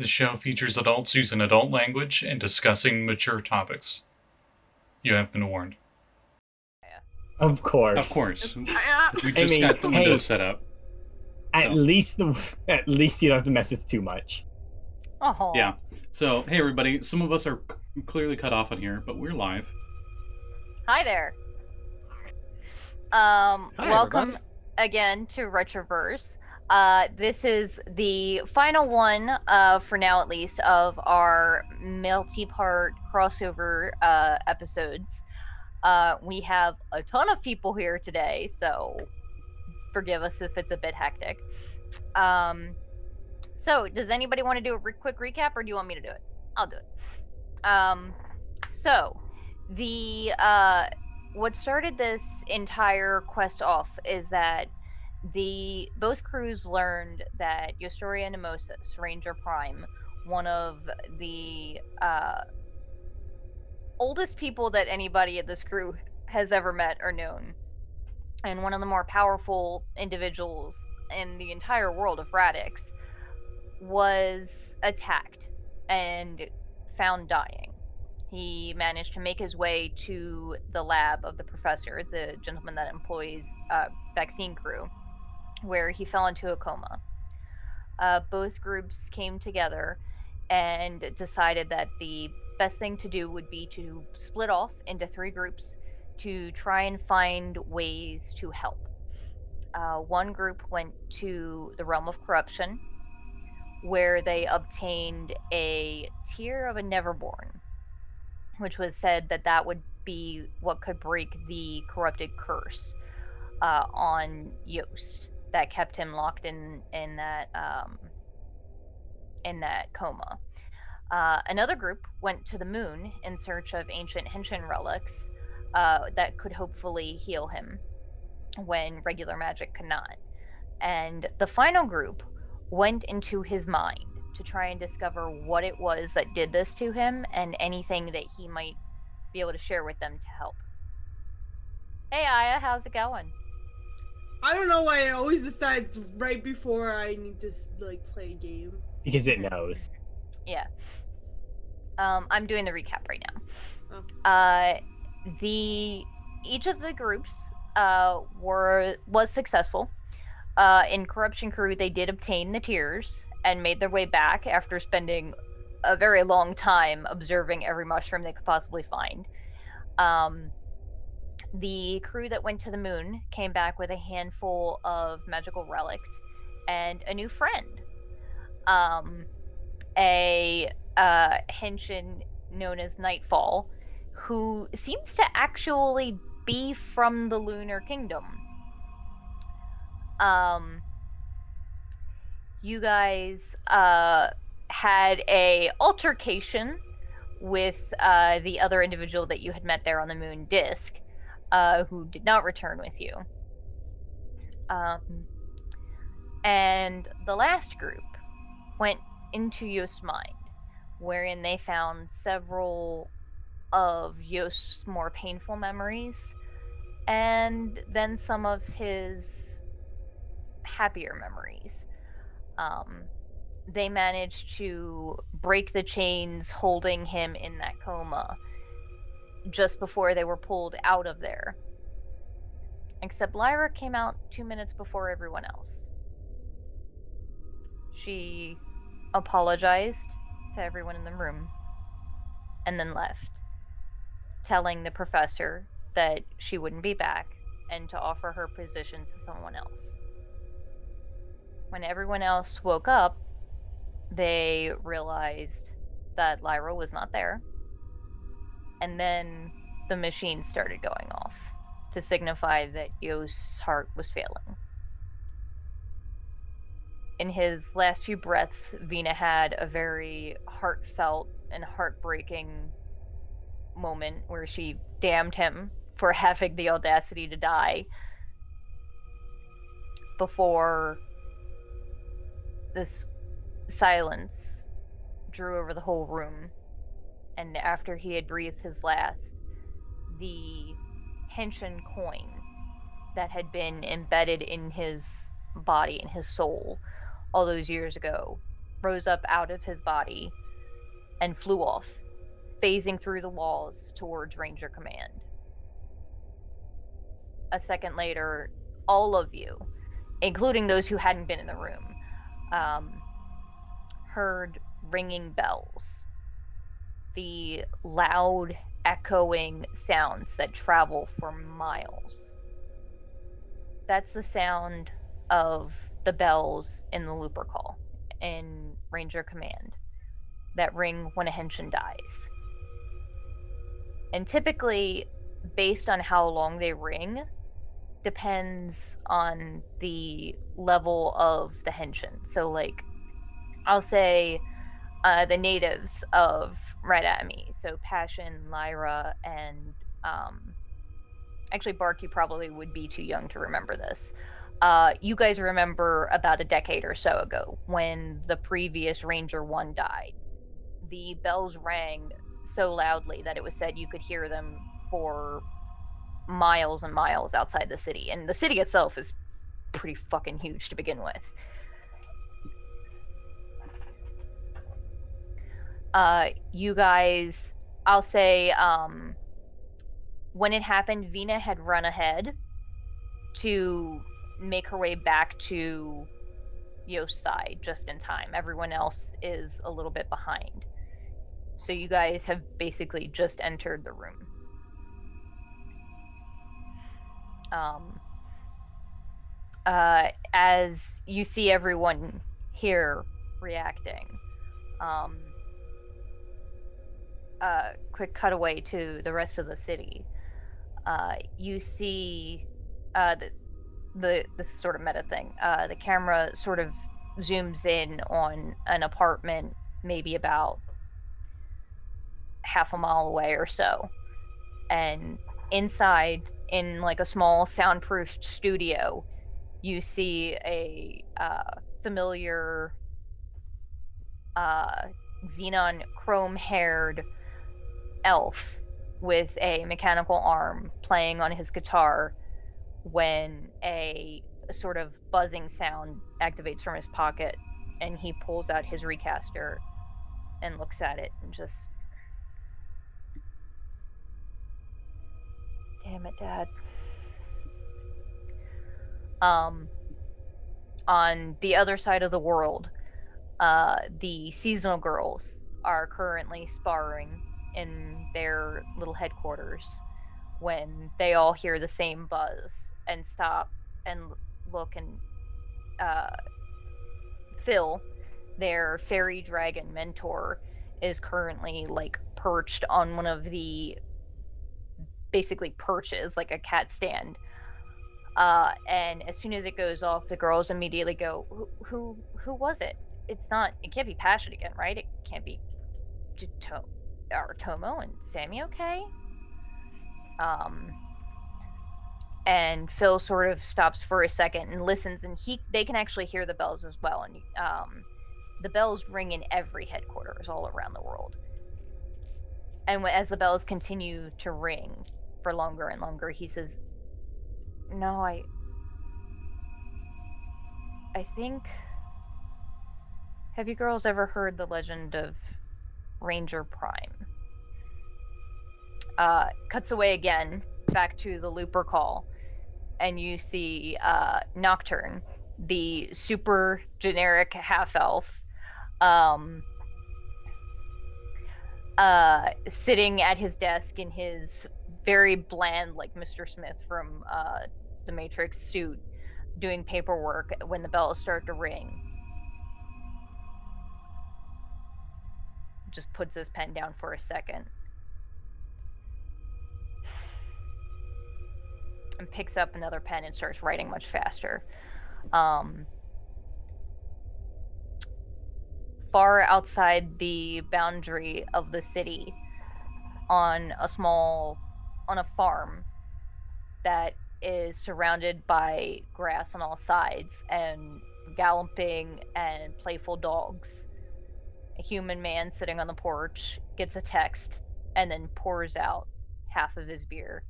The show features adults using adult language and discussing mature topics. You have been warned. Of course. Of course. We just got the windows set up. At least you don't have to mess with too much. Oh. Yeah. So, hey everybody, some of us are clearly cut off on here, but we're live. Hi there. Welcome again to Retroverse. This is the final one, for now at least, of our multi-part crossover episodes. We have a ton of people here today, so forgive us if it's a bit hectic. So, does anybody want to do a quick recap, or do you want me to do it? I'll do it. So, what started this entire quest off is that both crews learned that Yostoria Nemosis, Ranger Prime, one of the oldest people that anybody at this crew has ever met or known, and one of the more powerful individuals in the entire world of Radix, was attacked and found dying. He managed to make his way to the lab of the professor, the gentleman that employs vaccine crew, where he fell into a coma. Both groups came together and decided that the best thing to do would be to split off into 3 groups to try and find ways to help. One group went to the realm of corruption, where they obtained a tear of a Neverborn, which was said that would be what could break the corrupted curse on Yost that kept him locked in that coma. Another group went to the moon in search of ancient Henshin relics that could hopefully heal him when regular magic could not. And the final group went into his mind to try and discover what it was that did this to him and anything that he might be able to share with them to help. Hey Aya, how's it going? I don't know why it always decides right before I need to play a game. Because it knows. Yeah. I'm doing the recap right now. Oh. Each of the groups was successful. In Corruption Crew, they did obtain the tears and made their way back after spending a very long time observing every mushroom they could possibly find. The crew that went to the moon came back with a handful of magical relics and a new friend. A Henshin known as Nightfall, who seems to actually be from the Lunar Kingdom. You guys had a altercation with the other individual that you had met there on the moon disk, who did not return with you. And the last group went into Yost's mind, wherein they found several of Yost's more painful memories, and then some of his happier memories. They managed to break the chains holding him in that coma just before they were pulled out of there. Except Lyra came out 2 minutes before everyone else. She apologized to everyone in the room and then left, telling the professor that she wouldn't be back and to offer her position to someone else. When everyone else woke up, they realized that Lyra was not there. And then the machine started going off to signify that Yost's heart was failing. In his last few breaths, Vinna had a very heartfelt and heartbreaking moment where she damned him for having the audacity to die before this silence drew over the whole room. And after he had breathed his last, the Henshin coin that had been embedded in his body, in his soul, all those years ago, rose up out of his body and flew off, phasing through the walls towards Ranger Command. A second later, all of you, including those who hadn't been in the room, heard ringing bells. The loud, echoing sounds that travel for miles. That's the sound of the bells in the Looper Call in Ranger Command that ring when a Henshin dies. And typically, based on how long they ring, depends on the level of the Henshin. So, like, I'll say the natives of Red Enemy, so Passion, Lyra, and actually Bark, you probably would be too young to remember this. You guys remember about a decade or so ago when the previous Ranger 1 died. The bells rang so loudly that it was said you could hear them for miles and miles outside the city. And the city itself is pretty fucking huge to begin with. You guys, I'll say, when it happened, Vinna had run ahead to make her way back to Yost's side just in time. Everyone else is a little bit behind. So you guys have basically just entered the room. As you see everyone here reacting, quick cutaway to the rest of the city. You see this sort of meta thing. The camera sort of zooms in on an apartment, maybe about half a mile away or so, and inside, in like a small soundproof studio, you see a familiar xenon chrome-haired elf with a mechanical arm playing on his guitar when a sort of buzzing sound activates from his pocket, and he pulls out his recaster and looks at it and just, damn it, Dad. On the other side of the world, the seasonal girls are currently sparring in their little headquarters when they all hear the same buzz and stop and look, and Phil, their fairy dragon mentor, is currently like perched on one of the basically perches, like a cat stand. And as soon as it goes off, the girls immediately go, who was it? It can't be Passion again, right? It can't be are Tomo and Sammi okay? And Phil sort of stops for a second and listens, and they can actually hear the bells as well. And the bells ring in every headquarters all around the world. And as the bells continue to ring for longer and longer, he says, "No, I think... Have you girls ever heard the legend of Ranger Prime?" Cuts away again, back to the Looper Call, and you see Nocturne, the super generic half-elf, sitting at his desk in his very bland, like Mr. Smith from the Matrix suit, doing paperwork when the bells start to ring. Just puts his pen down for a second. And picks up another pen and starts writing much faster. Far outside the boundary of the city, on a farm that is surrounded by grass on all sides and galloping and playful dogs, a human man sitting on the porch gets a text and then pours out half of his beer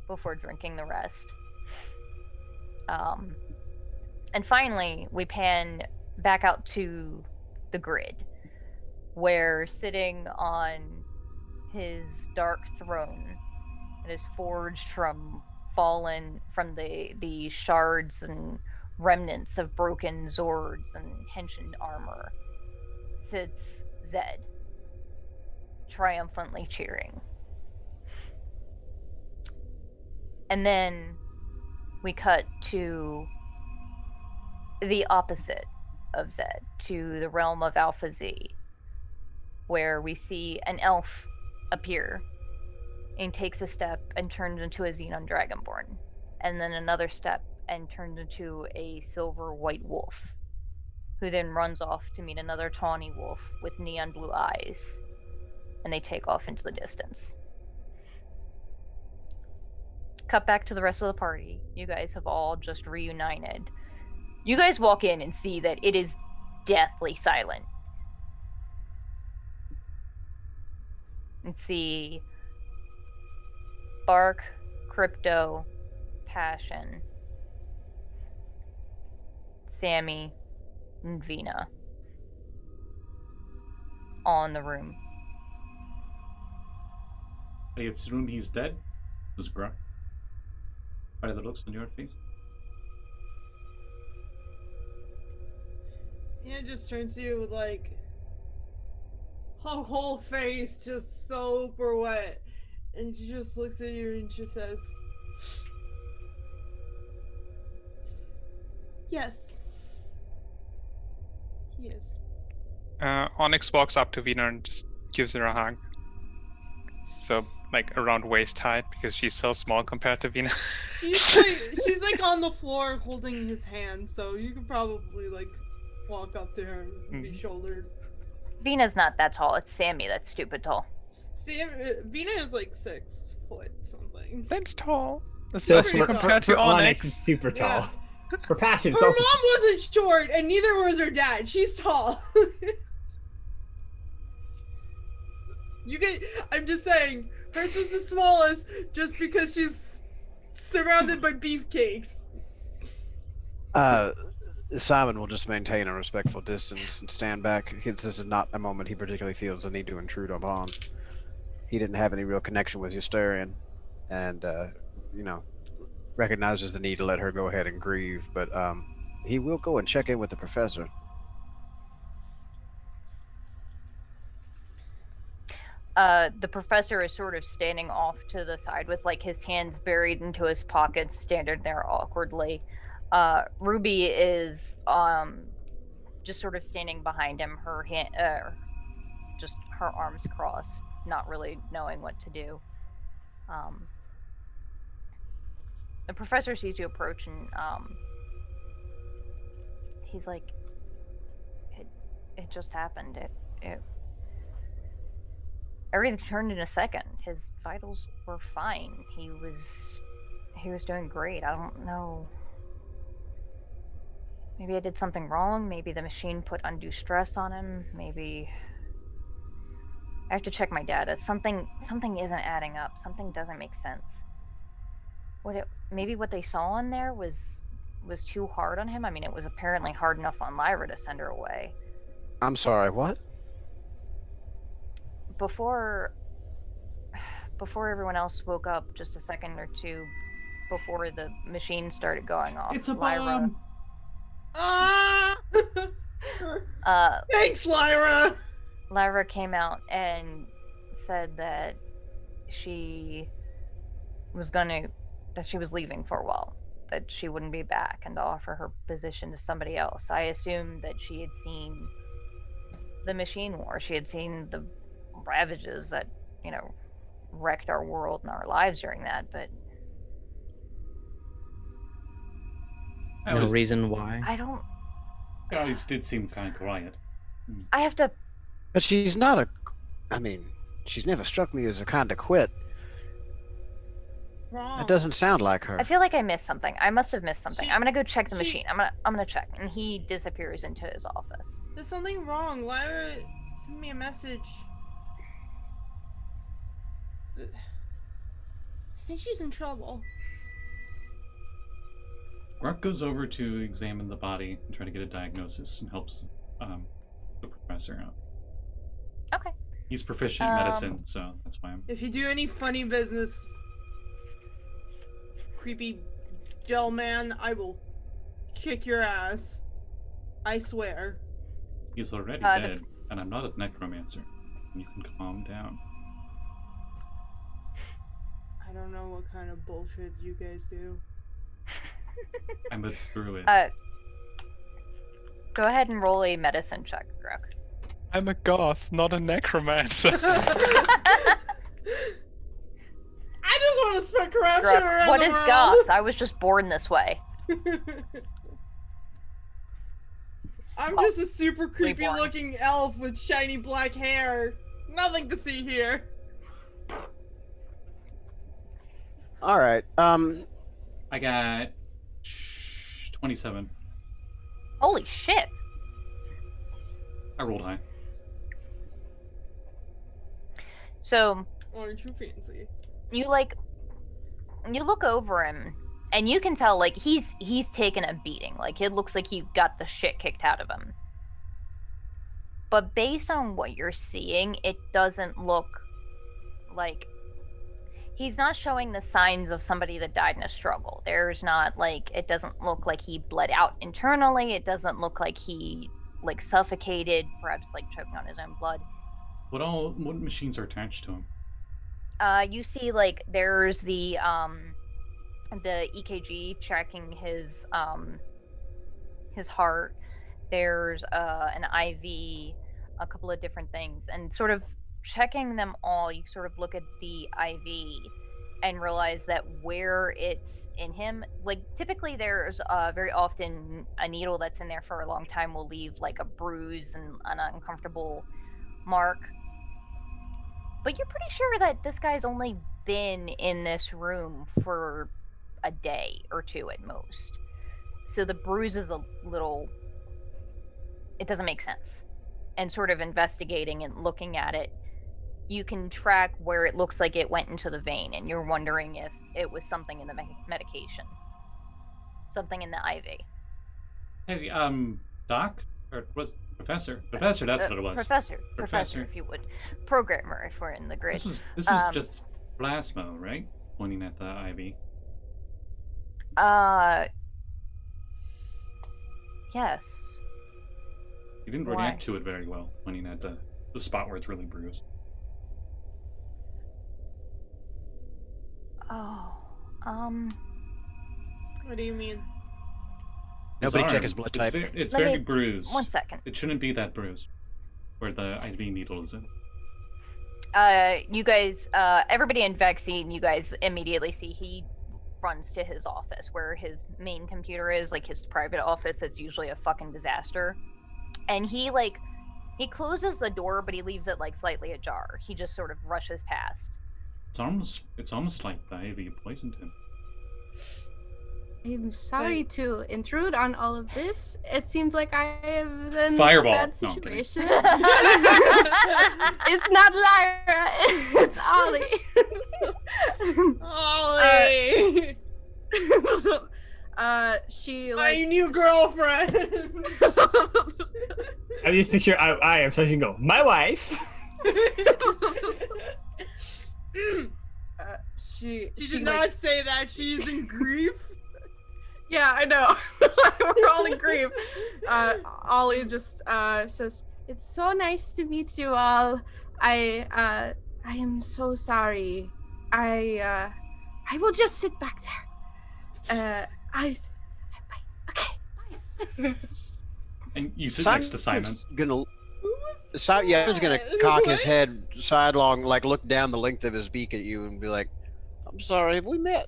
before drinking the rest. And finally, we pan back out to the grid, where sitting on his dark throne that is forged from the shards and remnants of broken Zords and Henshin armor, sits Zed, triumphantly cheering. And then we cut to the opposite of Zed, to the realm of Altaziel, where we see an elf appear and takes a step and turns into a Xenon Dragonborn, and then another step and turns into a silver white wolf, who then runs off to meet another tawny wolf with neon blue eyes, and they take off into the distance. Cut back to the rest of the party. You guys have all just reunited. You guys walk in and see that it is deathly silent. And see Bark, Crypto, Passion, Sammi, and Vinna all in the room. I assume he's dead? Was Gurk? By the looks on your face? It just turns to you with like her whole face just super wet, and she just looks at you and she says, "Yes, he is." Onyx walks up to Vinna and just gives her a hug. So, like, around waist height, because she's so small compared to Vinna. She's like on the floor holding his hand, so you could probably like walk up to her and be shouldered. Vinna's not that tall. It's Sammi that's stupid tall. Vinna is like 6 foot something. That's tall. So Especially compared to Onyx. is super tall. Yeah. For Passion, Her it's also mom wasn't short, and neither was her dad. She's tall. I'm just saying, hers was the smallest just because she's surrounded by beefcakes. Simon will just maintain a respectful distance and stand back. This is not a moment he particularly feels the need to intrude upon. He didn't have any real connection with Ystarian, and, recognizes the need to let her go ahead and grieve, but he will go and check in with the professor. The professor is sort of standing off to the side with like his hands buried into his pockets, standing there awkwardly. Ruby is just sort of standing behind him, just her arms crossed, not really knowing what to do. The professor sees you approach and he's like, it just happened. Everything turned in a second. His vitals were fine. He was doing great. I don't know. Maybe I did something wrong. Maybe the machine put undue stress on him. Maybe I have to check my data. Something isn't adding up. Something doesn't make sense. Maybe what they saw in there was too hard on him. I mean, it was apparently hard enough on Lyra to send her away. I'm sorry, what? Before everyone else woke up, just a second or two before the machine started going off, It's a Lyra, bomb! Thanks, Lyra! Lyra came out and said that she was leaving for a while, that she wouldn't be back, and to offer her position to somebody else. I assumed that she had seen the machine war. She had seen the ravages that, wrecked our world and our lives during that, but No reason why. I don't... It always did seem kind of quiet. I have to... But she's not she's never struck me as a kind to quit. Wrong. That doesn't sound like her. I feel like I missed something. I must have missed something. She- I'm gonna go check the she- machine. I'm gonna check. And he disappears into his office. There's something wrong. Lyra sent me a message. I think she's in trouble. Gurk goes over to examine the body and try to get a diagnosis and helps the professor out. Okay. He's proficient in medicine, so that's why I'm. If you do any funny business, creepy gel man, I will kick your ass. I swear. He's already dead, and I'm not a necromancer. You can calm down. I don't know what kind of bullshit you guys do. I'm a druid. Go ahead and roll a medicine check, Gurk. I'm a goth, not a necromancer. I just want to spread corruption Gurk, around what the is world. goth? I was just born this way. I'm just a super creepy reborn. looking elf with shiny black hair. Nothing to see here. All right. I got 27. Holy shit. I rolled high. So, Aren't you fancy? you look over him, and you can tell, like, he's taken a beating. Like, it looks like he got the shit kicked out of him. But based on what you're seeing, it doesn't look like... He's not showing the signs of somebody that died in a struggle. There's not, like... It doesn't look like he bled out internally. It doesn't look like he, like, suffocated, perhaps, like, choking on his own blood. What machines are attached to him? You see, like, there's the EKG tracking his heart. There's an IV, a couple of different things, and sort of checking them all, you sort of look at the IV and realize that where it's in him, like, typically there's very often a needle that's in there for a long time will leave like a bruise and an uncomfortable mark. But you're pretty sure that this guy's only been in this room for a day or two at most. So the bruise is a little... It doesn't make sense. And sort of investigating and looking at it, you can track where it looks like it went into the vein, and you're wondering if it was something in the medication. Something in the IV. Hey, Doc? Or what's Professor? Professor, that's what it was. Professor, if you would. Programmer, if we're in the grid. This was just plasma, right? Pointing at the IV. Yes. He didn't Why? react to it very well, pointing at the spot where it's really bruised. Oh, What do you mean? Nobody His check arm, his blood it's type. It's Let very me- bruised. 1 second. It shouldn't be that bruised, where the IV needle is in. You guys, everybody in vaccine, you guys immediately see he runs to his office where his main computer is, like his private office that's usually a fucking disaster. And he closes the door, but he leaves it like slightly ajar. He just sort of rushes past. It's almost like the IV poisoned him. I'm sorry to intrude on all of this. It seems like I am in Fireball. a bad No, I'm kidding. situation. It's not Lyra, it's Ollie. Ollie! She My like new girlfriend! I just picture I am so I can go, my wife. she She did like, not say that. She's in grief. Yeah, I know. We're all in grief. Ollie just says, "It's so nice to meet you all. I am so sorry. I will just sit back there. Bye. Okay, bye." And you sit next to Simon. Gonna, was Simon's gonna that? cock his What? head sidelong, like look down the length of his beak at you, and be like, "I'm sorry, have we met?"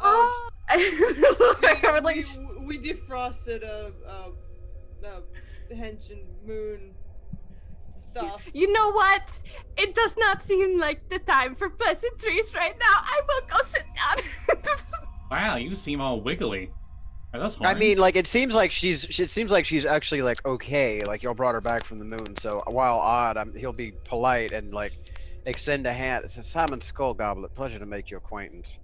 Oh, I would like. we defrosted a Henshin moon stuff. You know what? It does not seem like the time for pleasantries right now. I will go sit down. Wow, you seem all wiggly. Are those I mean, horns? like it seems like she's actually like okay, like y'all brought her back from the moon. So while odd, he'll be polite and like extend a hand. It's a Simon Skull Goblet. Pleasure to make your acquaintance.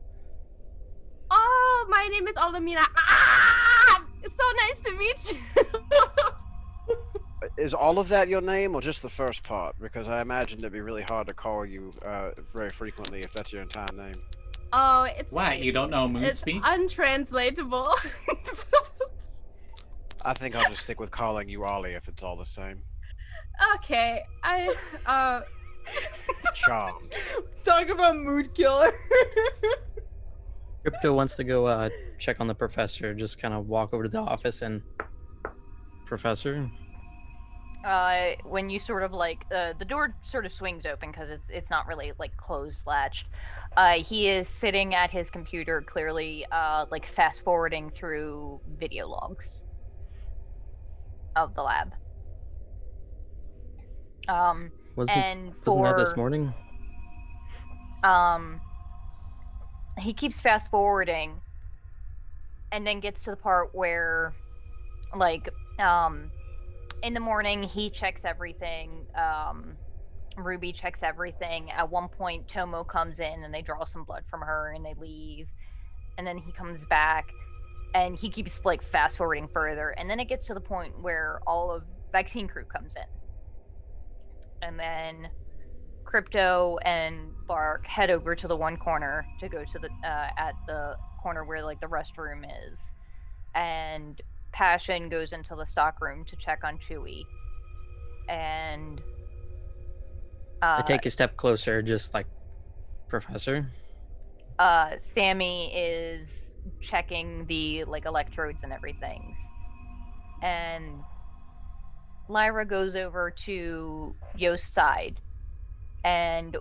Oh, my name is Olamina. Ah! It's so nice to meet you. Is all of that your name, or just the first part? Because I imagine it'd be really hard to call you very frequently if that's your entire name. Oh, it's Why, you don't know moon it's speak? untranslatable. I think I'll just stick with calling you Ollie if it's all the same. Okay, Charmed. Talk about mood killer. Crypto wants to go check on the professor. Just kind of walk over to the office and, Professor. When you sort of like the door sort of swings open because it's not really like closed latched. He is sitting at his computer, clearly like fast forwarding through video logs of the lab. Wasn't that this morning? He keeps fast forwarding and then gets to the part where like in the morning he checks everything, Ruby checks everything. At one point Tomo comes in and they draw some blood from her and they leave, and then he comes back and he keeps like fast forwarding further, and then it gets to the point where all of vaccine crew comes in, and then Crypto and Bark head over to the one corner to go to the at the corner where like the restroom is, and Passion goes into the stock room to check on Chewie, and I take a step closer, just like, Professor. Sammi is checking the like electrodes and everything, and Lyra goes over to Yost's side and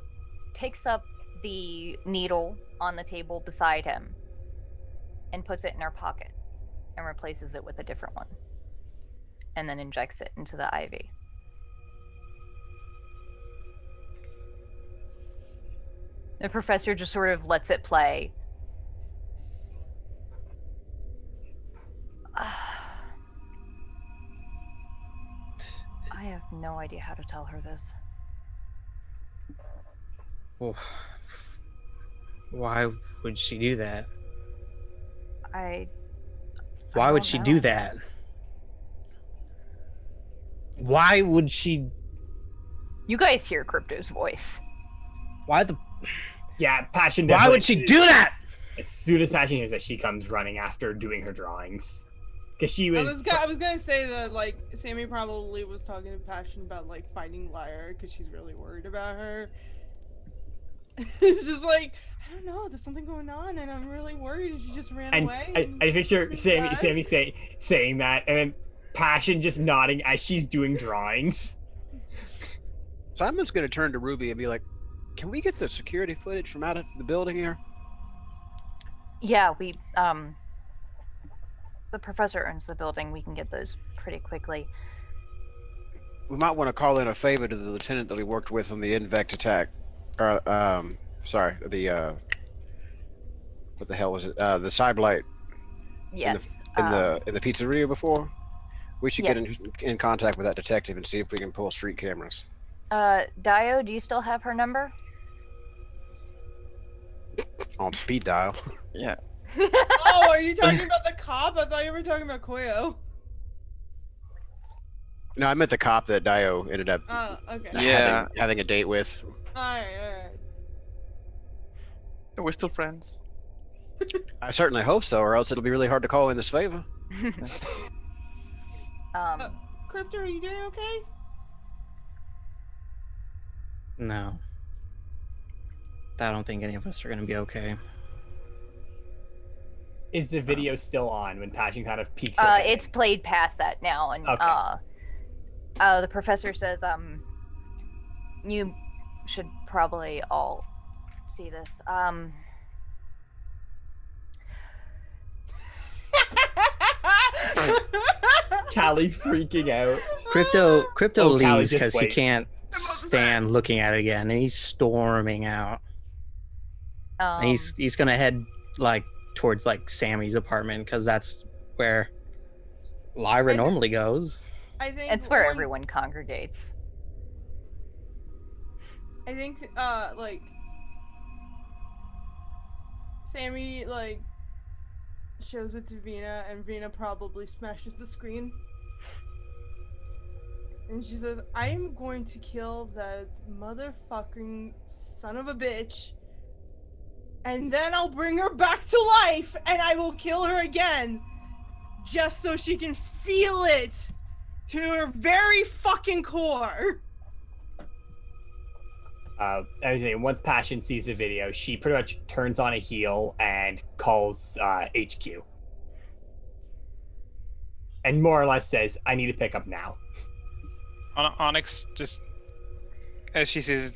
picks up the needle on the table beside him and puts it in her pocket and replaces it with a different one, and then injects it into the IV. The professor just sort of lets it play. I have no idea how to tell her this. Well, why would she do that? Why would she do that? Why would she? You guys hear Crypto's voice. Why the? Yeah, Passion. Why would she do that? As soon as Passion hears that, she comes running after doing her drawings. Because she was. I was gonna say that like Sammi probably was talking to Passion about like finding Lyra because she's really worried about her. It's just like, I don't know, there's something going on and I'm really worried, and she just ran away. I picture Sammi saying that, and then Passion just nodding as she's doing drawings. Simon's gonna turn to Ruby and be like, "Can we get the security footage from out of the building here?" Yeah, we the professor owns the building. We can get those pretty quickly. We might want to call in a favor to the lieutenant that we worked with on the Invect attack. Sorry, what the hell was it? The Cyblight. Yes. In the pizzeria before. We should yes. get in contact with that detective and see if we can pull street cameras. Daiyo, do you still have her number? On speed dial. Yeah. Oh, are you talking about the cop? I thought you were talking about Koyo. No, I meant the cop that Daiyo ended up okay. having a date with. Alright. We're still friends. I certainly hope so, or else it'll be really hard to call in this favor. Crypto, are you doing okay? No. I don't think any of us are going to be okay. Is the video still on when Passion kind of peeks? It's played past that now, and okay. The professor says, you should probably all see this. Callie freaking out. Crypto leaves because he can't stand looking at it again, and he's storming out. And he's gonna head like towards like Sammy's apartment because that's where Lyra normally goes. I think it's where everyone congregates. I think like Sammi like shows it to Vinna, and Vinna probably smashes the screen. And she says, I am going to kill that motherfucking son of a bitch. And then I'll bring her back to life and I will kill her again. Just so she can feel it to her very fucking core. Once Passion sees the video, she pretty much turns on a heel and calls HQ. And more or less says, I need to pick up now. Onyx just, as she says,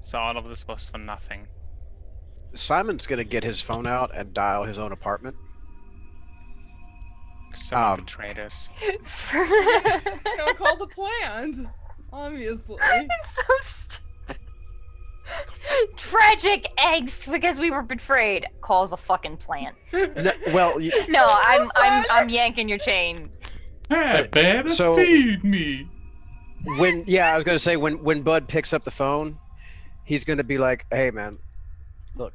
so all of this was for nothing. Simon's gonna get his phone out and dial his own apartment. Someone betrayed us. Gotta call the plans, obviously. It's so tragic angst because we were betrayed. Calls a fucking plant. No, well, No, I'm yanking your chain. Hey, baby, So- feed me. I was gonna say when Bud picks up the phone, he's gonna be like, "Hey, man, look,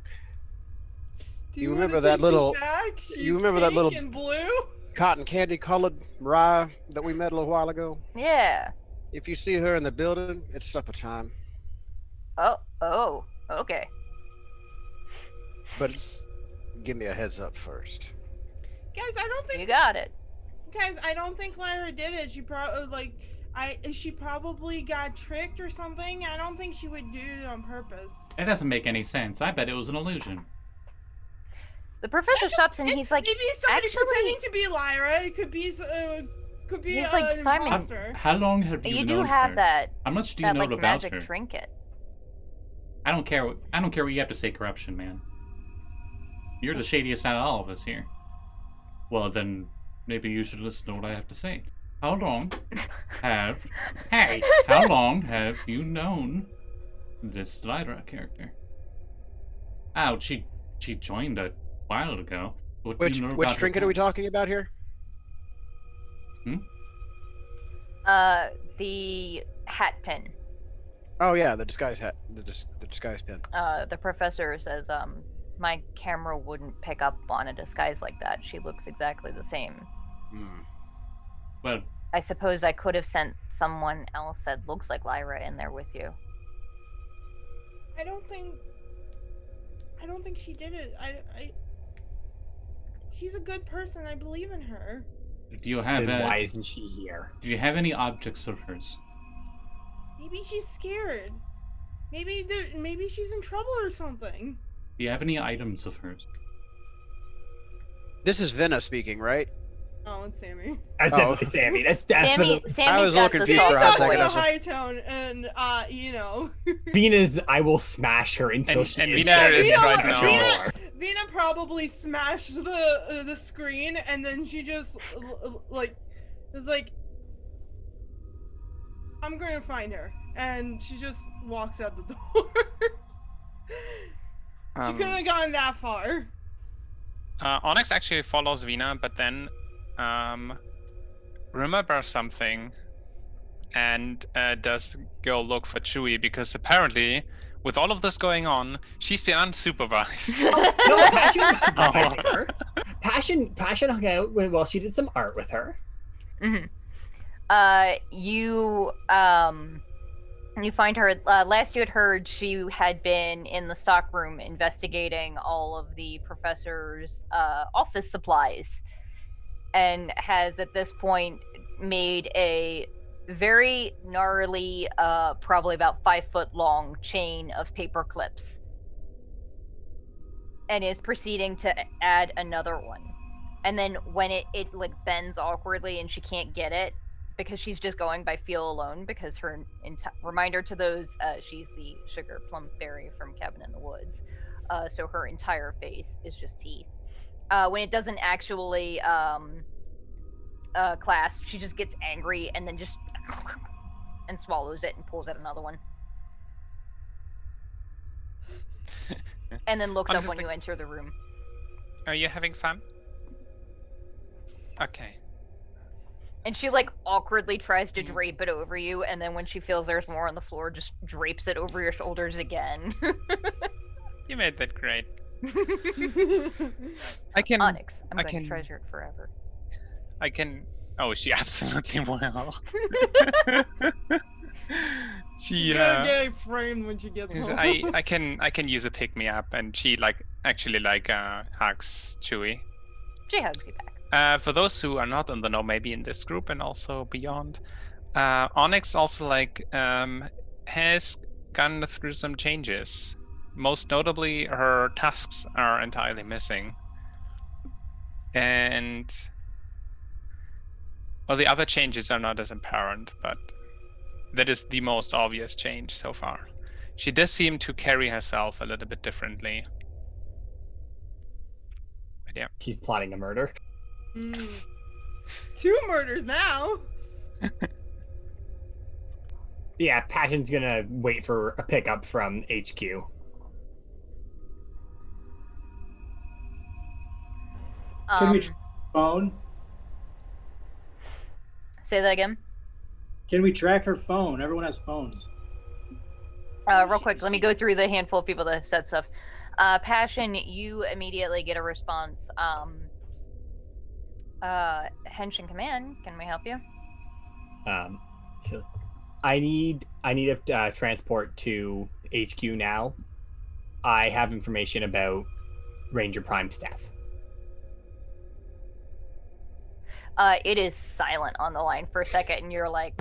Do You wanna remember that taste the little- snack? She's you remember that pink little- and blue? cotton candy colored rye that we met a little while ago? Yeah. If you see her in the building, it's supper time. Oh, okay. But give me a heads up first." Guys, I don't think You got it. Guys, I don't think Lyra did it. She she probably got tricked or something. I don't think she would do it on purpose. It doesn't make any sense. I bet it was an illusion. The professor stops and he's like, maybe somebody actually- pretending to be Lyra. It could be He's like, a Simon- monster. How long have you you known do have her? that How much do you know like about magic her? trinket. I don't care. I don't care what you have to say, corruption, man. You're the shadiest out of all of us here. Well, then maybe you should listen to what I have to say. How long have you known this Lyra character? Oh, she joined a while ago. What do Which you know which about her trinket are we past? talking about here? The hat pin. Oh yeah, the disguise hat, the disguise pin. The professor says, my camera wouldn't pick up on a disguise like that. She looks exactly the same. Well, I suppose I could have sent someone else that looks like Lyra in there with you. I don't think she did it. She's a good person. I believe in her. do you have Then why isn't she here? do you have any objects of hers? Maybe she's scared. Maybe she's in trouble or something. Do you have any items of hers? This is Vinna speaking, right? Oh, it's Sammy. That's definitely Sammy. That's definitely Sammy's I was a got little the confused Sammy for a salt hot talks in second. a I was high tone, and you know. Venus. I will smash her until And she is Vinna dead. is Vinna- right now. Vinna probably smashed the screen, and then she just is like, I'm gonna find her, and she just walks out the door. She couldn't have gone that far. Onyx actually follows Vinna, but then remembers something and does go look for Chewie, because apparently, with all of this going on, she's been unsupervised. No, Passion was supervising her. Passion hung out while she did some art with her. Mm-hmm. You find her. Last you had heard, she had been in the stockroom investigating all of the professor's office supplies, and has at this point made a very gnarly, probably about 5 foot long chain of paper clips, and is proceeding to add another one. And then when it like bends awkwardly and she can't get it, because she's just going by feel alone, because her reminder to those, she's the sugar plum fairy from Cabin in the Woods, so her entire face is just teeth. When it doesn't actually clasp, she just gets angry and then just and swallows it and pulls out another one. And then looks up when you enter the room. Are you having fun? Okay. And she like awkwardly tries to drape it over you, and then when she feels there's more on the floor, just drapes it over your shoulders again. You made that great. Onyx, I'm going to treasure it forever. I can Oh, she absolutely will. She gonna get framed when she gets home. I can use a pick me up, and she actually hugs Chewie. She hugs you back. For those who are not in the know, maybe in this group and also beyond, Onyx also has gone through some changes. Most notably, her tusks are entirely missing, and well, the other changes are not as apparent, but that is the most obvious change so far. She does seem to carry herself a little bit differently. But yeah. She's plotting a murder. 2 murders now. Yeah, Passion's gonna wait for a pickup from HQ. Can we phone? Say that again. Can we track her phone? Everyone has phones. Real quick, let me go through the handful of people that have said stuff. Passion, you immediately get a response. Henshin Command, can we help you? I need a transport to HQ now. I have information about Ranger Prime staff. It is silent on the line for a second, and you're like,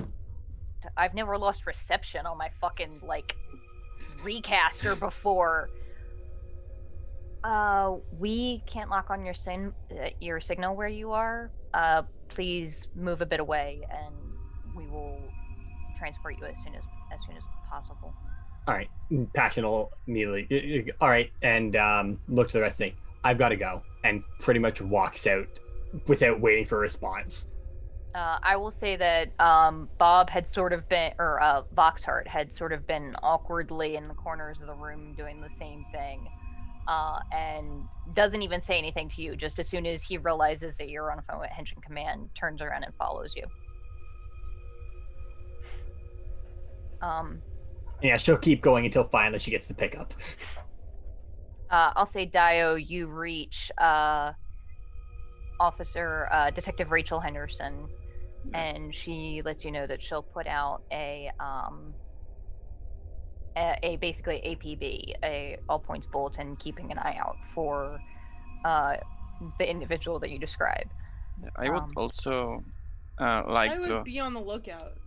I've never lost reception on my fucking, recaster before. We can't lock on your signal where you are. Please move a bit away, and we will transport you as soon as possible. All right. Passion will immediately. All right, and look to the rest of me. I've got to go, and pretty much walks out without waiting for a response. I will say that Bob had sort of been, or Voxheart had sort of been awkwardly in the corners of the room doing the same thing, and doesn't even say anything to you. Just as soon as he realizes that you're on a phone with Henshin Command, turns around and follows you. Yeah, she'll keep going until finally she gets the pickup. I'll say, Daiyo, you reach Detective Rachel Henderson, and she lets you know that she'll put out a basically APB, a all points bulletin, keeping an eye out for the individual that you describe. I would also I would be on the lookout.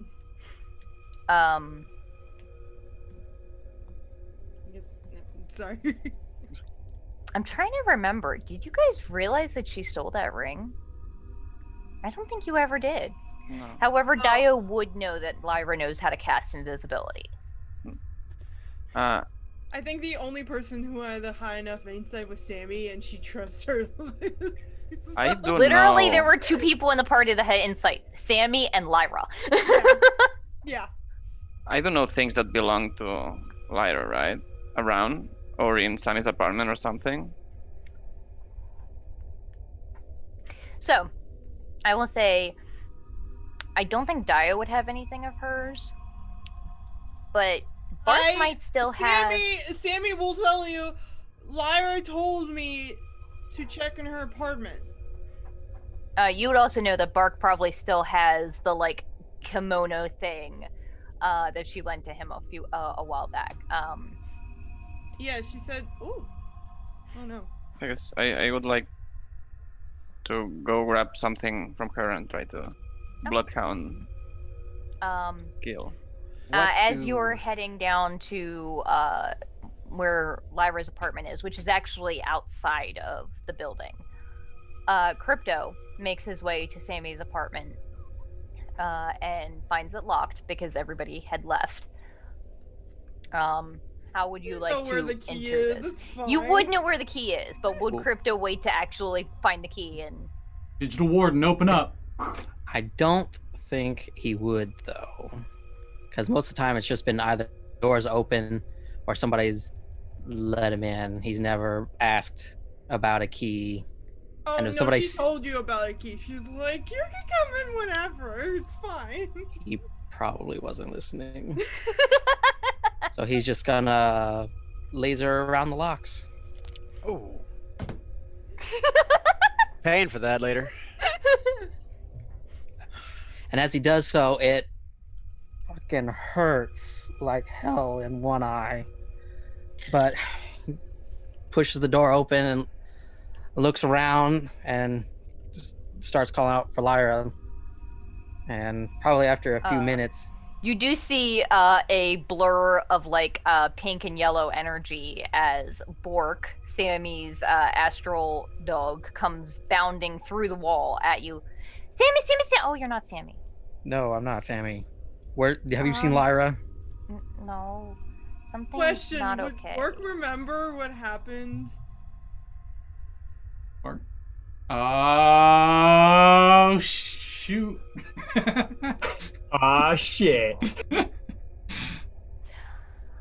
Sorry. I'm trying to remember. Did you guys realize that she stole that ring? I don't think you ever did. No. However, Daiyo would know that Lyra knows how to cast invisibility. I think the only person who had a high enough insight was Sammi, and she trusts her. I don't Literally, know. there were 2 people in the party that had insight: Sammi and Lyra. Yeah. I don't know things that belong to Lyra, right? Around or in Sammi's apartment or something. So, I will say, I don't think Daiyo would have anything of hers, but Bark might still have. Sammi will tell you. Lyra told me to check in her apartment. You would also know that Bark probably still has the kimono thing that she lent to him a while back. Yeah, she said, "Ooh, oh no." I guess I would like to go grab something from her and try to bloodhound kill. As you're heading down to where Lyra's apartment is, which is actually outside of the building, Crypto makes his way to Sammy's apartment and finds it locked because everybody had left. How would you like to enter this? You would know where the key is, but would Crypto wait to actually find the key and... Digital Warden, open up. I don't think he would, though. Because most of the time it's just been either doors open or somebody's let him in. He's never asked about a key. Oh, and if no, she told you about a key. She's like, you can come in whenever. It's fine. He probably wasn't listening. So he's just gonna laser around the locks. Oh. Paying for that later. And as he does so, it fucking hurts like hell in one eye. But he pushes the door open and looks around and just starts calling out for Lyra. And probably after a few minutes, you do see a blur of like pink and yellow energy as Bork, Sammy's astral dog, comes bounding through the wall at you. Sammi! Oh, you're not Sammi. No, I'm not Sammi. Where have you seen Lyra? No, something's Question: not would okay. Bork remember what happened? Bork? Oh shoot! Ah, shit.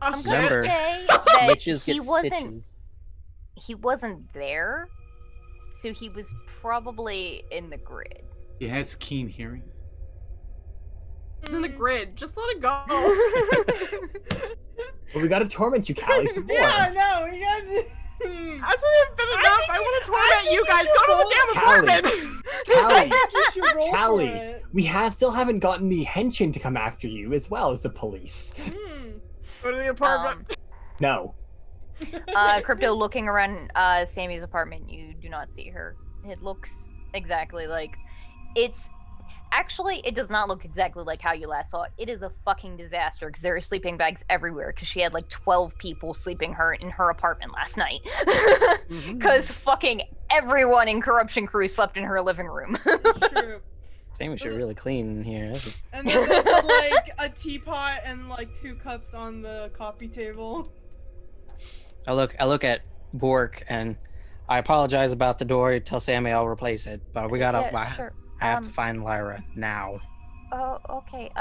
I'm Remember, gonna say that witches he get wasn't. stitches. He wasn't there, so he was probably in the grid. He has keen hearing. It's in the grid. Just let it go. Well, we gotta torment you, Callie, some more. Yeah, no, we got to. Hasn't it been enough? I want to torment you guys. Go to the damn apartment. Callie, we still haven't gotten the Henshin to come after you as well as the police. Go to the apartment. No. Crypto, looking around Sammy's apartment, you do not see her. It looks exactly like it's. Actually, it does not look exactly like how you last saw it. It is a fucking disaster because there are sleeping bags everywhere because she had like 12 people sleeping in her apartment last night. Because fucking everyone in Corruption Crew slept in her living room. True. Sammy should really clean in here. And then there's like a teapot and like 2 cups on the coffee table. I look at Bork and I apologize about the door. Tell Sammy I'll replace it, but we gotta. Sure. I have to find Lyra now. Oh, okay.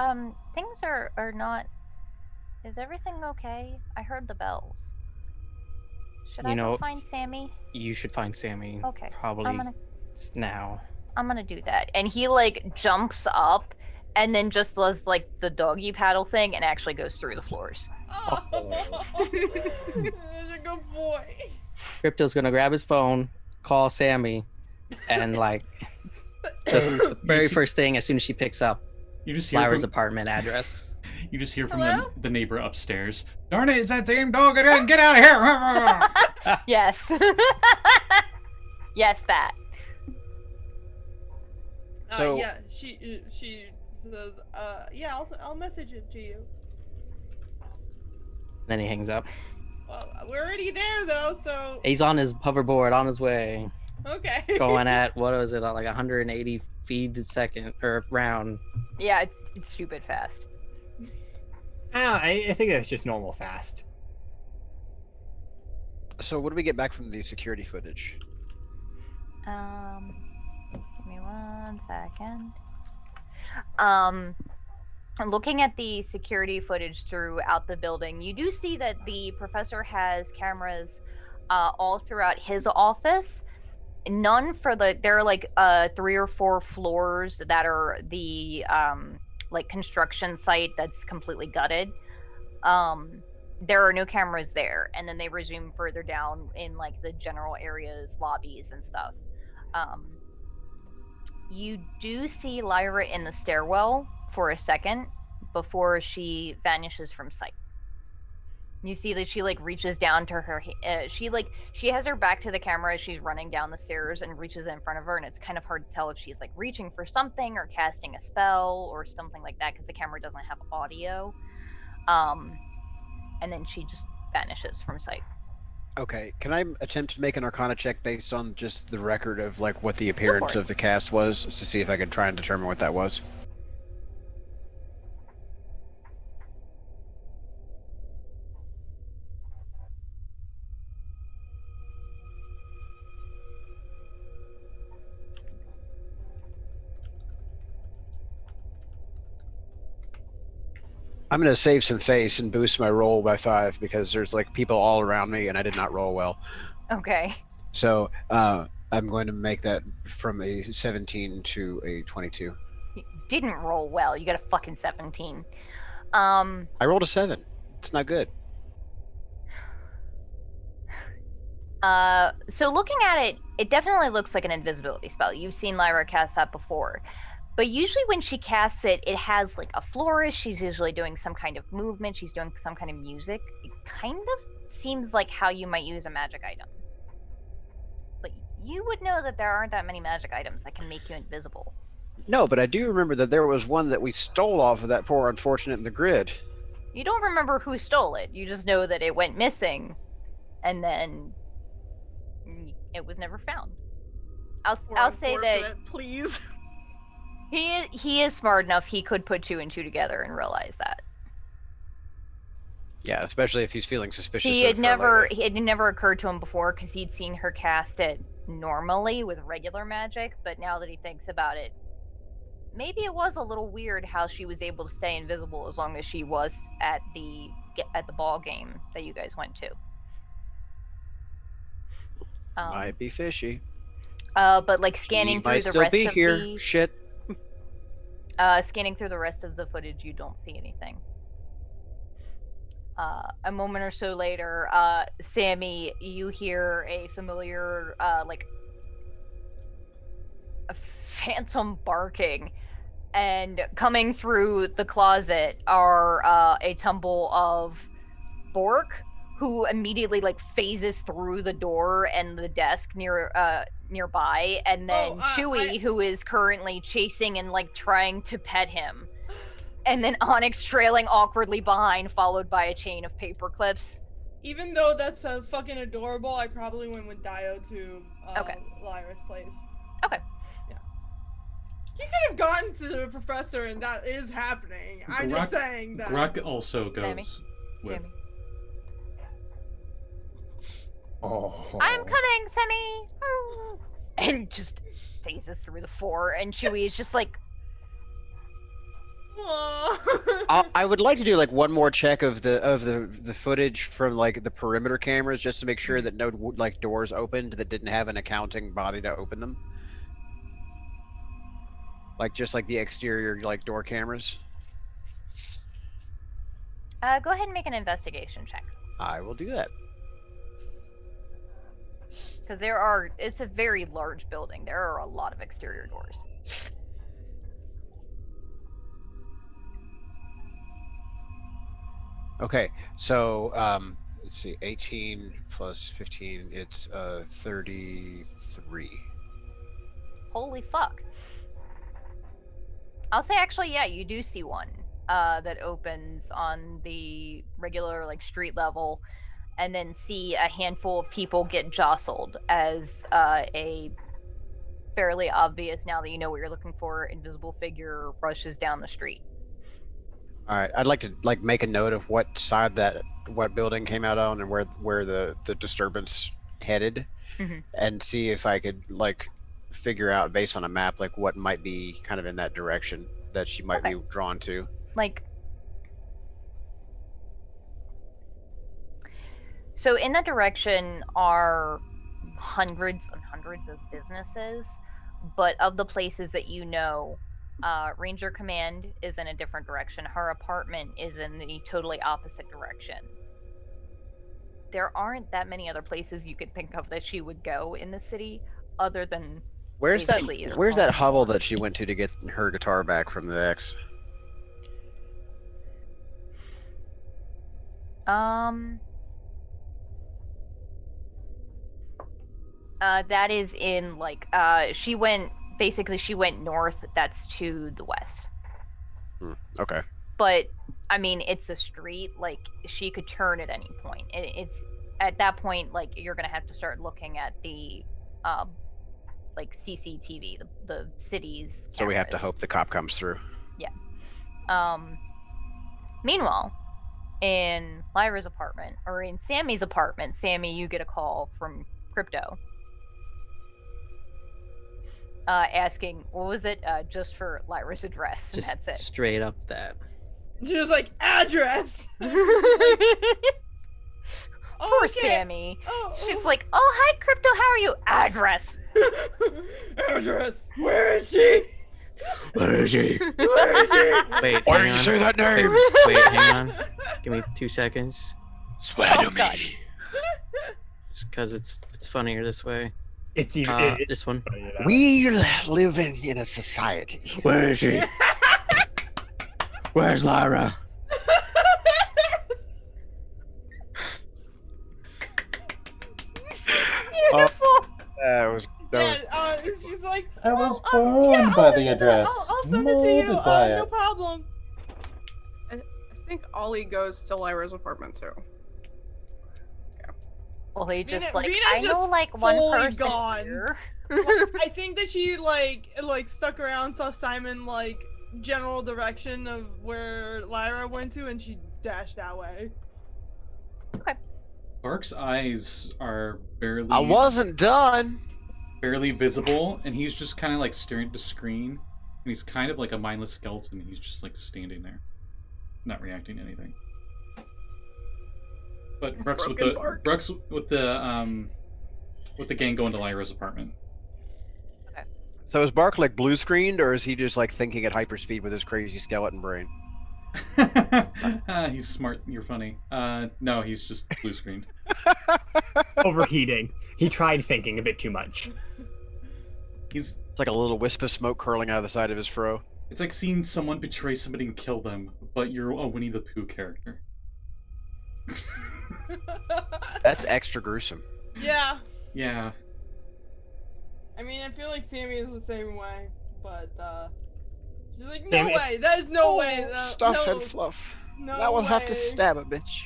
Things are not. Is everything okay? I heard the bells. Should I go find Sammi? You should find Sammi. Okay. Probably now. I'm gonna do that. And he like jumps up and then just does like the doggy paddle thing and actually goes through the floors. Oh. That's a good boy. Crypto's gonna grab his phone, call Sammi, and like just the very first thing as soon as she picks up you just hear Lyra's apartment address. You just hear from the neighbor upstairs. Darn it, it's that same dog again! Get out of here! Yes. Yes, that. So yeah, she says, yeah, I'll message it to you. Then he hangs up. Well, we're already there though, so. He's on his hoverboard on his way. Okay. Going at what was it, like 180 feet a second or round. Yeah, it's stupid fast. I think that's just normal fast. So what do we get back from the security footage? Give me 1 second. Looking at the security footage throughout the building, you do see that the professor has cameras all throughout his office. None for there are like 3 or 4 floors that are the like construction site that's completely gutted. There are no cameras there, and then they resume further down in like the general areas, lobbies and stuff. You do see Lyra in the stairwell for a second before she vanishes from sight. You see that she like reaches down to her. She has her back to the camera as she's running down the stairs and reaches in front of her, and it's kind of hard to tell if she's like reaching for something or casting a spell or something like that because the camera doesn't have audio. And then she just vanishes from sight. Okay, can I attempt to make an Arcana check based on just the record of like what the appearance of the cast was to see if I could try and determine what that was? I'm going to save some face and boost my roll by 5 because there's like people all around me and I did not roll well. Okay. So I'm going to make that from a 17 to a 22. You didn't roll well. You got a fucking 17. I rolled a 7. It's not good. So looking at it, it definitely looks like an invisibility spell. You've seen Lyra cast that before. But usually when she casts it, it has like a flourish. She's usually doing some kind of movement. She's doing some kind of music. It kind of seems like how you might use a magic item. But you would know that there aren't that many magic items that can make you invisible. No, but I do remember that there was one that we stole off of that poor unfortunate in the grid. You don't remember who stole it. You just know that it went missing, and then it was never found. I'll say that. Please. He is smart enough. He could put 2 and 2 together and realize that. Yeah, especially if he's feeling suspicious. It had never occurred to him before because he'd seen her cast it normally with regular magic. But now that he thinks about it, maybe it was a little weird how she was able to stay invisible as long as she was at the ball game that you guys went to. Might be fishy. But like scanning through the rest of the shit. Scanning through the rest of the footage, you don't see anything. A moment or so later, Sammi, you hear a familiar, like, a phantom barking, and coming through the closet are a tumble of Bork, who immediately like phases through the door and the desk nearby, and then Chewie, who is currently chasing and like trying to pet him, and then Onyx trailing awkwardly behind, followed by a chain of paper clips. Even though that's fucking adorable, I probably went with Daiyo to Lyra's place. Okay. Yeah. You could have gotten to the professor, and that is happening. I'm just saying that. Gurk also goes Sammi. with. Sammi. Oh. I'm coming, Sammi! And just phases through the floor, and Chewie is just like... I would like to do like one more check of the footage from like the perimeter cameras, just to make sure that no like doors opened that didn't have an accounting body to open them. Like just like the exterior like door cameras. Go ahead and make an investigation check. I will do that. Because it's a very large building. There are a lot of exterior doors. Okay, so let's see, 18 plus 15, it's 33. Holy fuck. I'll say actually, yeah, you do see one that opens on the regular like street level, and then see a handful of people get jostled as a fairly obvious, now that you know what you're looking for, invisible figure rushes down the street. All right, I'd like to like make a note of what side what building came out on and where the disturbance headed, and see if I could like figure out based on a map like what might be kind of in that direction that she might be drawn to. Like, so in that direction are hundreds and hundreds of businesses, but of the places that you know, Ranger Command is in a different direction. Her apartment is in the totally opposite direction. There aren't that many other places you could think of that she would go in the city, other than where's that hovel that she went to get her guitar back from the ex? That is in like she went north. That's to the west. Okay. But I mean, it's a street. Like she could turn at any point. It's at that point like you're gonna have to start looking at the like CCTV, the city's cameras. So we have to hope the cop comes through. Yeah. Meanwhile, in Lyra's apartment, or in Sammy's apartment, Sammi, you get a call from Crypto. Asking, what was it? Just for Lyra's address, and Just that's it. Straight up that. She was like, address! Poor Sammi. She's like, oh, hi, Crypto, how are you? Address! Address! Where is she? Where is she? Where is she? Wait, Why hang did you on. say that name? Wait, hang on. Give me 2 seconds. Swear to me. God. Just because it's funnier this way. It's this one. We live in a society. Where is she? Where's Lyra? Beautiful. She's like, I was born by the address. I'll send it to you. Multiply No it. problem. I think Ollie goes to Lyra's apartment too. Well, he just Vinna- like Vinna's I know just like one fully person gone. here. I think that she like stuck around, saw Simon like general direction of where Lyra went to, and she dashed that way. Bark's eyes are barely. I wasn't done. Barely visible, and he's just kind of like staring at the screen, and he's kind of like a mindless skeleton. He's just like standing there, not reacting to anything. But Brooks with the gang going to Lyra's apartment. So is Bark like blue screened, or is he just like thinking at hyperspeed with his crazy skeleton brain? He's smart. You're funny. No, he's just blue screened. Overheating. He tried thinking a bit too much. It's like a little wisp of smoke curling out of the side of his fro. It's like seeing someone betray somebody and kill them, but you're a Winnie the Pooh character. That's extra gruesome. Yeah. Yeah. I mean, I feel like Sammy is the same way, but she's like, no Sammy- way. There's no way. Stuff no, and fluff. No That will way. have to stab a bitch.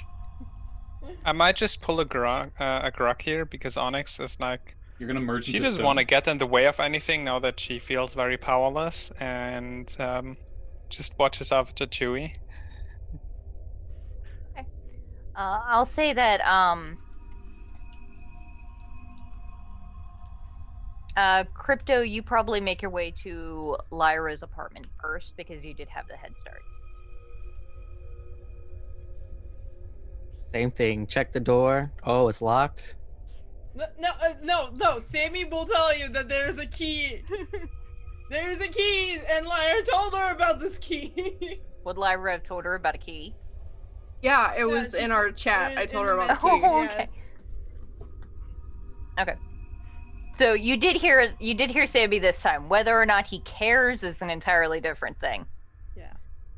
I might just pull a Gurk here because Onyx is like. You're gonna merge. She into doesn't stone. want to get in the way of anything now that she feels very powerless, and just watches after Chewie. I'll say that Crypto, you probably make your way to Lyra's apartment first because you did have the head start. Same thing. Check the door. Oh, it's locked. No. Sammy will tell you that there's a key. There's a key, and Lyra told her about this key. Would Lyra have told her about a key? Yeah, it was in our chat. I told her about the key. Oh, okay. Okay. So you did hear Sammy this time. Whether or not he cares is an entirely different thing. Yeah.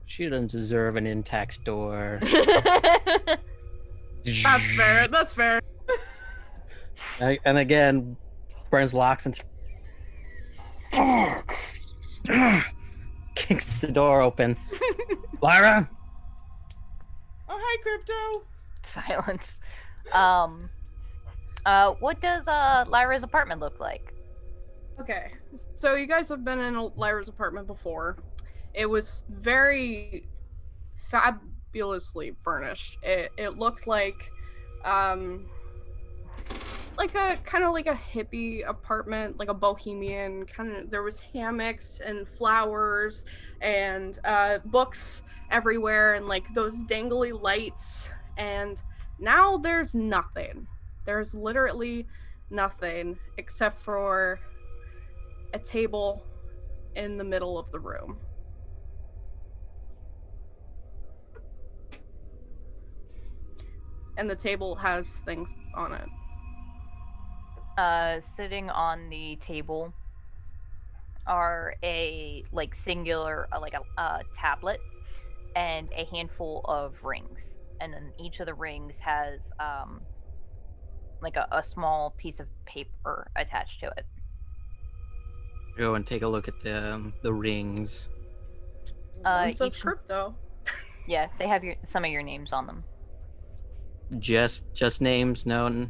She doesn't deserve an intact door. That's fair. That's fair. And again, burns locks and kicks the door open. Lyra. Oh, hi, Crypto. Silence. What does Lyra's apartment look like? Okay, so you guys have been in Lyra's apartment before. It was very fabulously furnished. It looked like a kind of like a hippie apartment, like a bohemian kind of. There was hammocks and flowers and books everywhere and like those dangly lights. And now there's nothing. There's literally nothing except for a table in the middle of the room. And the table has things on it. Sitting on the table are a like singular a tablet and a handful of rings, and then each of the rings has like a small piece of paper attached to it. Go and take a look at the rings. One says each- crypto. Yeah, they have some of your names on them. Just names, no.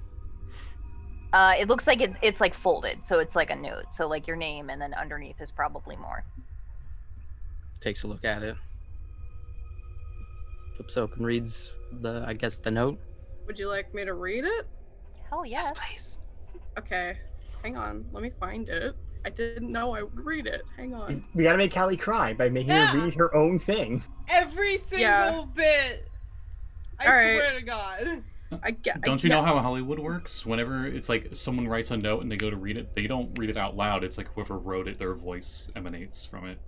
It looks like it's like folded, so it's like a note. So like your name, and then underneath is probably more. Takes a look at it. Flips open, reads the note. Would you like me to read it? Hell yes. Yes, please. Okay, hang on. Let me find it. I didn't know I would read it. Hang on. We gotta make Callie cry by making Yeah. her read her own thing. Every single bit. I Alright. swear to God. Don't you know how Hollywood works? Whenever it's like someone writes a note and they go to read it, they don't read it out loud. It's like whoever wrote it, their voice emanates from it.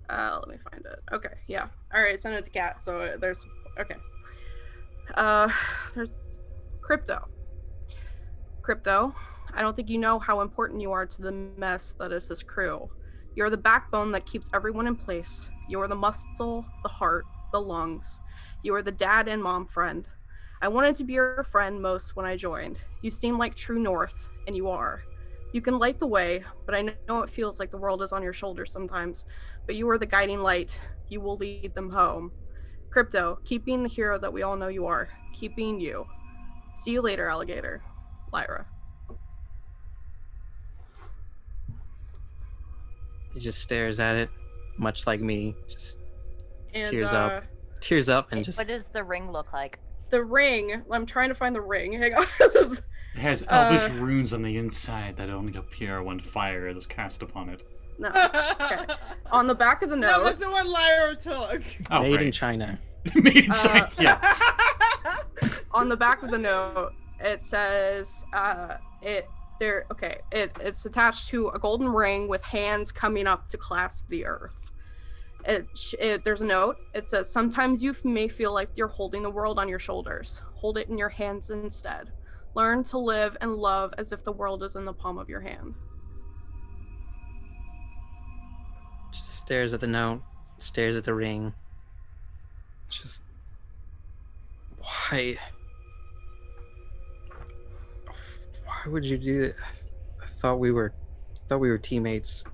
Let me find it. Okay, yeah. Alright, send it to Kat. So there's... Okay. There's... Crypto. Crypto, I don't think you know how important you are to the mess that is this crew. You're the backbone that keeps everyone in place. You're the muscle, the heart, the lungs. You are the dad and mom friend. I wanted to be your friend most when I joined. You seem like true north, and you are. You can light the way, but I know it feels like the world is on your shoulders sometimes. But you are the guiding light. You will lead them home. Crypto, keep being the hero that we all know you are. Keep being you. See you later, alligator. Lyra. He just stares at it, much like me. Just And, tears up, and just. What does the ring look like? The ring. I'm trying to find the ring. Hang on. It has elvish runes on the inside that only appear when fire is cast upon it. No. Okay. On the back of the note. No, that's the one Lyra took. Oh, Made in right. China. Made in China. Yeah. On the back of the note, it says it's attached to a golden ring with hands coming up to clasp the earth. There's a note. It says, sometimes you may feel like you're holding the world on your shoulders. Hold it in your hands instead. Learn to live and love as if the world is in the palm of your hand. Just stares at the note, stares at the ring. Just why would you do that? I thought we were teammates.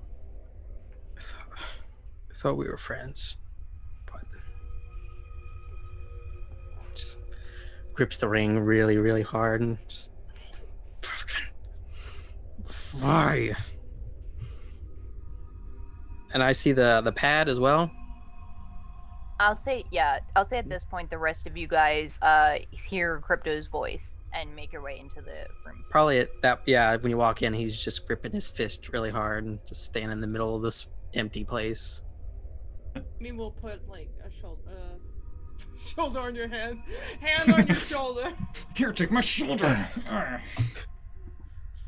I thought we were friends. But just grips the ring really, really hard and just why? And I see the pad as well. I'll say at this point the rest of you guys hear Crypto's voice and make your way into the room. Probably at that, yeah, when you walk in, he's just gripping his fist really hard and just standing in the middle of this empty place. I mean, we'll put like a shoulder on your hand on your shoulder. Here, take my shoulder.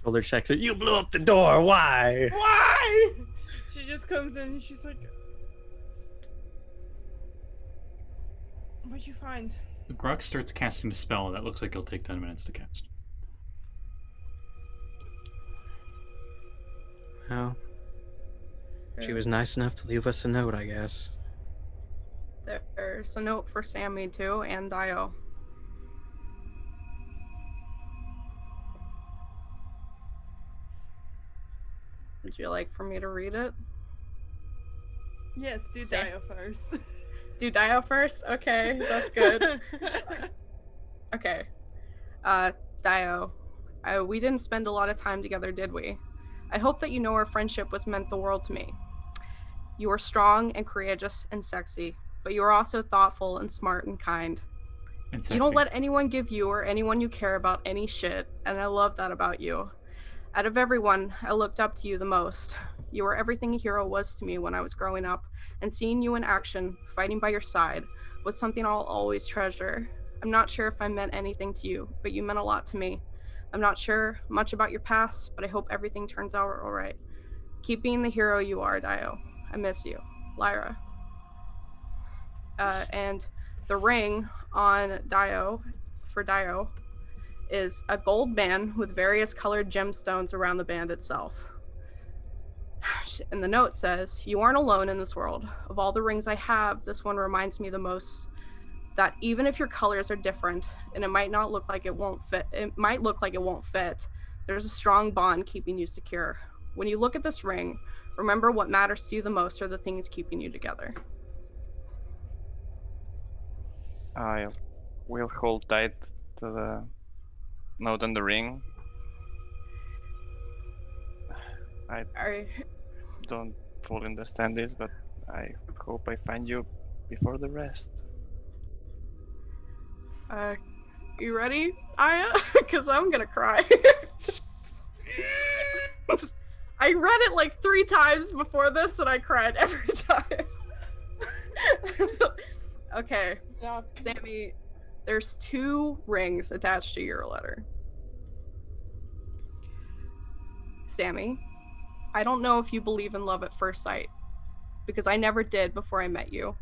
Shoulder checks it. You blew up the door. Why? Why? She just comes in and she's like, what'd you find? Gurk starts casting a spell that looks like it'll take 10 minutes to cast. Well, she was nice enough to leave us a note, I guess. There's a note for Sammi too, and Daiyo. Would you like for me to read it? Yes, do Daiyo first. Do Daiyo first? Okay, that's good. Okay. Daiyo, we didn't spend a lot of time together, did we? I hope that you know our friendship was meant the world to me. You are strong and courageous and sexy, but you are also thoughtful and smart and kind. And sexy. You don't let anyone give you or anyone you care about any shit, and I love that about you. Out of everyone, I looked up to you the most. You were everything a hero was to me when I was growing up, and seeing you in action, fighting by your side, was something I'll always treasure. I'm not sure if I meant anything to you, but you meant a lot to me. I'm not sure much about your past, but I hope everything turns out all right. Keep being the hero you are, Daiyo. I miss you. Lyra. And the ring on Daiyo, for Daiyo, is a gold band with various colored gemstones around the band itself. And the note says, you aren't alone in this world. Of all the rings I have, this one reminds me the most that even if your colors are different and it might not look like it won't fit, there's a strong bond keeping you secure. When you look at this ring, remember what matters to you the most are the things keeping you together. I will hold tight to the note on the ring. I don't fully understand this, but I hope I find you before the rest. You ready, Aya? Because I'm gonna cry. I read it like 3 times before this and I cried every time. Okay, Sammi, there's 2 rings attached to your letter. Sammi, I don't know if you believe in love at first sight, because I never did before I met you.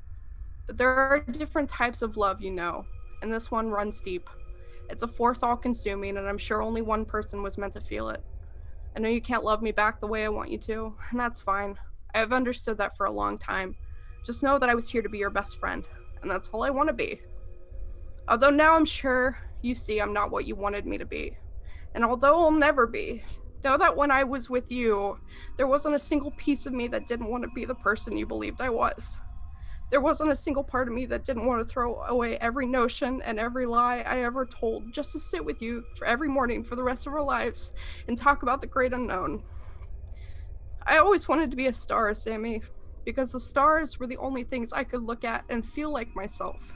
But there are different types of love, you know, and this one runs deep. It's a force all-consuming, and I'm sure only one person was meant to feel it. I know you can't love me back the way I want you to, and that's fine. I've understood that for a long time. Just know that I was here to be your best friend, and that's all I want to be. Although now I'm sure you see I'm not what you wanted me to be. And although I'll never be, know that when I was with you, there wasn't a single piece of me that didn't want to be the person you believed I was. There wasn't a single part of me that didn't want to throw away every notion and every lie I ever told just to sit with you for every morning for the rest of our lives and talk about the great unknown. I always wanted to be a star, Sammi, because the stars were the only things I could look at and feel like myself.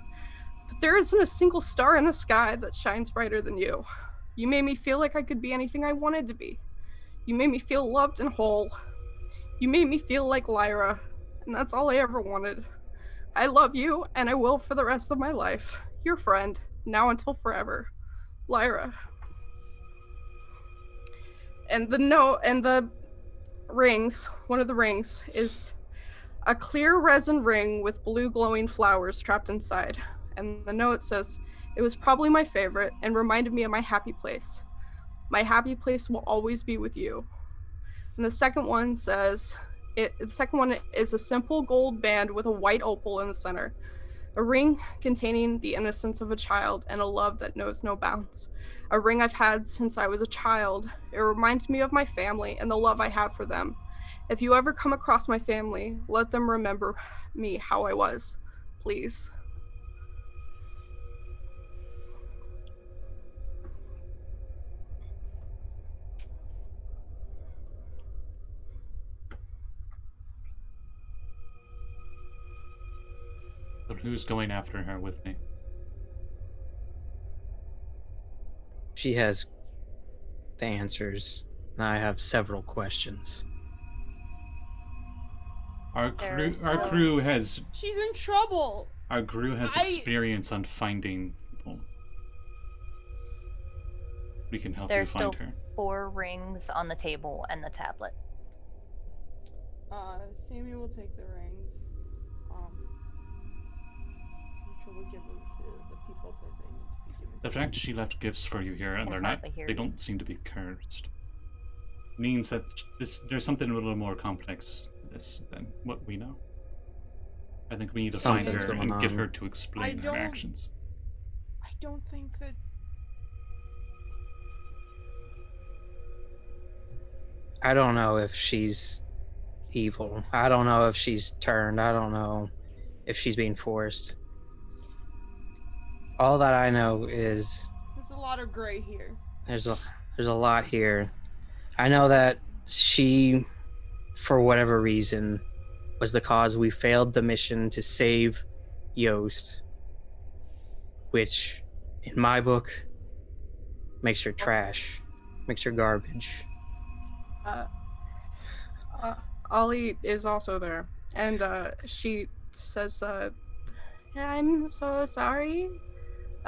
But there isn't a single star in the sky that shines brighter than you. You made me feel like I could be anything I wanted to be. You made me feel loved and whole. You made me feel like Lyra, and that's all I ever wanted. I love you, and I will for the rest of my life. Your friend, now until forever. Lyra. And the rings, one of the rings, is a clear resin ring with blue glowing flowers trapped inside. And the note says, "It was probably my favorite and reminded me of my happy place. My happy place will always be with you." And the second one says, the second one is a simple gold band with a white opal in the center. A ring containing the innocence of a child and a love that knows no bounds. A ring I've had since I was a child. It reminds me of my family and the love I have for them. If you ever come across my family, let them remember me how I was. Please. But who's going after her with me? She has the answers, and I have several questions. Our crew has. She's in trouble. Our crew has experience on finding people. We can help you find her. There's still 4 rings on the table and the tablet. Sammi will take the rings. We'll give them to the people that they need to be given. The fact she left gifts for you here and they don't seem to be cursed means that there's something a little more complex than what we know. I think we need to find her and get her to explain her actions. I don't think that. I don't know if she's evil. I don't know if she's turned. I don't know if she's being forced. All that I know is there's a lot of gray here. There's a lot here. I know that she, for whatever reason, was the cause we failed the mission to save Yost, which, in my book, makes her trash, makes her garbage. Ollie is also there, and she says, "I'm so sorry.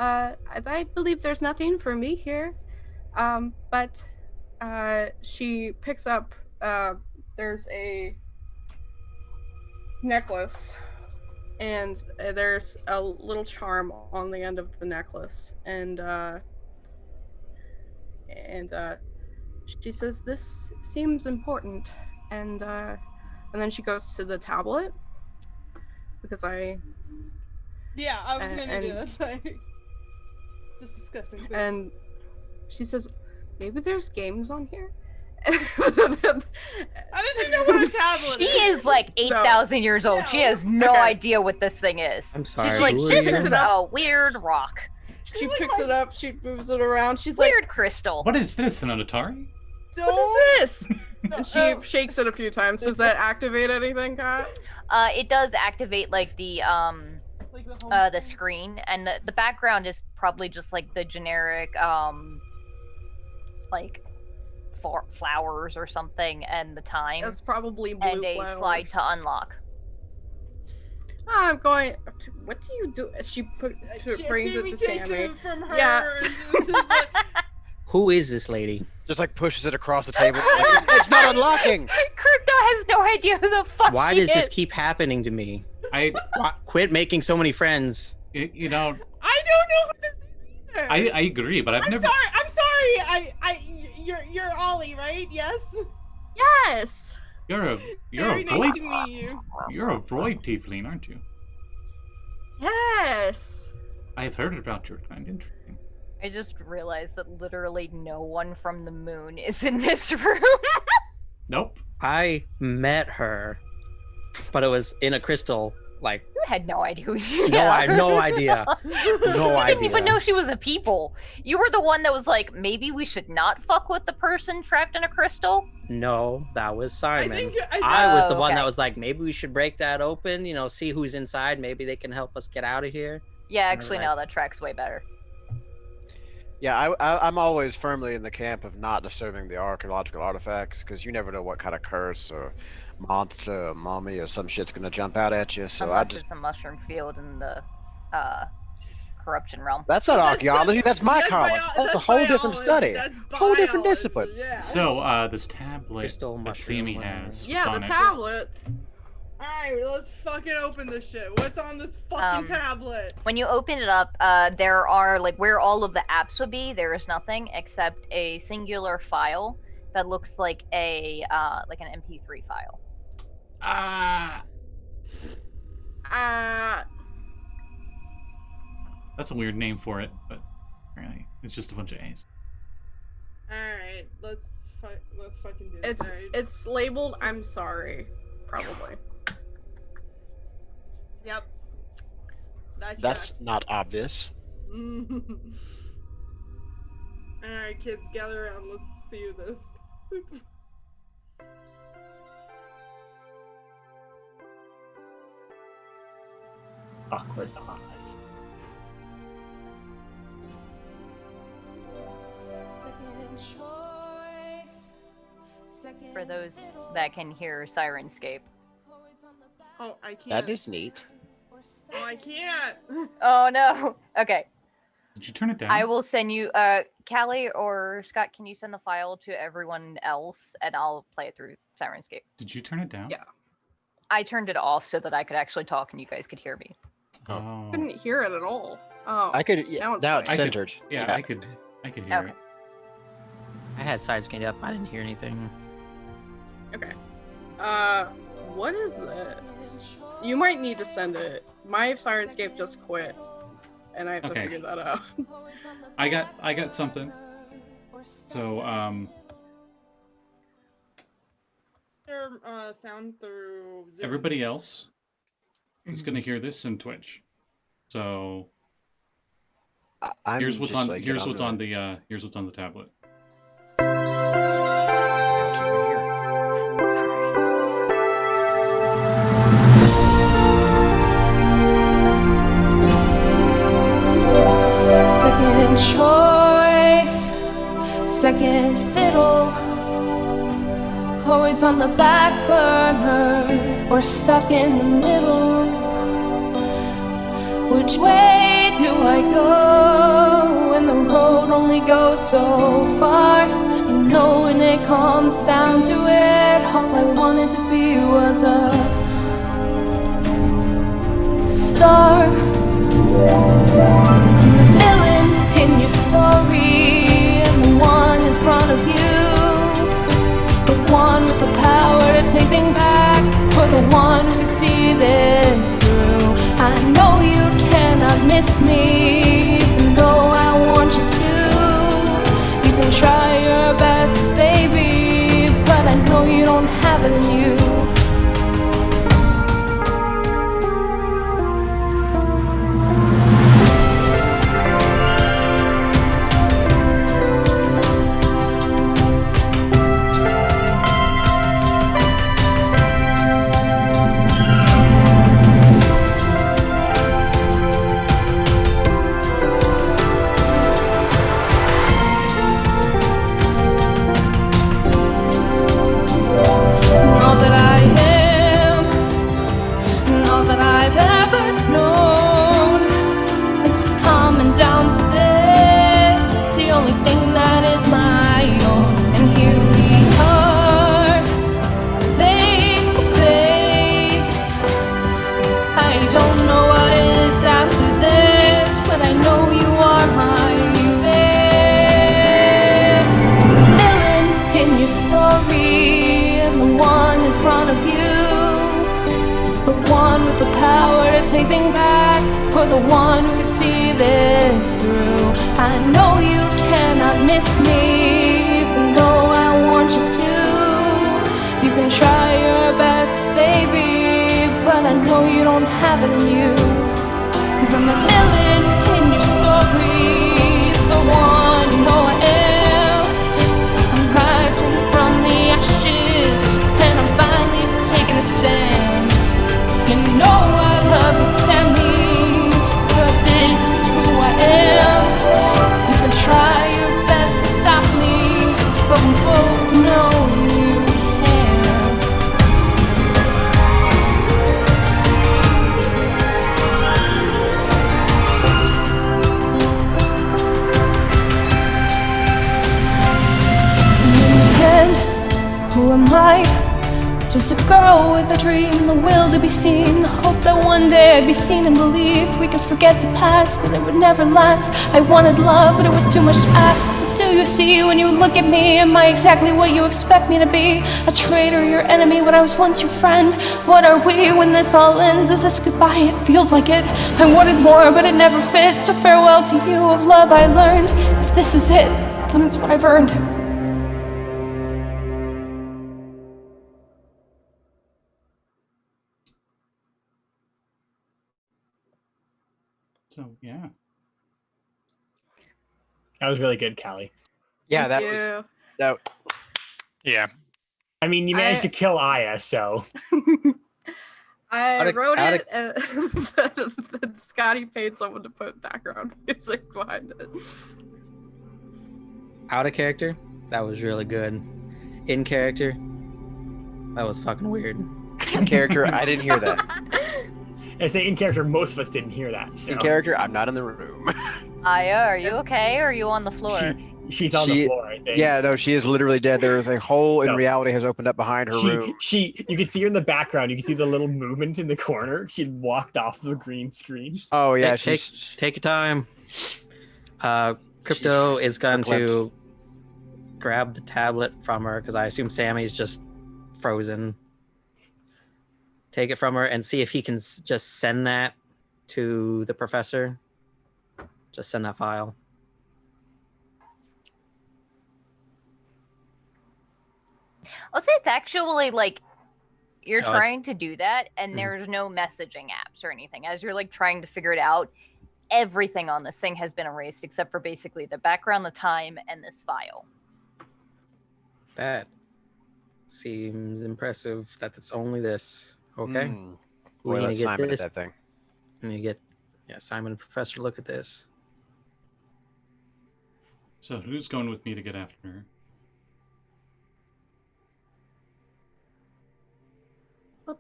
I believe there's nothing for me here." But she picks up, there's a necklace, and there's a little charm on the end of the necklace, and she says, "This seems important," and then she goes to the tablet, because I was gonna do that. Just discussing things. And she says, "Maybe there's games on here." How did you know what a tablet is? She is like 8,000 years old. She has no idea what this thing is. I'm sorry. She's like, this is a weird rock. She picks it up, she moves it around, she's weird like, crystal. What is this, an Atari? What is this? And she shakes it a few times. Does that activate anything, Kat? It does activate like the screen, and the background is probably just like the generic like flowers or something, and the time. That's probably blue and flowers. A slide to unlock. I'm going. What do you do? She brings it to Sammi. It from her. Yeah. Like... Who is this lady? Just like pushes it across the table. Like, it's not unlocking. Crypto has no idea who the fuck. Why does this keep happening to me? Quit making so many friends. You know. I don't know who this is either. I agree, but I'm never. I'm sorry. you're Ollie, right? Yes. Yes. You're a Very void. nice to meet you. You're a void tiefling, aren't you? Yes. I have heard about your kind. Interesting. I just realized that literally no one from the moon is in this room. Nope. I met her, but it was in a crystal. Like, You had no idea who she was. no, I had no idea. No You idea. didn't even know she was a people. You were the one that was like, maybe we should not fuck with the person trapped in a crystal. No, that was Simon. I I was the Oh, one that okay. was like, maybe we should break that open, see who's inside. Maybe they can help us get out of here. Yeah, actually, Alright. no, that tracks way better. Yeah, I'm always firmly in the camp of not disturbing the archaeological artifacts, because you never know what kind of curse or monster or mummy or some shit's gonna jump out at you. So Unless I just it's a mushroom field in the corruption realm. that's not archaeology. That's mycology. That's a whole different study. Whole different discipline. Yeah. So, this tablet Crystal that mushroom, Sammy whatever. has. Yeah, what's the on it? tablet. Alright, let's fucking open this shit. What's on this fucking tablet? When you open it up, there are, like, where all of the apps would be, there is nothing except a singular file that looks like an MP3 file. That's a weird name for it, but apparently it's just a bunch of A's. Alright, let's fucking do this. It's Alright. it's labeled "I'm sorry," probably. Yep. That That's tracks. not obvious. Alright, kids, gather around. Let's see this. Awkward pause. For those that can hear Sirenscape. Oh, I can't. That is neat. Oh, I can't. Oh no. Okay. Did you turn it down? I will send you Callie or Scott, can you send the file to everyone else and I'll play it through Sirenscape. Did you turn it down? Yeah. I turned it off so that I could actually talk and you guys could hear me. Oh. Couldn't hear it at all. Oh. I could. Now it's Now it's fine. centered. Yeah, I could hear Okay. it. I had Sirenscape up. I didn't hear anything. Okay. What is this? You might need to send it. My Sirenscape just quit, and I have to Okay. figure that out. I got something. So Sound through Zoom. everybody else is gonna hear this in Twitch. So I'm here's what's just, on like, here's get what's onto on it. the here's what's on the tablet. Second choice, second fiddle, always on the back burner or stuck in the middle. Which way do I go when the road only goes so far? You know, when it comes down to it, all I wanted to be was a star. Villain in your story, and the one in front of you, the one with the power to take things back, or the one who could see this through. I know you cannot miss me, even though I want you to. You can try your best, baby, but I know you don't have it in you. for the one who could see this through. I know you cannot miss me, even though I want you to. You can try your best, baby, but I know you don't have it in you. 'Cause I'm the villain in your story, the one you know I am. I'm rising from the ashes, and I'm finally taking a stand. You know I love you, Sammi, but this is who I am. You can try your best to stop me, but we both know you can't. In the end, who am I? Just a girl with a dream, the will to be seen, the hope that one day I'd be seen and believed. We could forget the past, but it would never last. I wanted love, but it was too much to ask. What do you see when you look at me? Am I exactly what you expect me to be? A traitor, your enemy, when I was once your friend? What are we when this all ends? Is this goodbye? It feels like it. I wanted more, but it never fit. So farewell to you, of love I learned. If this is it, then it's what I've earned. So yeah, That was really good, Callie. Yeah, Thank that was you. that. Yeah. I mean, you managed to kill Aya, so. I wrote out of- it that Scotty paid someone to put background music behind it. Out of character, that was really good. In character, that was fucking weird. In character, I didn't hear that. I say in character, most of us didn't hear that. So. In character, I'm not in the room. Aya, are you okay? Or are you on the floor? She's on the floor, I think. Yeah, no, she is literally dead. There is a hole in No. reality has opened up behind her room. You can see her in the background. You can see the little movement in the corner. She walked off the green screen. Oh yeah, take your time. Crypto is going to grab the tablet from her because I assume Sammy's just frozen. Take it from her and see if he can just send that to the professor. Just send that file. Let's say it's actually like you're Oh, trying to do that and there's no messaging apps or anything. As you're like trying to figure it out, everything on this thing has been erased except for basically the background, the time, and this file. That seems impressive that it's only this. Okay. We Boy, need let to get Simon this. at that thing. We need to get Simon and Professor look at this. so who's going with me to get after her? But,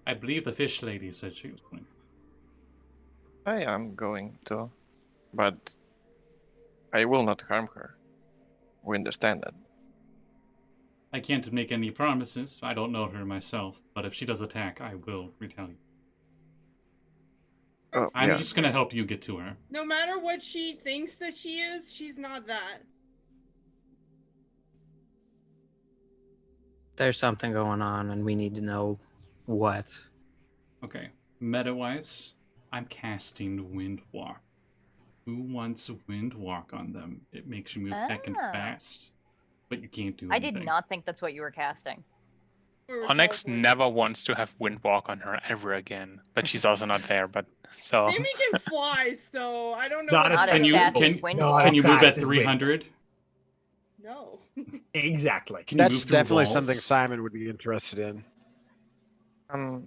I believe the fish lady said she was going. I am going to, but I will not harm her. We understand that. I can't make any promises. I don't know her myself, but if she does attack, I will retaliate. Oh, I'm yeah. just gonna help you get to her. No matter what she thinks that she is, she's not that. There's something going on, and we need to know what. Okay. Meta-wise, I'm casting Wind Walk. Who wants Wind Walk on them? It makes you move heckin' fast, but you can't do I anything. did not think that's what you were casting. Onyx never wants to have Windwalk on her ever again, but she's also not there. But so Sammy can fly, so I don't know. Not what as Can you fast as can, Wind can Walk. you Not move as at fast as 300? No. Exactly. Can you That's move through definitely walls? something Simon would be interested in. All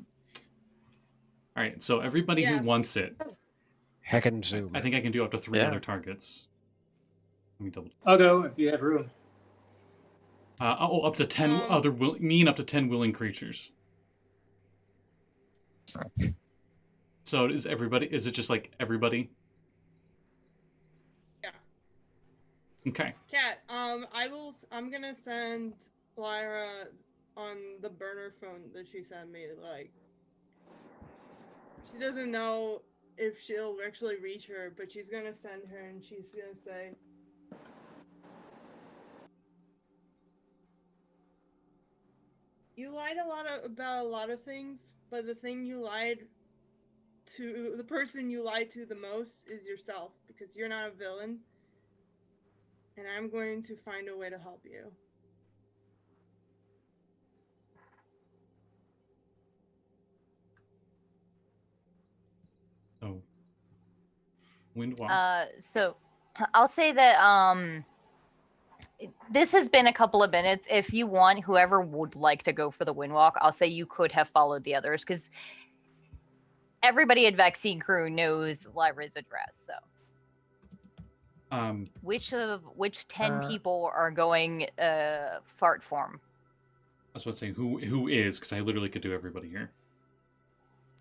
right, so everybody who wants it, Heckin' zoom. I think I can do up to 3 other targets. Let me double. I'll go if you have room. Up to 10 other up to 10 willing creatures. So is everybody? Is it just like everybody? Yeah. Okay. Cat, I'm gonna send Lyra on the burner phone that she sent me. Like, she doesn't know if she'll actually reach her, but she's gonna send her, and she's gonna say, "You lied about a lot of things, but the thing you lied to the person you lie to the most is yourself, because you're not a villain, and I'm going to find a way to help you. Oh. Windwalk. So I'll say that this has been a couple of minutes. If you want, whoever would like to go for the windwalk, I'll say you could have followed the others, because everybody at Vaccine Crew knows Lyra's address. So which 10 people are going fart form? I was about to say who is, because I literally could do everybody here.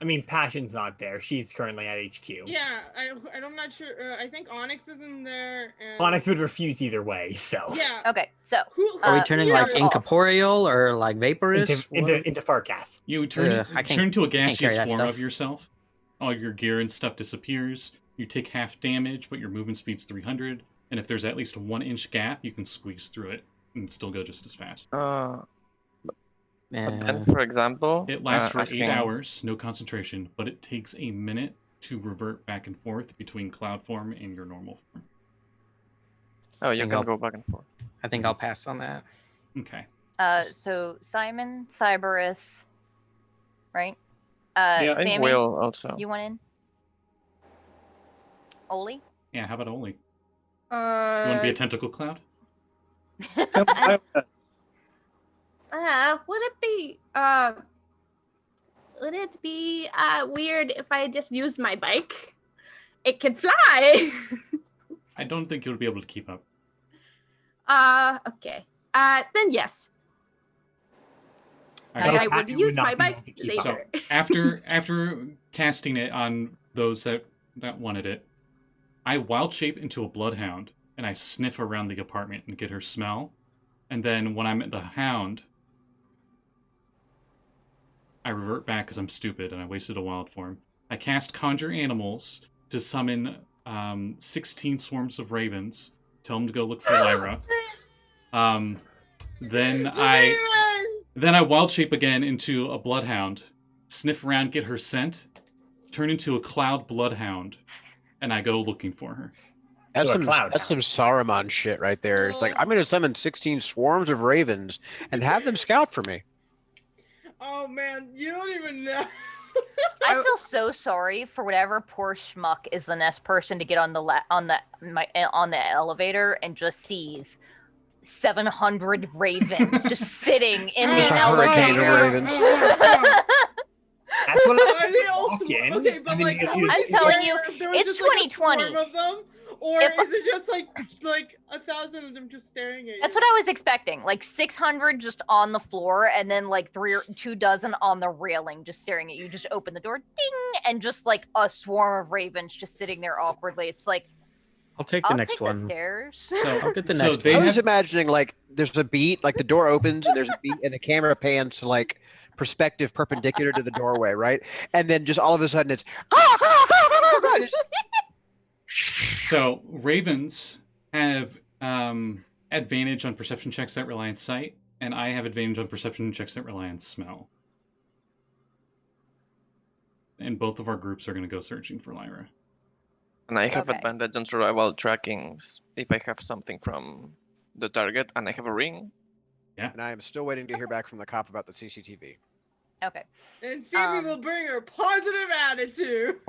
I mean, Passion's not there. She's currently at HQ. Yeah, I'm not sure. I think Onyx is in there. And... Onyx would refuse either way, so. Yeah. Okay, so. Are we turning like incorporeal or like vaporous? Into Farcast. You turn to a gaseous form of yourself. All your gear and stuff disappears. You take half damage, but your movement speed's 300. And if there's at least a 1-inch gap, you can squeeze through it and still go just as fast. But then, for example, it lasts for 8 hours, no concentration, but it takes a minute to revert back and forth between cloud form and your normal form. Oh, you can go back and forth. I think I'll pass on that. Okay. So Simon, Cyberus, right? Yeah, I think Sammi, Will also. you want in? Oli? Yeah, how about Oli? You want to be a tentacle cloud? Would it be weird if I just used my bike? It can fly. I don't think you'll be able to keep up. Okay. Then yes. I would use my bike later. So after casting it on those that wanted it, I wild shape into a bloodhound and I sniff around the apartment and get her smell. And then when I'm at the hound, I revert back because I'm stupid and I wasted a wild form. I cast Conjure Animals to summon 16 swarms of ravens. Tell them to go look for Lyra. Then I wild shape again into a bloodhound, sniff around, get her scent, turn into a cloud bloodhound, and I go looking for her. That's some Saruman shit right there. It's like, I'm going to summon 16 swarms of ravens and have them scout for me. Oh man, you don't even know. I feel so sorry for whatever poor schmuck is the next person to get on the elevator and just sees 700 ravens just sitting in the elevator. Ravens. That's what Okay, but like, I'm telling you, it's 2020. Of them, or is it just like 1,000 of them just staring at you? That's what I was expecting. Like 600 just on the floor, and then like 3 or 2 dozen on the railing, just staring at you. Just open the door, ding, and just like a swarm of ravens just sitting there awkwardly. It's like, I'll take the next one. The stairs. So I'll get the next I one. was imagining like there's a beat, like the door opens and there's a beat, and the camera pans to like perspective perpendicular to the doorway, right? And then just all of a sudden it's. So ravens have advantage on perception checks that rely on sight, and I have advantage on perception checks that rely on smell. And both of our groups are going to go searching for Lyra. And I have advantage on survival trackings if I have something from the target, and I have a ring. Yeah. And I am still waiting to hear back from the cop about the CCTV. Okay. And Sammi will bring her positive attitude.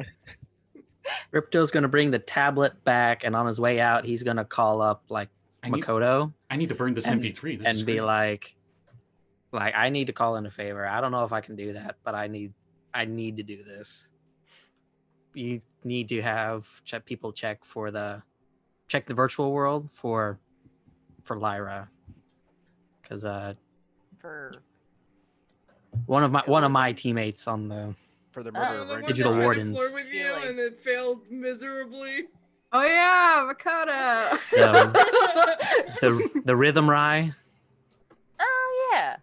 Ripto's gonna bring the tablet back, and on his way out, he's gonna call up like Makoto. I need to burn this MP3 and be like, I need to call in a favor. I don't know if I can do that, but I need to do this. You need to have people check the virtual world for Lyra, because for one of my teammates on the murder digital wardens. With you and it failed miserably. Oh yeah, Makoto. The rhythm rye. Oh yeah.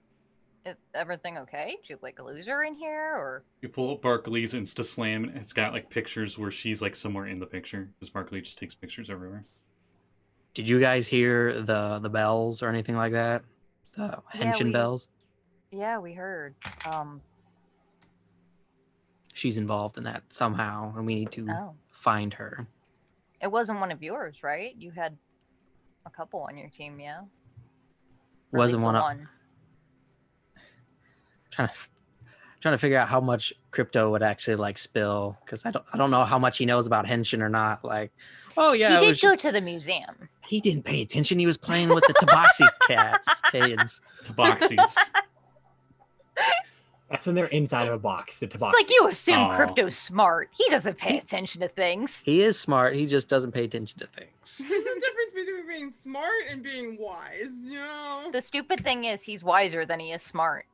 Is everything okay? Did you like a loser in here, or? You pull up Barkley's Insta Slam, and it's got like pictures where she's like somewhere in the picture, because Barkley just takes pictures everywhere. Did you guys hear the bells or anything like that? The Henshin bells? Yeah, we heard. she's involved in that somehow, and we need to find her. It wasn't one of yours, right? You had a couple on your team, yeah? Or Wasn't one. one. Trying to figure out how much crypto would actually like spill, because I don't know how much he knows about Henshin or not. Like, oh yeah, he did go to the museum. He didn't pay attention. He was playing with the Tabaxi kids. Tabaxis. That's when they're inside of a box. The It's like you assume Crypto's smart. He doesn't pay attention to things. He is smart. He just doesn't pay attention to things. There's a difference between being smart and being wise, you know? The stupid thing is he's wiser than he is smart.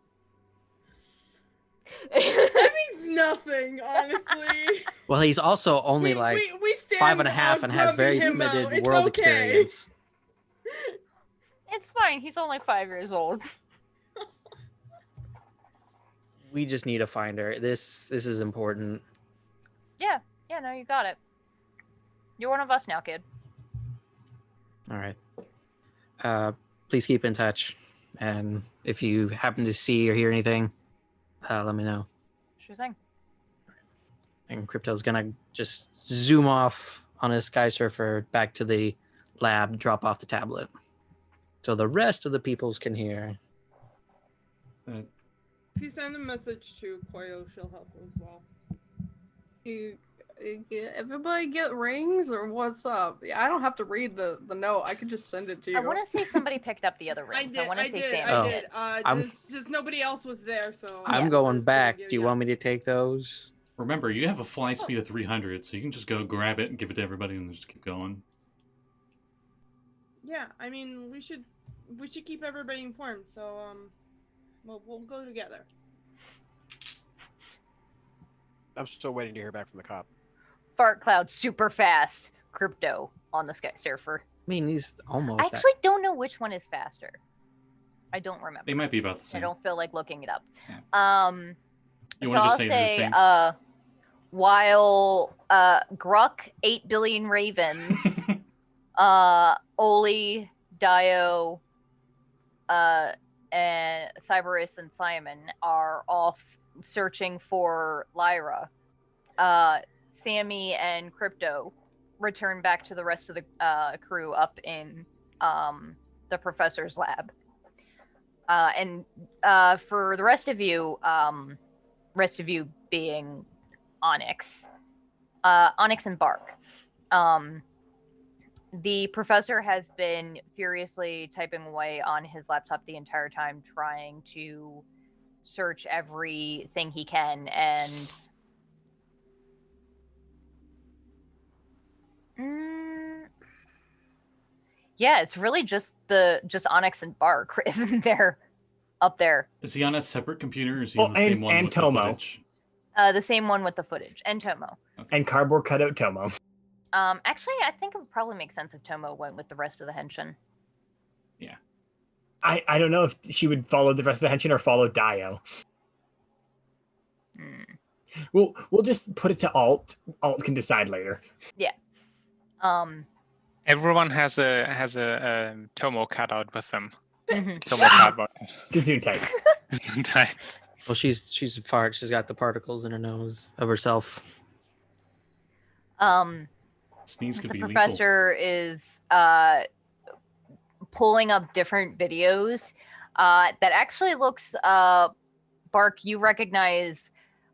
That means nothing, honestly. Well, he's also only like 5.5 and has very limited world experience. It's fine. He's only 5 years old. We just need to find her. This is important. Yeah, no, you got it. You're one of us now, kid. All right. Please keep in touch, and if you happen to see or hear anything, let me know. Sure thing. And Crypto's gonna just zoom off on his Sky Surfer back to the lab, drop off the tablet, so the rest of the peoples can hear. If you send a message to Koyo, she'll help as well. Everybody get rings, or what's up? I don't have to read the note. I could just send it to you. I want to say somebody picked up the other rings. I want to say Sam did. It's just nobody else was there, so... I'm going back. Do you want me to take those? Remember, you have a fly speed of 300, so you can just go grab it and give it to everybody and just keep going. Yeah, I mean, we should keep everybody informed, so, we'll go together. I'm still waiting to hear back from the cop. Fart cloud super fast. Crypto on the Sky Surfer. I mean, he's almost. I actually don't know which one is faster. I don't remember. They might be about the same. I don't feel like looking it up. Yeah. You so want to I'll just say, the while Gruk 8 billion ravens, Oli, Daiyo, and Cyberus and Simon are off searching for Lyra. Sammi and Crypto return back to the rest of the crew up in the professor's lab. And for the rest of you being Onyx and Bark. The professor has been furiously typing away on his laptop the entire time, trying to search everything he can, and yeah, it's really just Onyx and Bark, isn't there? Up there. Is he on a separate computer, or is he on the same one and with Tomo. the footage? The same one with the footage, and Tomo. Okay. And cardboard cutout Tomo. Actually, I think it would probably make sense if Tomo went with the rest of the Henshin. Yeah. I don't know if she would follow the rest of the Henshin or follow Daiyo. We'll just put it to Alt. Alt can decide later. Yeah. Everyone has a Tomo cutout with them. Tomo cardboard. Gesundheit. Gesundheit. Well, she's a fart. She's got the particles in her nose of herself. Sneeze could the be professor is pulling up different videos that actually looks Bark, you recognize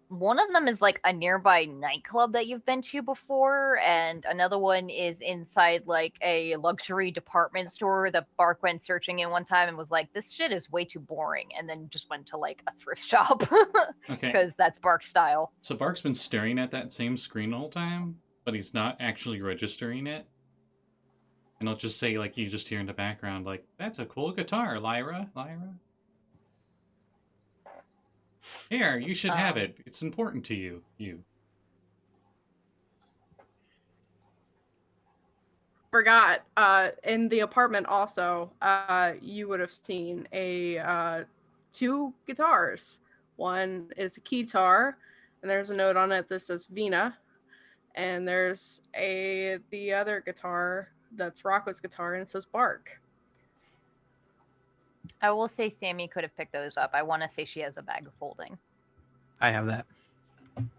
one of them is like a nearby nightclub that you've been to before, and another one is inside like a luxury department store that Bark went searching in one time and was like, this shit is way too boring, and then just went to like a thrift shop. Okay. Because that's Bark's style. So Bark's been staring at that same screen the whole time, but he's not actually registering it. And I'll just say, like, you just hear in the background, like, that's a cool guitar, Lyra. Here, you should have it. It's important to you. Forgot. In the apartment also, you would have seen two guitars. One is a keytar, and there's a note on it that says Vinna. And there's the other guitar that's Rocco's guitar, and it says Bark. I will say Sammi could have picked those up. I want to say she has a bag of holding. I have that.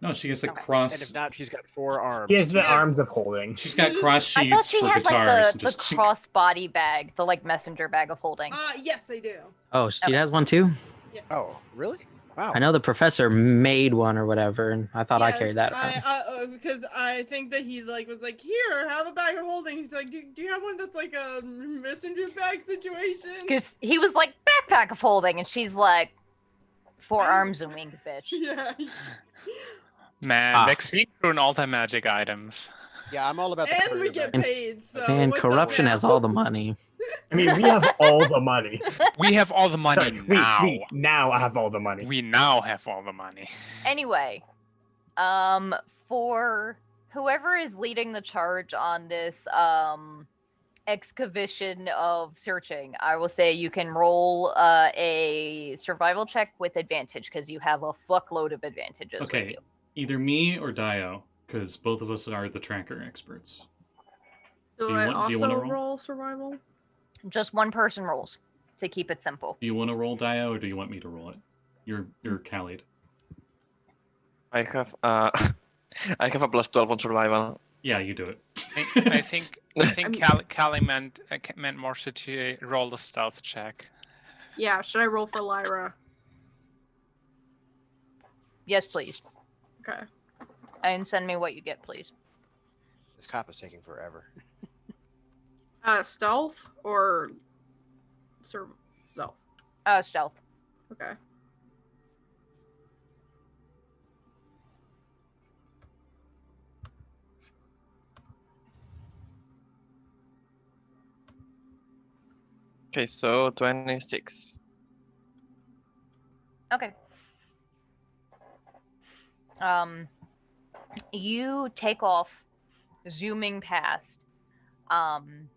No, she has a And cross. if not, she's got 4 arms. He has the arms of holding. She's got cross I thought sheets she for had guitars. like the cross body bag, the like messenger bag of holding. Yes, I do. Oh, she has one too? Yes. Oh, really? Wow. I know the professor made one or whatever, and I thought I carried that around. Because I think that he like was like, here, have a bag of holding. He's like, do you have one that's like a messenger bag situation? Because he was like, backpack of holding, and she's like, 4 arms and wings, bitch. Yeah. Man, Vexine ruined all their magic items. Yeah, I'm all about the And we get paid, so And what's corruption up has now? all the money. I mean, we have all the money. We have all the money Sorry, now. we now have all the money. We now have all the money. Anyway, for whoever is leading the charge on this excavation of searching, I will say you can roll a survival check with advantage because you have a fuckload of advantages with Okay, you. either me or Daiyo, because both of us are the tracker experts. Do you I want- do you also wanna roll? roll survival? Just one person rolls to keep it simple. Do you want to roll Daiyo, or do you want me to roll it? You're Callie. I have I have a +12 on survival. Yeah, you do it. I think Callie meant more to roll the stealth check. Yeah, should I roll for Lyra? Yes, please. Okay. And send me what you get, please. This cop is taking forever. Stealth or stealth? Stealth. Okay. Okay, so 26. Okay. You take off, zooming past, and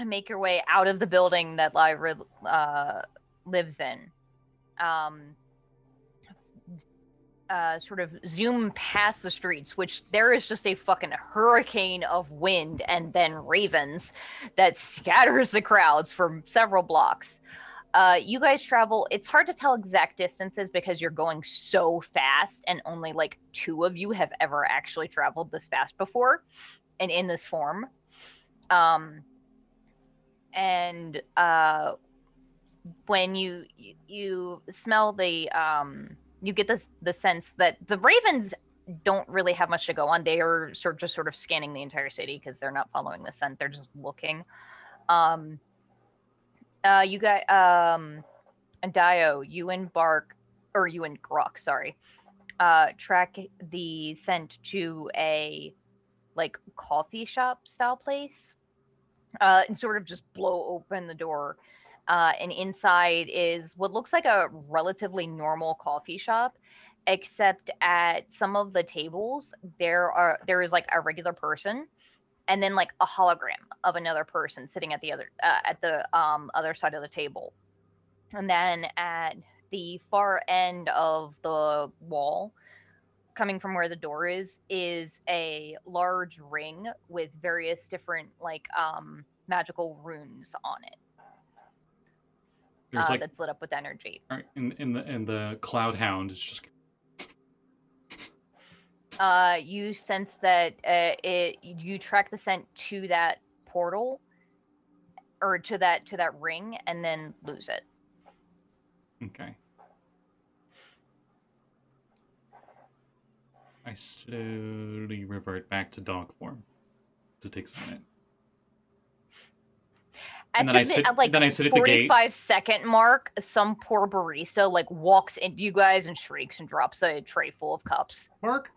make your way out of the building that Lyra lives in. Sort of zoom past the streets, which there is just a fucking hurricane of wind and then ravens that scatters the crowds for several blocks. You guys travel, it's hard to tell exact distances because you're going so fast and only like 2 of you have ever actually traveled this fast before and in this form. When you smell the you get the sense that the ravens don't really have much to go on. They are sort of scanning the entire city because they're not following the scent. They're just looking. You got and Daiyo, you and Gurk, sorry, track the scent to a like coffee shop style place, and sort of just blow open the door. And inside is what looks like a relatively normal coffee shop, except at some of the tables there is like a regular person, and then like a hologram of another person sitting at the other side of the table. And then at the far end of the wall, coming from where the door is a large ring with various different like magical runes on it. That's lit up with energy. And the Cloud Hound is just. You sense that you track the scent to that portal, or to that ring, and then lose it. Okay. I slowly revert back to dog form. It takes a minute. At the 45-second mark, some poor barista like walks into you guys and shrieks and drops a tray full of cups. Mark.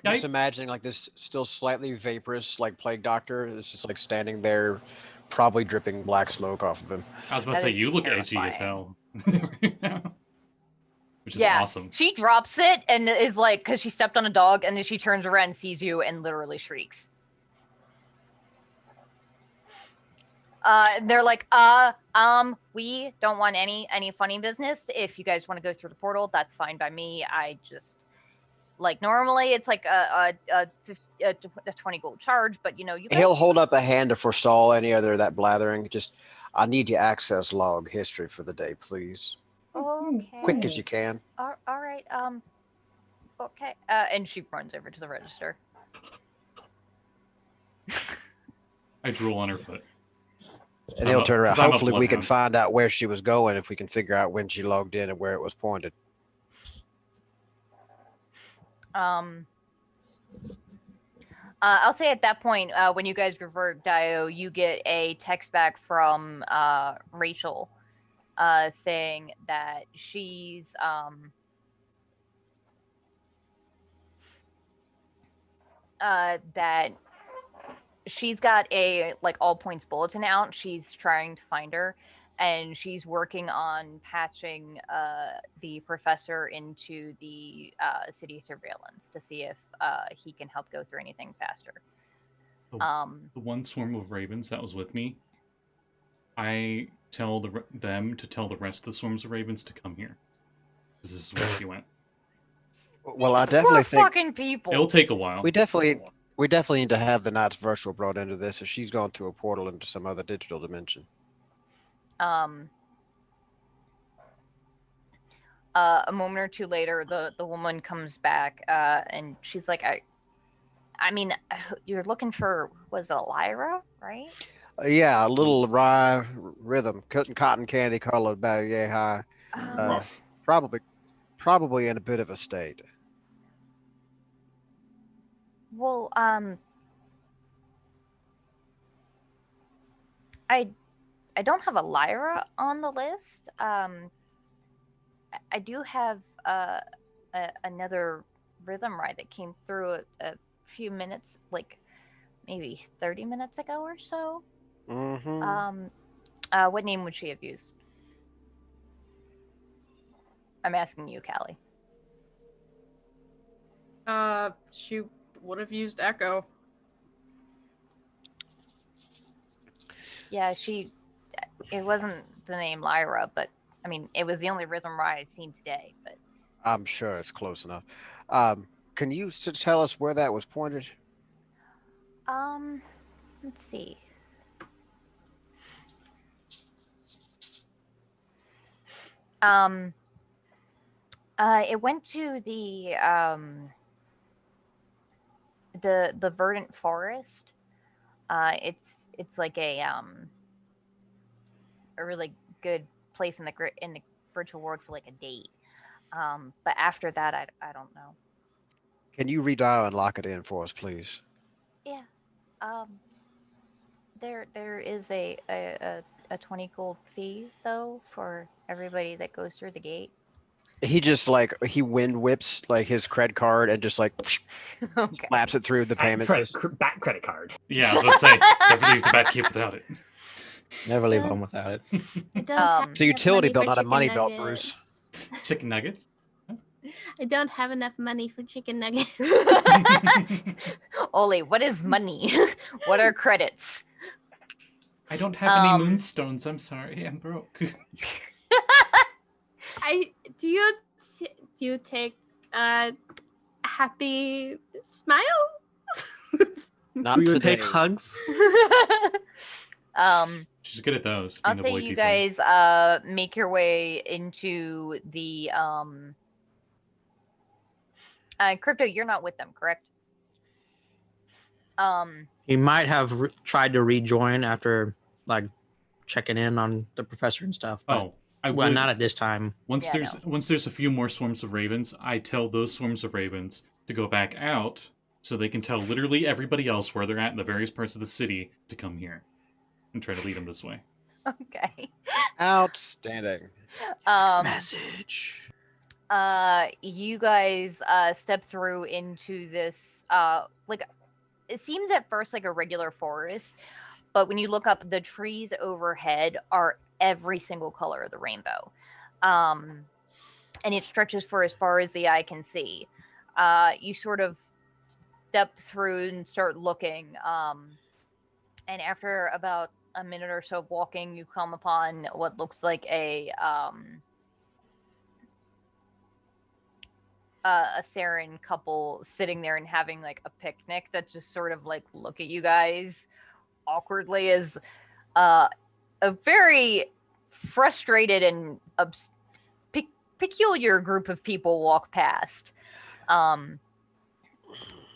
Just imagining like this still slightly vaporous like plague doctor is just like standing there, probably dripping black smoke off of him. I was about to say, you look edgy as hell. Which is awesome. She drops it and is like, because she stepped on a dog, and then she turns around and sees you and literally shrieks. They're like, we don't want any funny business. If you guys want to go through the portal, that's fine by me. I just, like, normally it's like a 20 gold charge, but you guys... He'll hold up a hand to forestall any other of that blathering. Just, I need your access log history for the day, please. Okay. Quick as you can. All right. Okay. And she runs over to the register. I drool on her foot. And he'll turn around. 'cause I'm a Hopefully we can bloodhound. find out where she was going if we can figure out when she logged in and where it was pointed. I'll say at that point, when you guys revert, Daiyo, you get a text back from Rachel saying that she's that she's got a like all points bulletin out. She's trying to find her, and she's working on patching the professor into the city surveillance to see if he can help go through anything faster. The one swarm of ravens that was with me, I tell them to tell the rest of the swarms of ravens to come here. This is where she went. Well, I definitely think fucking people. It'll take a while. we definitely need to have the Knight's Virtual brought into this if she's gone through a portal into some other digital dimension. A moment or two later, the woman comes back and she's like, I mean, you're looking for, was it Lyra, right? Yeah, a little rye rhythm, cotton candy colored Bayer high. Rough. Probably in a bit of a state. Well, I don't have a Lyra on the list. I do have another rhythm ride that came through a few minutes, like maybe 30 minutes ago or so. Mm-hmm. What name would she have used? I'm asking you, Callie. She would have used Echo. Yeah, it wasn't the name Lyra, but I mean, it was the only rhythm ride I'd seen today, but I'm sure it's close enough. Can you tell us where that was pointed? let's see. It went to the verdant forest. It's like a really good place in the virtual world for like a date. But after that, I don't know. Can you redial and lock it in for us, please? Yeah. There is a 20 gold fee though for everybody that goes through the gate. He just he wind whips like his credit card and just Okay. slaps it through the payment system. Back credit card. Yeah, I was going to say, never leave the Batcave without it. Never leave home without it. I don't have It's a utility enough belt, money not a for money chicken belt, nuggets. Bruce. Chicken nuggets? I don't have enough money for chicken nuggets. Oli, what is money? What are credits? I don't have any moonstones. I'm sorry. I'm broke. Do you take happy smiles? Not Do you today. take hugs? She's good at those. I'll being say avoid you Tiefling. guys make your way into the Crypto, you're not with them, correct? He might have tried to rejoin after checking in on the professor and stuff. But, Well, not at this time. Once there's a few more swarms of ravens, I tell those swarms of ravens to go back out so they can tell literally everybody else where they're at in the various parts of the city to come here and try to lead them this way. Okay. Outstanding. Message. You guys step through into this it seems at first like a regular forest, but when you look up, the trees overhead are every single color of the rainbow, and it stretches for as far as the eye can see. You sort of step through and start looking, and after about a minute or so of walking, you come upon what looks like a Saren couple sitting there and having like a picnic that just sort of like look at you guys awkwardly as a very frustrated and peculiar group of people walk past.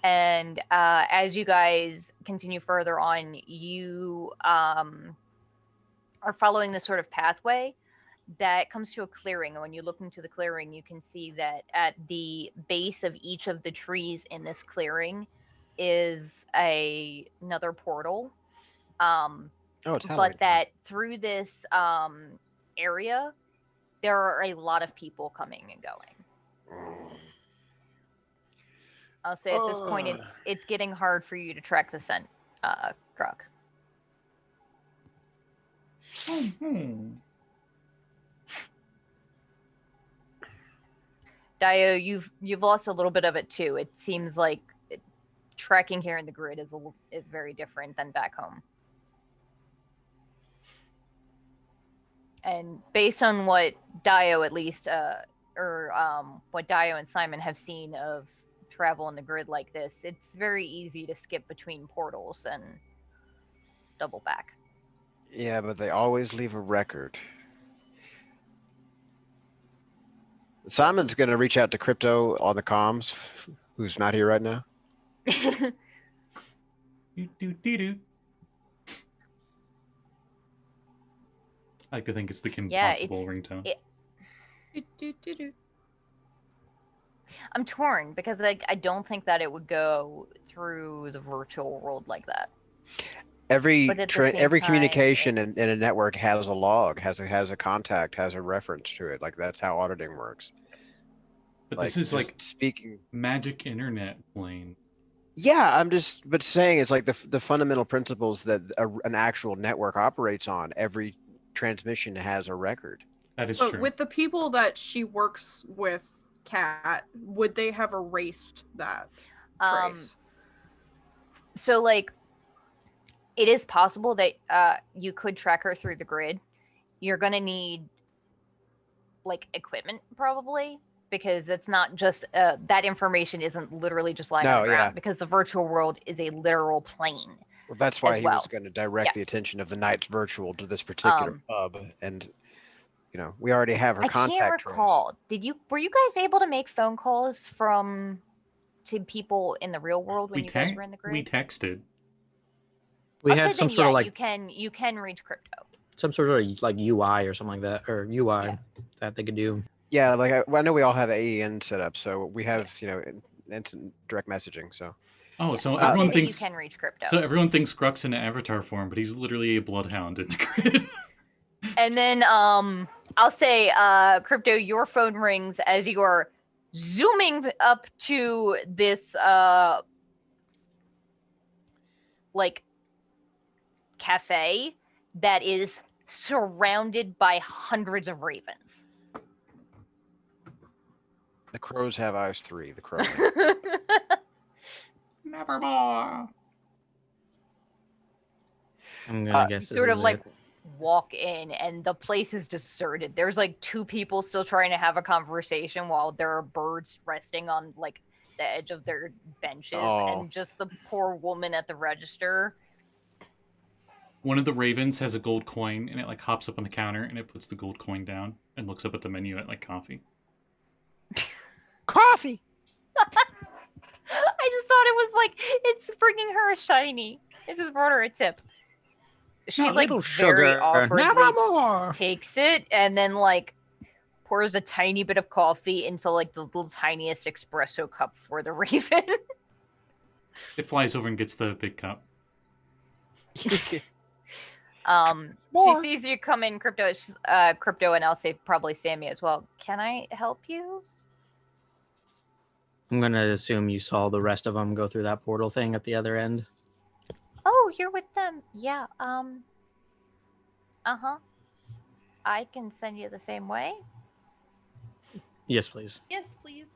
And as you guys continue further on, you are following this sort of pathway that comes to a clearing. And when you look into the clearing, you can see that at the base of each of the trees in this clearing is another portal. It's but that through this area, there are a lot of people coming and going. I'll say at this point, it's getting hard for you to track the scent, Grok. Daiyo, you've lost a little bit of it too. It seems like tracking here in the grid is very different than back home. And based on what Daiyo, at least, what Daiyo and Simon have seen of travel in the grid like this, it's very easy to skip between portals and double back. Yeah, but they always leave a record. Simon's going to reach out to Crypto on the comms, who's not here right now. I could think it's the Kim Possible ringtone. I'm torn because I don't think that it would go through the virtual world like that. Every communication in a network has a log, has a contact, has a reference to it. Like that's how auditing works. But this is like speaking magic internet plane. Yeah, but saying it's like the fundamental principles that an actual network operates on. Every transmission has a record. That is true. With the people that she works with, Kat, would they have erased that trace? So like, it is possible that you could track her through the grid. You're gonna need like equipment probably, because it's not just that information isn't literally just lying on the ground, because the virtual world is a literal plane. Well, that's why he was going to direct the attention of the Knight's virtual to this particular hub, and we already have her contact. I can't recall. Were you guys able to make phone calls to people in the real world when you guys were in the grid? We texted. We had some sort of like you can reach Crypto. Some sort of like UI or something like that, or UI that they could do. Yeah, like I know we all have AEN set up, so we have instant direct messaging. So. So everyone thinks you can reach Crypto. So everyone thinks Gruk's in an avatar form, but he's literally a bloodhound in the grid. And then I'll say, Crypto, your phone rings as you are zooming up to this like cafe that is surrounded by hundreds of ravens. The crows have eyes 3. The crows. Nevermore. I'm gonna guess this sort of is like it. walk in and the place is deserted. There's like 2 people still trying to have a conversation while there are birds resting on like the edge of their benches, and just the poor woman at the register. One of the ravens has a gold coin and it like hops up on the counter and it puts the gold coin down and looks up at the menu at like coffee. Coffee. I just thought it was like it's bringing her a shiny. It just brought her a tip. She like very awkwardly takes it and then like pours a tiny bit of coffee into like the little tiniest espresso cup for the raven. It flies over and gets the big cup. She sees you come in, Crypto, and I'll say probably Sammi as well. Can I help you? I'm gonna assume you saw the rest of them go through that portal thing at the other end. Oh, you're with them. Yeah. I can send you the same way. Yes, please. Yes, please.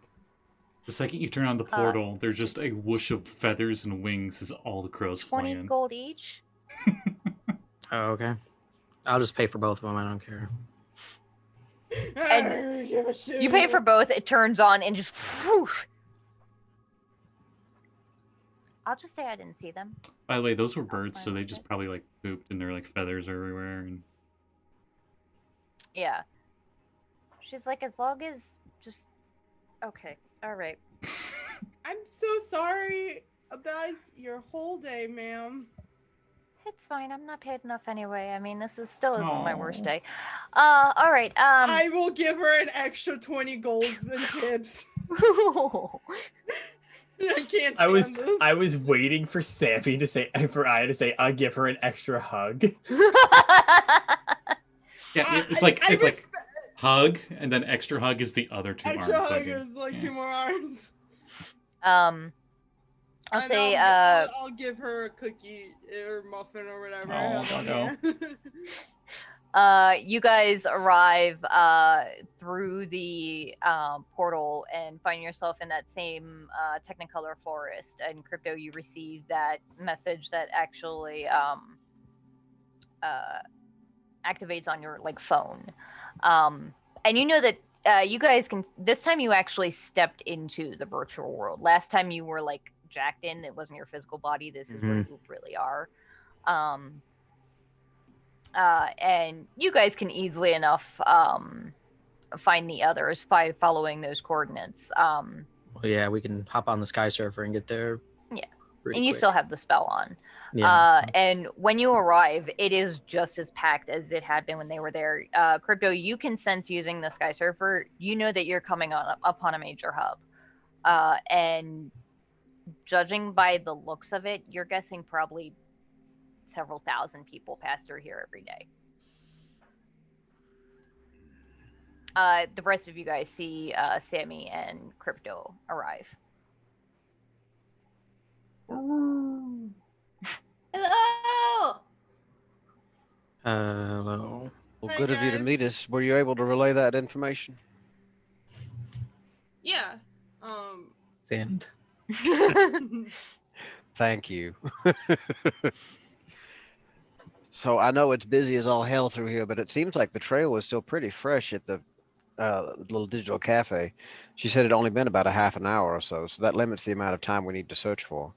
The second you turn on the portal, there's just a whoosh of feathers and wings as all the crows fly 20 in. gold each. Oh, okay. I'll just pay for both of them. I don't care. And you pay for both. It turns on and just. Whoosh. I'll just say I didn't see them. By the way, those were birds, so they just probably like pooped and there are like feathers everywhere. And... Yeah. She's like, as long as just okay, all right. I'm so sorry about your whole day, ma'am. It's fine. I'm not paid enough anyway. I mean, this is still isn't my worst day. All right. I will give her an extra 20 gold and tips. I can't. I was waiting for Sammi to say, for Aya to say, I'll give her an extra hug. Yeah, it's like hug, and then extra hug is the other two arms. Extra hug is like 2 more arms. I'll say I'll give her a cookie or muffin or whatever. Oh, no. You guys arrive through the portal and find yourself in that same Technicolor forest. And Crypto, you receive that message that actually activates on your phone. And you know that you guys can. This time, you actually stepped into the virtual world. Last time, you were jacked in. It wasn't your physical body. This is where you really are. And you guys can easily enough find the others by following those coordinates. Well, yeah, we can hop on the Sky Surfer and get there. Yeah, and you still have the spell on. Yeah. And when you arrive, it is just as packed as it had been when they were there. Crypto, you can sense using the Sky Surfer. You know that you're coming upon a major hub. And judging by the looks of it, you're guessing probably several thousand people pass through here every day. The rest of you guys see Sammi and Crypto arrive. Hello. Hello. Well, Hi, good of you to guys. meet us. Were you able to relay that information? Yeah. Send. Thank you. So I know it's busy as all hell through here, but it seems like the trail was still pretty fresh at the little digital cafe. She said it'd only been about a half an hour or so that limits the amount of time we need to search for.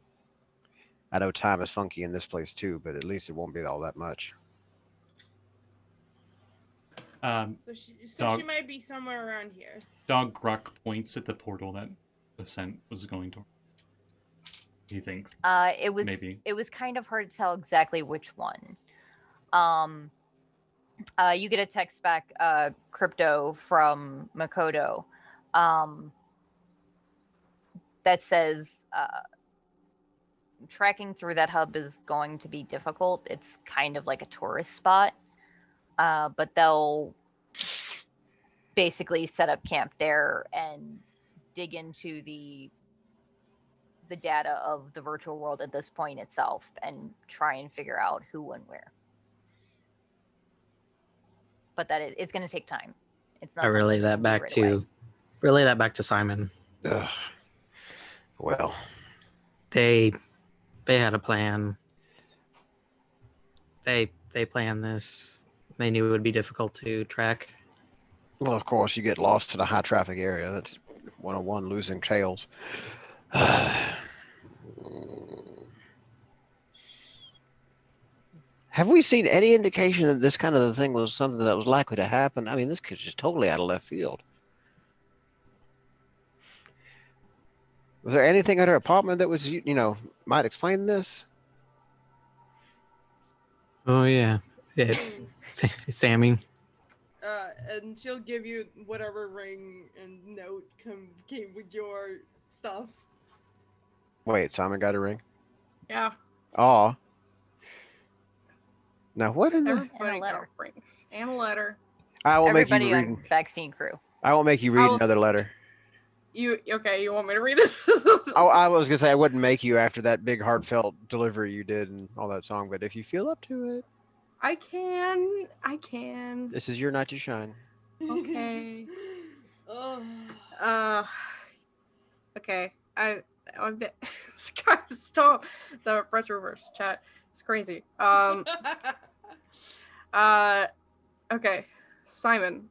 I know time is funky in this place too, but at least it won't be all that much. So she might be somewhere around here. Dog Gruck points at the portal that the scent was going to. He thinks. It was kind of hard to tell exactly which one. You get a text back, Crypto, from Makoto, that says tracking through that hub is going to be difficult. It's kind of like a tourist spot, but they'll basically set up camp there and dig into the data of the virtual world at this point itself and try and figure out who and where. But it's going to take time. It's not. I relay that back to Simon. Ugh. Well, they had a plan. They planned this. They knew it would be difficult to track. well, of course, you get lost in a high traffic area. That's 101 losing trails. Have we seen any indication that this kind of a thing was something that was likely to happen? I mean, this kid's just totally out of left field. Was there anything at her apartment that was, might explain this? Oh yeah, Sammi. And she'll give you whatever ring and note came with your stuff. Wait, Simon got a ring? Yeah. Aw. Now what in the... Everybody got rings and a letter. I will Everybody make you on read... vaccine crew. I will make you read another letter. You want me to read it? Oh, I was gonna say I wouldn't make you after that big heartfelt delivery you did and all that song, but if you feel up to it, I can. this is your night to shine. Okay. Oh. Okay. I'm a bit. Stop the Retroverse chat. It's crazy. Okay. Simon,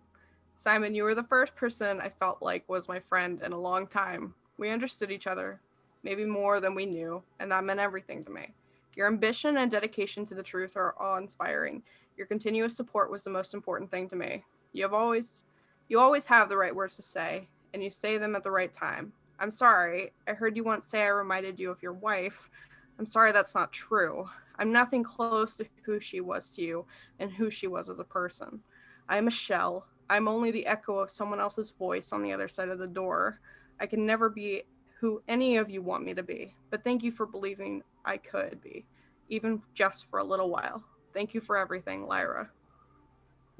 you were the first person I felt like was my friend in a long time. We understood each other, maybe more than we knew, and that meant everything to me. Your ambition and dedication to the truth are awe-inspiring. Your continuous support was the most important thing to me. You You always have the right words to say, and you say them at the right time. I'm sorry. I heard you once say I reminded you of your wife. I'm sorry that's not true. I'm nothing close to who she was to you and who she was as a person. I am a shell. I'm only the echo of someone else's voice on the other side of the door. I can never be who any of you want me to be, but thank you for believing I could be, even just for a little while. Thank you for everything, Lyra.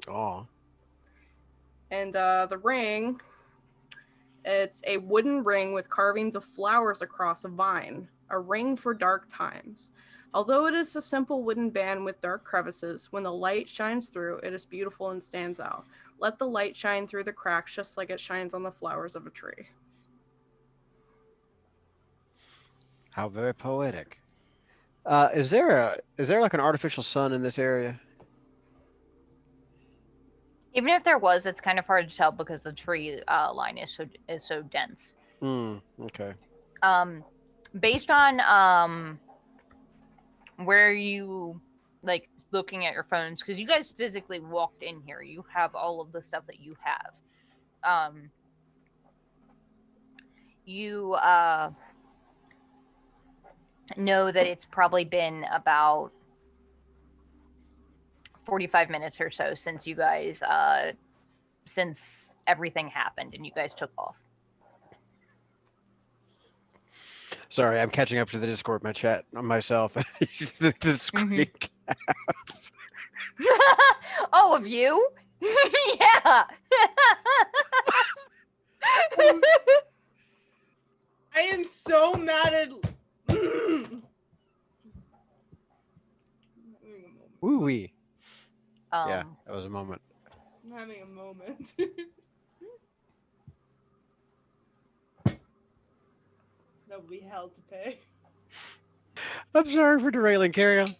Oh. And the ring, it's a wooden ring with carvings of flowers across a vine, a ring for dark times. Although it is a simple wooden band with dark crevices, when the light shines through, it is beautiful and stands out. Let the light shine through the cracks just like it shines on the flowers of a tree. How very poetic. Is there like an artificial sun in this area? Even if there was, it's kind of hard to tell because the tree line is so dense. Okay. Based on where you like looking at your phones, because you guys physically walked in here, you have all of the stuff that you have. You know that it's probably been about 45 minutes or so since you guys since everything happened and you guys took off. Sorry, I'm catching up to the Discord, my chat, myself. The screen cap. Oh, of you? Yeah. I am so mad at. Woo-wee. Yeah, that was a moment. I'm having a moment. That'll be hell to pay. I'm sorry for derailing. Carry on.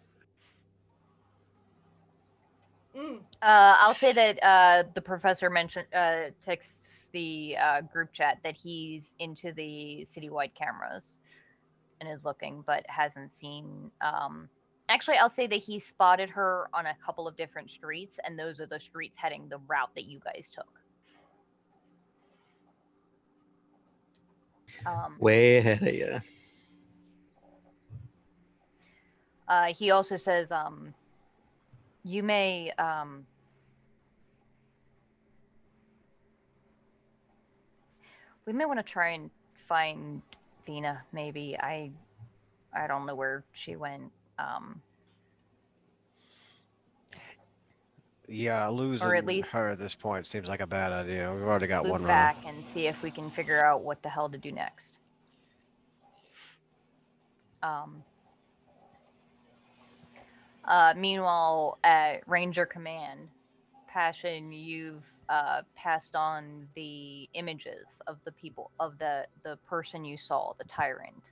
I'll say that the professor mentioned texts the group chat that he's into the citywide cameras and is looking, but hasn't seen. Actually, I'll say that he spotted her on a couple of different streets, and those are the streets heading the route that you guys took. Way ahead of you. He also says, you may, we may want to try and find Vinna, maybe. I don't know where she went. Yeah, losing or at least her at this point seems like a bad idea. We've already got loop one back runner. and see if we can figure out what the hell to do next. Meanwhile, at Ranger Command, Passion, you've passed on the images of the people, of the person you saw, the tyrant.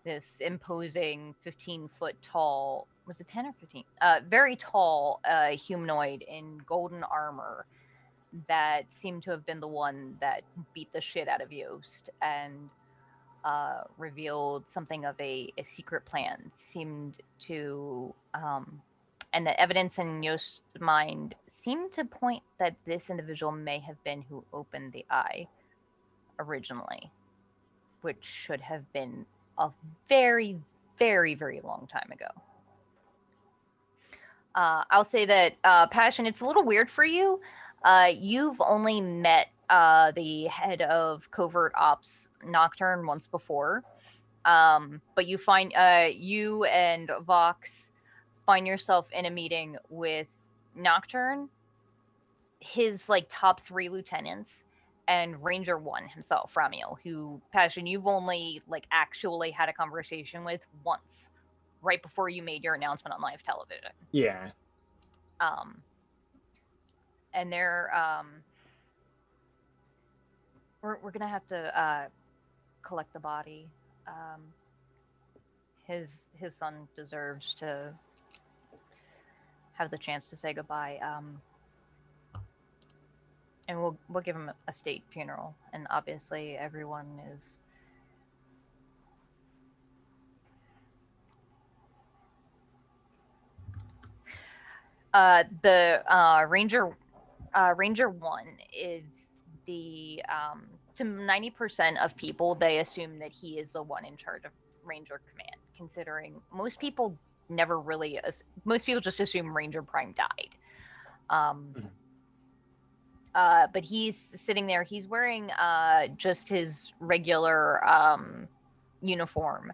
This imposing 15-foot tall, was it 10 or 15? Very tall humanoid in golden armor that seemed to have been the one that beat the shit out of Yost and revealed something of a secret plan. Seemed to, and the evidence in Yost's mind seemed to point that this individual may have been who opened the eye originally, which should have been a very, very, very long time ago. I'll say that, Passion, it's a little weird for you. You've only met the head of covert ops, Nocturne, once before. But you find, you and Vox find yourself in a meeting with Nocturne, his like top 3 lieutenants, and Ranger 1 himself, Ramiel, who, Passion, you've only like actually had a conversation with once, right before you made your announcement on live television. Yeah. And they're we're gonna have to collect the body. His son deserves to have the chance to say goodbye. And we'll give him a state funeral, and obviously everyone is the Ranger 1 is the to 90% of people, they assume that he is the one in charge of Ranger Command, considering most people never really, most people just assume Ranger Prime died. But he's sitting there, he's wearing just his regular uniform,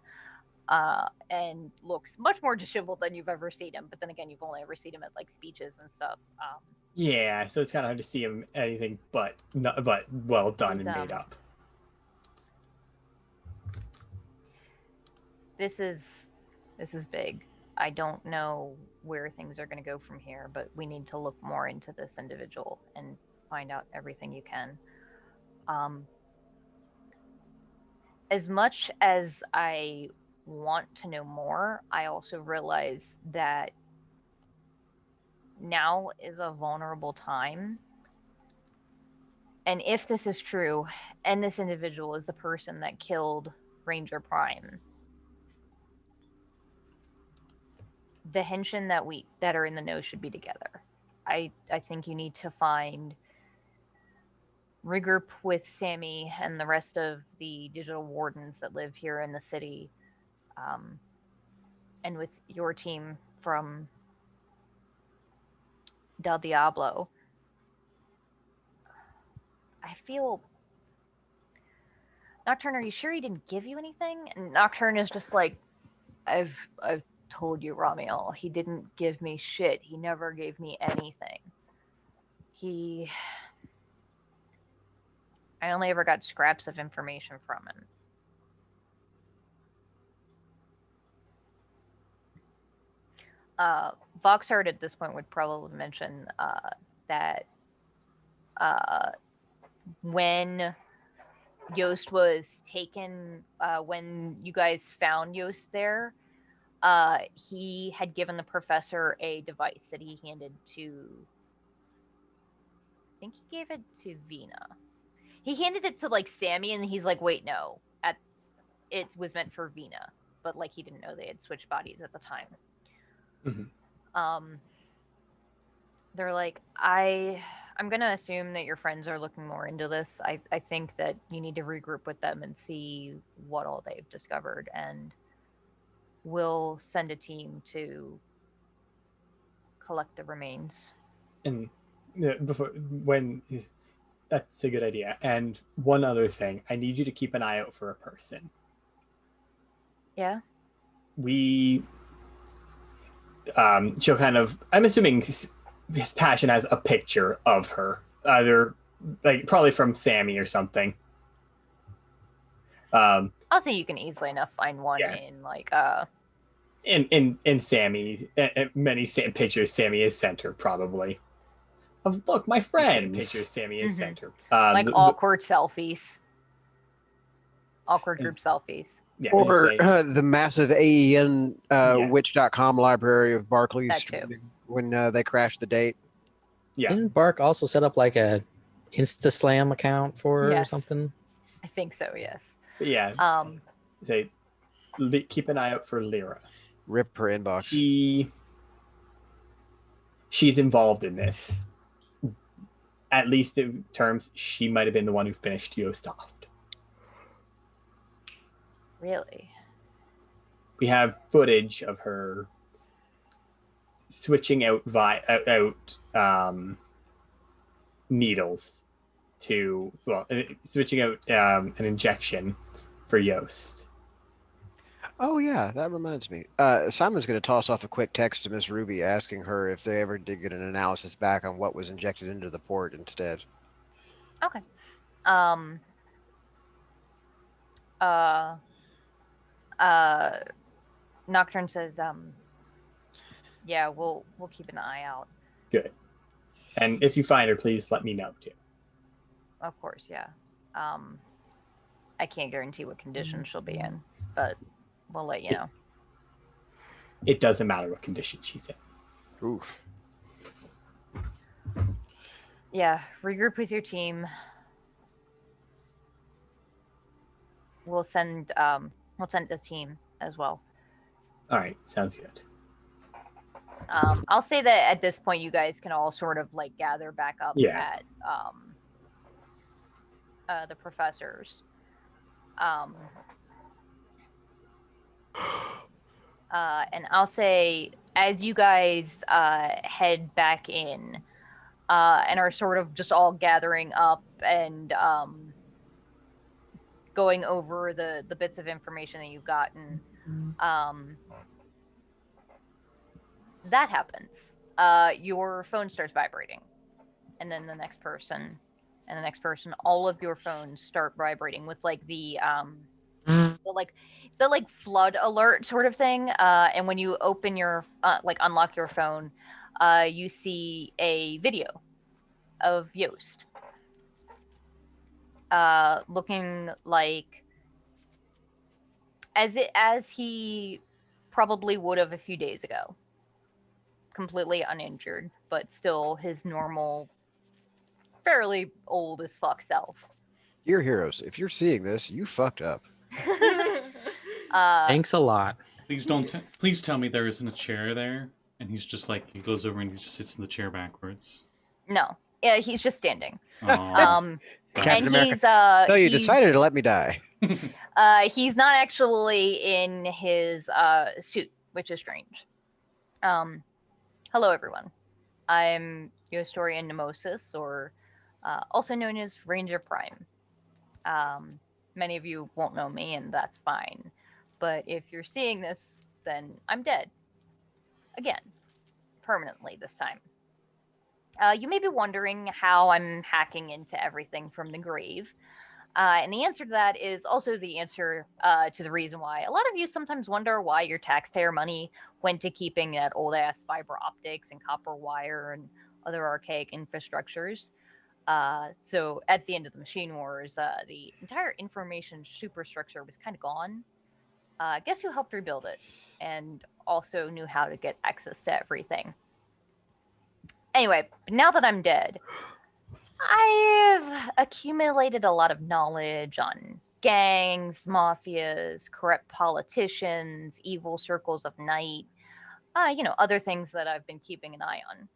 and looks much more disheveled than you've ever seen him. But then again, you've only ever seen him at like speeches and stuff. Yeah, so it's kind of hard to see him anything but well done and made up. This is big. I don't know where things are going to go from here, but we need to look more into this individual and find out everything you can. As much as I want to know more, I also realize that now is a vulnerable time. And if this is true, and this individual is the person that killed Ranger Prime, the Henshin that are in the know should be together. I think you need to regroup with Sammi and the rest of the digital wardens that live here in the city, and with your team from Del Diablo. I feel... Nocturne, are you sure he didn't give you anything? And Nocturne is just like, I've told you, Ramiel, he didn't give me shit. He never gave me anything. I only ever got scraps of information from him. Voxart at this point would probably mention that when Yost was taken, when you guys found Yost there, he had given the professor a device that he handed to... I think he gave it to Vinna. He handed it to like Sammi, and he's like, "Wait, no, it was meant for Vinna," but like he didn't know they had switched bodies at the time. Mm-hmm. They're like, I'm gonna assume that your friends are looking more into this. I think that you need to regroup with them and see what all they've discovered, and we'll send a team to collect the remains. And that's a good idea. And one other thing, I need you to keep an eye out for a person. Yeah? She'll kind of, I'm assuming his passion has a picture of her, either like probably from Sammi or something. I'll say you can easily enough find one in like in Sammi, many pictures Sammi is sent her probably. Look, my friends. Pictures Sammi is sent her. Like awkward selfies. Awkward group selfies. Yeah, or the massive AEN witch.com library of Barclays when they crashed the date. Yeah. Didn't Bark also set up like a InstaSlam account for her or something? I think so, yes. Yeah. Keep an eye out for Lyra. Rip her inbox. She's involved in this. At least in terms, she might have been the one who finished Yost off. Really? We have footage of her switching out needles to, switching out an injection for Yost. Oh yeah, that reminds me. Simon's going to toss off a quick text to Miss Ruby asking her if they ever did get an analysis back on what was injected into the port instead. Okay. Nocturne says, yeah, we'll keep an eye out. Good. And if you find her, please let me know too. Of course, yeah. I can't guarantee what condition she'll be in, but we'll let you know. It doesn't matter what condition she's in. Oof. Yeah, regroup with your team. We'll send a team as well. All right, sounds good. I'll say that at this point, you guys can all sort of like gather back up the professors. And I'll say, as you guys head back in and are sort of just all gathering up and going over the bits of information that you've gotten, that happens. Your phone starts vibrating, and then the next person, and the next person. All of your phones start vibrating with like the flood alert sort of thing. And when you open your unlock your phone, you see a video of Yost, looking like as he probably would have a few days ago, completely uninjured, but still his normal, fairly old as fuck self. Dear heroes, if you're seeing this, you fucked up. Thanks a lot. Please tell me there isn't a chair there, and he's just like, he goes over and he just sits in the chair backwards. No, yeah, he's just standing. Oh. Captain And America. So you decided to let me die. He's not actually in his suit, which is strange. Hello, everyone. I'm Yostorian Nemesis, or also known as Ranger Prime. Many of you won't know me, and that's fine. But if you're seeing this, then I'm dead. Again. Permanently this time. You may be wondering how I'm hacking into everything from the grave. And the answer to that is also the answer to the reason why a lot of you sometimes wonder why your taxpayer money went to keeping that old-ass fiber optics and copper wire and other archaic infrastructures. So at the end of the Machine Wars, the entire information superstructure was kind of gone. Guess who helped rebuild it and also knew how to get access to everything? Anyway, now that I'm dead, I've accumulated a lot of knowledge on gangs, mafias, corrupt politicians, evil circles of night, other things that I've been keeping an eye on.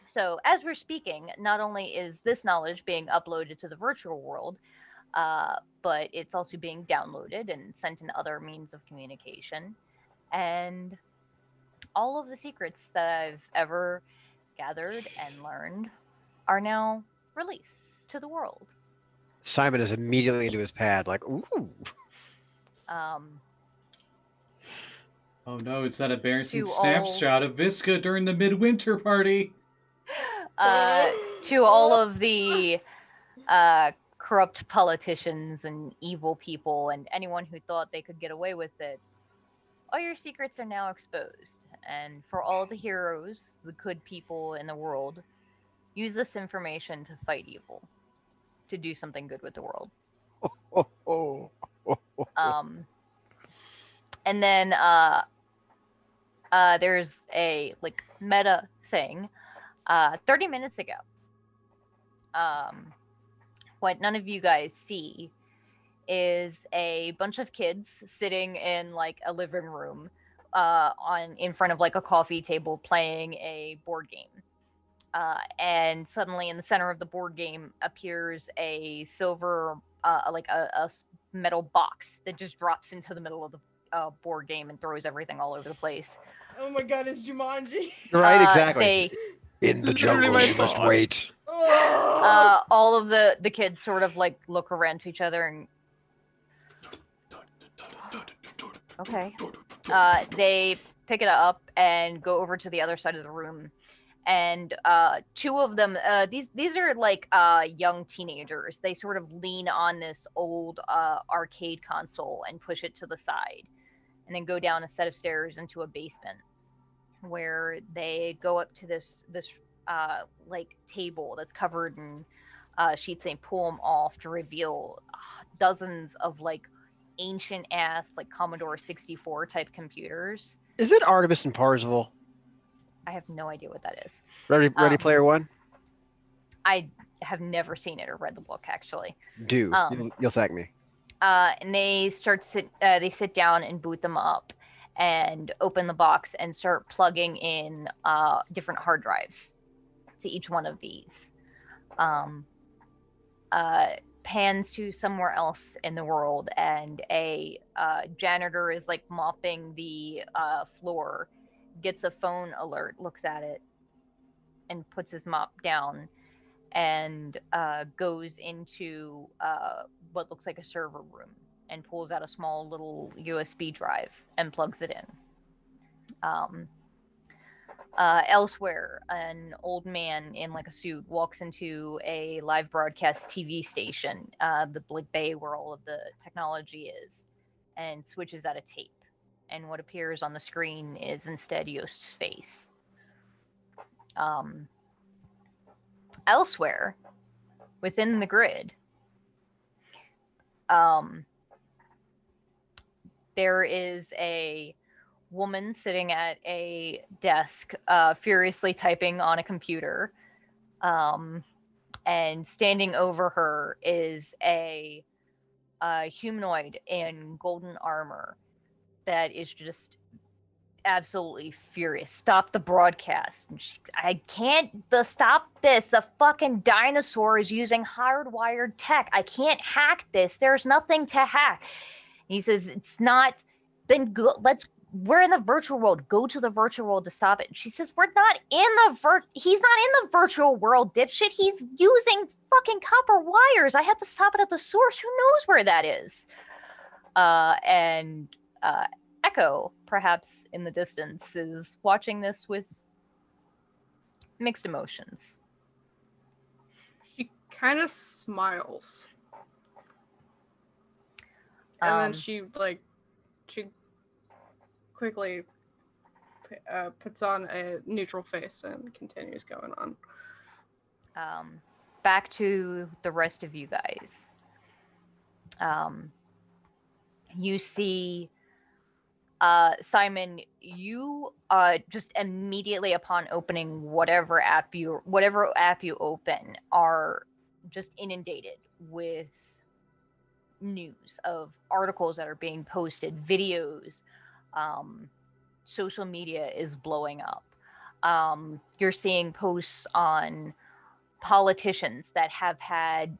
So as we're speaking, not only is this knowledge being uploaded to the virtual world, but it's also being downloaded and sent in other means of communication. And all of the secrets that I've ever gathered and learned are now released to the world. Simon is immediately into his pad, like, ooh. Oh no, it's that embarrassing snapshot of Visca during the midwinter party. To all of the corrupt politicians and evil people and anyone who thought they could get away with it, all your secrets are now exposed. And for all the heroes, the good people in the world, use this information to fight evil, to do something good with the world. And then there's a meta thing. 30 minutes ago, what none of you guys see is a bunch of kids sitting in a living room in front of a coffee table playing a board game. And suddenly in the center of the board game appears a silver, a metal box that just drops into the middle of the board game and throws everything all over the place. Oh my god, it's Jumanji. Right, exactly. In the jungle, you must wait. All of the kids sort of look around to each other and okay. They pick it up and go over to the other side of the room, and two of them, these are young teenagers. They sort of lean on this old arcade console and push it to the side, and then go down a set of stairs into a basement, where they go up to this table that's covered in sheets. They pull them off to reveal dozens of ancient ass Commodore 64 type computers. Is it Artemis and Parzival? I have no idea what that is. Ready Player One? I have never seen it or read the book, actually. You'll thank me. And they they sit down and boot them up and open the box and start plugging in different hard drives to each one of these. pans to somewhere else in the world, and a janitor is like mopping the floor, gets a phone alert, looks at it, and puts his mop down, and goes into what looks like a server room and pulls out a small little USB drive and plugs it in. Elsewhere, an old man in like a suit walks into a live broadcast TV station, the Blig Bay where all of the technology is, and switches out a tape. And what appears on the screen is instead Yost's face. Elsewhere, within the grid, there is a woman sitting at a desk, furiously typing on a computer, and standing over her is a humanoid in golden armor that is just absolutely furious. Stop the broadcast. I can't stop this. The fucking dinosaur is using hardwired tech. I can't hack this. There's nothing to hack. He says, it's not, then go, we're in the virtual world. Go to the virtual world to stop it. And she says, we're not in the he's not in the virtual world, dipshit. He's using fucking copper wires. I have to stop it at the source. Who knows where that is? And Echo, perhaps in the distance, is watching this with mixed emotions. She kind of smiles. And then she quickly puts on a neutral face and continues going on. Back to the rest of you guys. You see, Simon, you just immediately upon opening whatever app you open are just inundated with news of articles that are being posted, videos. Social media is blowing up. You're seeing posts on politicians that have had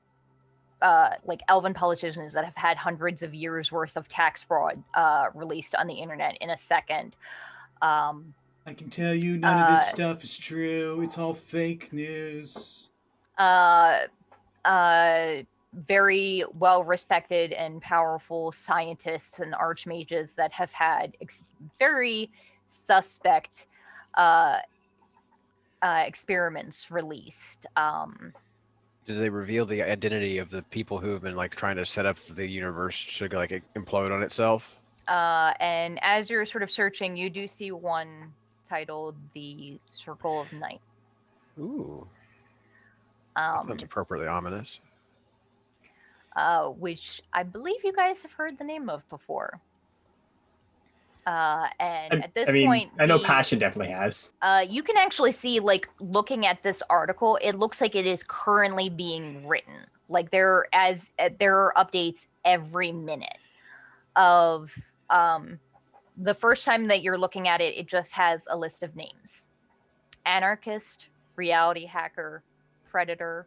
elven politicians that have had hundreds of years worth of tax fraud released on the internet in a second. I can tell you none of this stuff is true. It's all fake news. Very well-respected and powerful scientists and archmages that have had very suspect experiments released. Did they reveal the identity of the people who have been trying to set up the universe to implode on itself? And as you're sort of searching, you do see one titled "The Circle of Night." Ooh, sounds appropriately ominous. Which I believe you guys have heard the name of before. And at this point, I know Passion definitely has. You can actually see, looking at this article, it looks like it is currently being written. There are updates every minute. Of the first time that you're looking at it, it just has a list of names: anarchist, reality hacker, predator,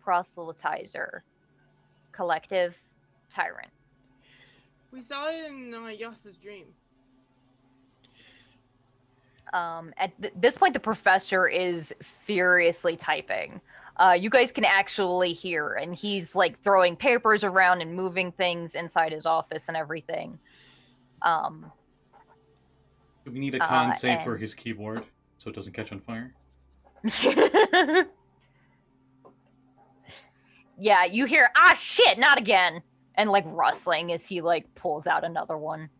proselytizer, collective, tyrant. We saw it in Yas's dream. At this point, the professor is furiously typing. You guys can actually hear, and he's throwing papers around and moving things inside his office and everything. Do we need a con save for his keyboard so it doesn't catch on fire? Yeah, you hear, shit, not again, and rustling as he pulls out another one.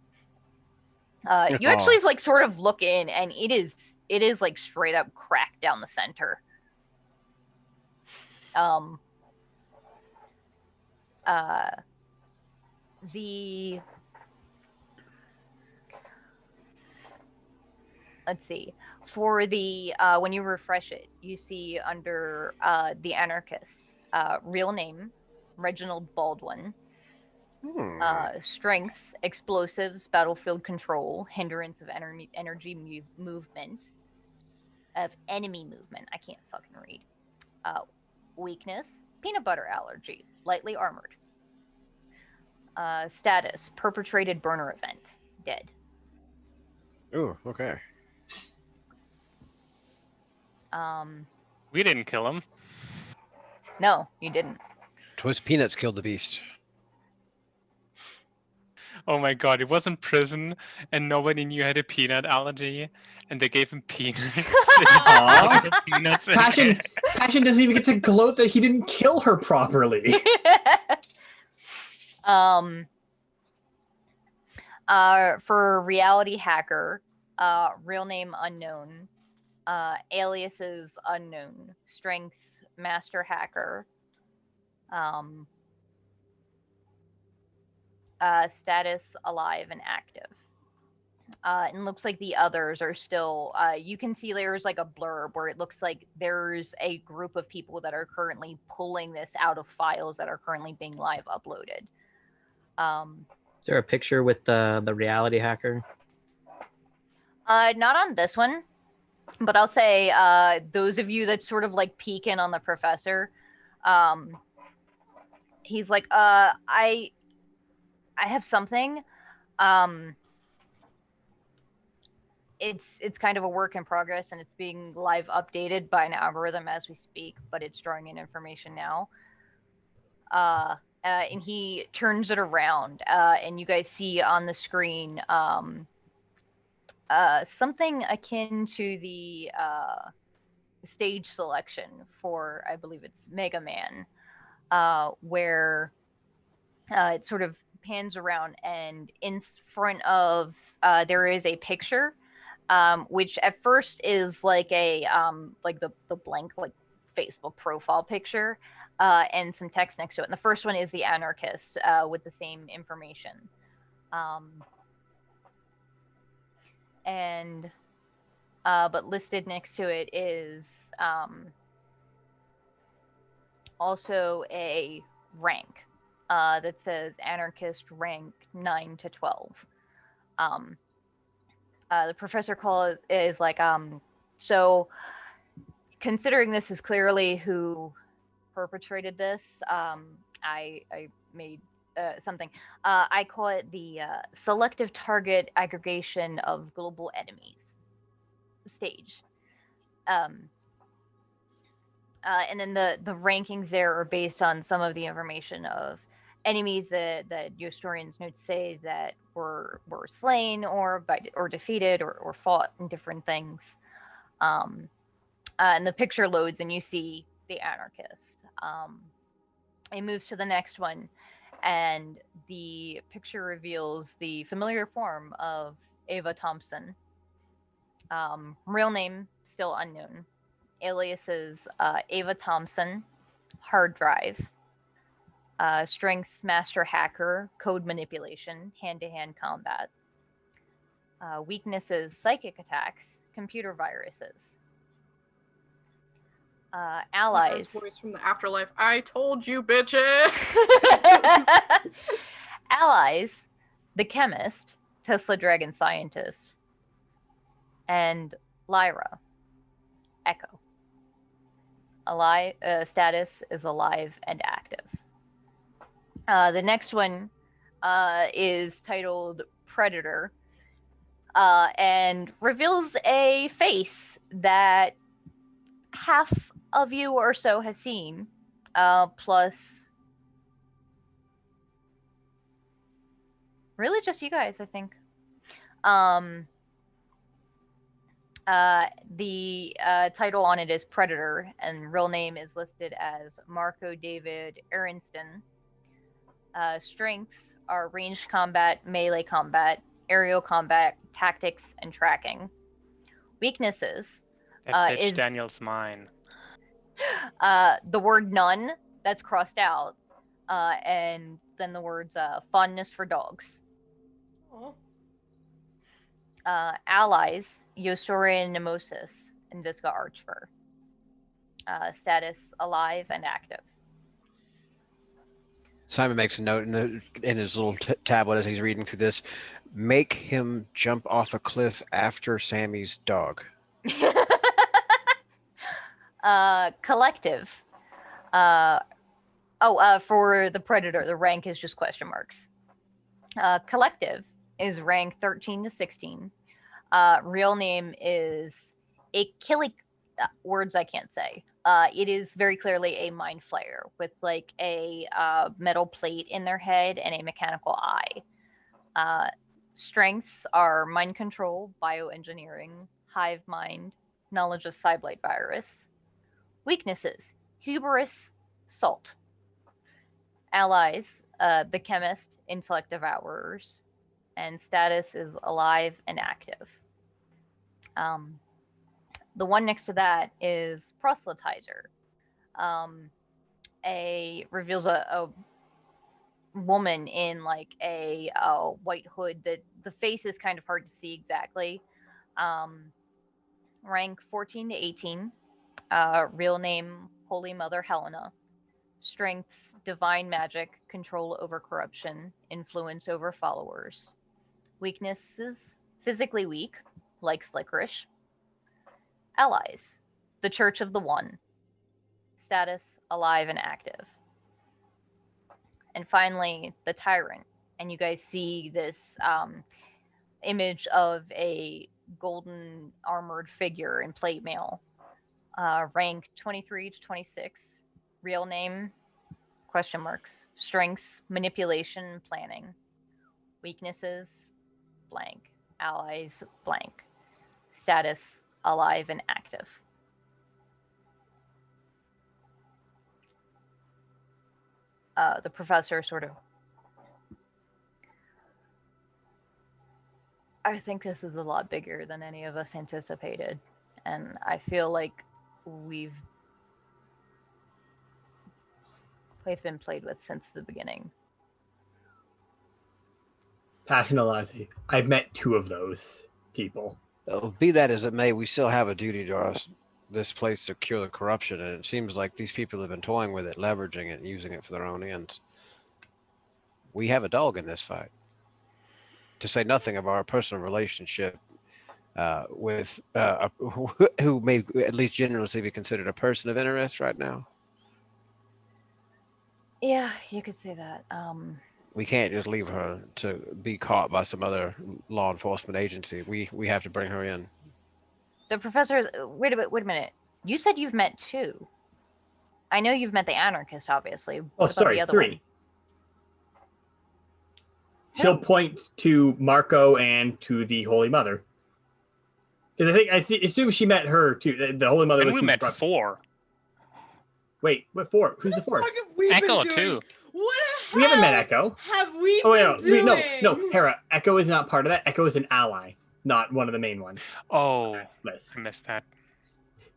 You actually sort of look in, and it is straight up cracked down the center. Let's see, for the when you refresh it, you see under the anarchist, real name Reginald Baldwin. Strengths, explosives, battlefield control, hindrance of energy movement, of enemy movement. I can't fucking read. Weakness, peanut butter allergy. lightly armored. Status, perpetrated burner event, dead. Ooh, okay. We didn't kill him. No, you didn't. Twist Peanuts killed the beast. Oh my god, he was in prison and nobody knew he had a peanut allergy and they gave him peanuts. Peanuts Passion doesn't even get to gloat that he didn't kill her properly. For reality hacker, real name unknown, aliases unknown, strengths master hacker, status alive and active. And looks like the others are still, you can see there's like a blurb where it looks like there's a group of people that are currently pulling this out of files that are currently being live uploaded. Is there a picture with the reality hacker? Not on this one, but I'll say those of you that sort of like peek in on the professor, he's like, I have something. It's kind of a work in progress and it's being live updated by an algorithm as we speak, but it's drawing in information now. And he turns it around, and you guys see on the screen something akin to the stage selection for, I believe it's Mega Man, where it sort of pans around and in front of there is a picture, which at first is like a like the blank like Facebook profile picture, and some text next to it. And the first one is the anarchist with the same information. But listed next to it is also a rank that says anarchist rank 9 to 12. The professor is like, so considering this is clearly who perpetrated this, I made something. I call it the selective target aggregation of global enemies stage. And then the rankings there are based on some of the information of enemies that historians notes say that were slain or defeated or fought in different things. And the picture loads and you see the anarchist. It moves to the next one and the picture reveals the familiar form of Ava Thompson. Real name still unknown. Aliases Ava Thompson, hard drive, strengths master hacker, code manipulation, hand-to-hand combat, weaknesses psychic attacks, computer viruses, allies. Voice from the afterlife. I told you, bitches. Allies, the chemist, Tesla Dragon scientist, and Lyra, Echo. Alive, status is alive and active. The next one is titled Predator, and reveals a face that half of you or so have seen, plus really just you guys, I think. The title on it is Predator, and real name is listed as Marco David Aronston. Strengths are ranged combat, melee combat, aerial combat, tactics, and tracking. Weaknesses That bitch is Daniel's mine. the word none, that's crossed out, and then the words fondness for dogs. Allies, Yostorian Nemesis, and Visca Archfur. Status alive and active. Simon makes a note in his little tablet as he's reading through this. Make him jump off a cliff after Sammy's dog. Collective. For the Predator, the rank is just question marks. Collective is rank 13 to 16. Real name is Achille. Words I can't say. It is very clearly a mind flayer with like a metal plate in their head and a mechanical eye. Strengths are mind control, bioengineering, hive mind, knowledge of Cyblight virus. Weaknesses: hubris, salt. Allies: the chemist, intellect devourers, and status is alive and active. The one next to that is proselytizer. Reveals a woman in like a white hood that the face is kind of hard to see exactly. Rank 14 to 18. Real name Holy Mother Helena. Strengths: divine magic, control over corruption, influence over followers. Weaknesses: physically weak, likes licorice. Allies: the Church of the One. Status: alive and active. And finally, the Tyrant. And you guys see this image of a golden armored figure in plate mail. Rank 23 to 26. Real name, question marks. Strengths: manipulation, planning. Weaknesses: blank. Allies: blank. Status: alive and active. The professor sort of... I think this is a lot bigger than any of us anticipated. And I feel like we've been played with since the beginning. Passionalize. I've met 2 of those people. Be that as it may, we still have a duty to us, this place, to cure the corruption, and it seems like these people have been toying with it, leveraging it, and using it for their own ends. We have a dog in this fight. To say nothing of our personal relationship with who may at least generously be considered a person of interest right now. Yeah, you could say that. We can't just leave her to be caught by some other law enforcement agency. We have to bring her in. The professor... Wait a minute. You said you've met 2. I know you've met the anarchist, obviously. Oh, sorry, the other 3. One? She'll point to Marco and to the Holy Mother. Because I assume she met her too. The Holy Mother And was... we met 4. Wait, what 4? Who's the 4th? Echo too. What We haven't met Echo. Have we been doing? No, Hera. Echo is not part of that. Echo is an ally, not one of the main ones. Oh, I missed that.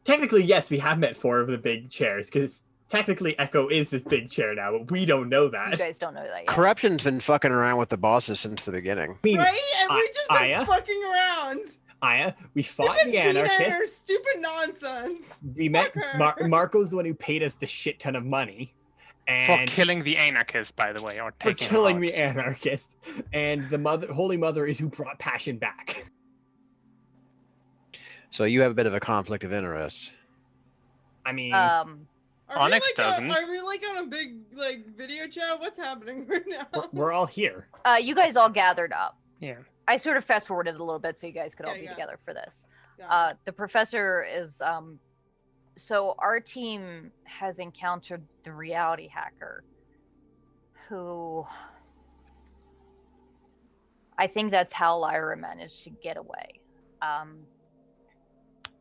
Technically, yes, we have met 4 of the big chairs, because technically Echo is this big chair now, but we don't know that. You guys don't know that yet. Corruption's been fucking around with the bosses since the beginning. I mean, right? And we just been fucking around. We fought the anarchists. Stupid nonsense. We met Marco's the one who paid us the shit ton of money. And for killing the anarchist, by the way, or taking for killing the anarchist. And the Holy Mother is who brought Passion back. So you have a bit of a conflict of interest. I mean, Onyx doesn't. Are we like on a big video chat? What's happening right now? We're all here. You guys all gathered up. Yeah. I sort of fast forwarded a little bit so you guys could all be together for this. The professor is so our team has encountered the reality hacker who I think that's how Lyra managed to get away.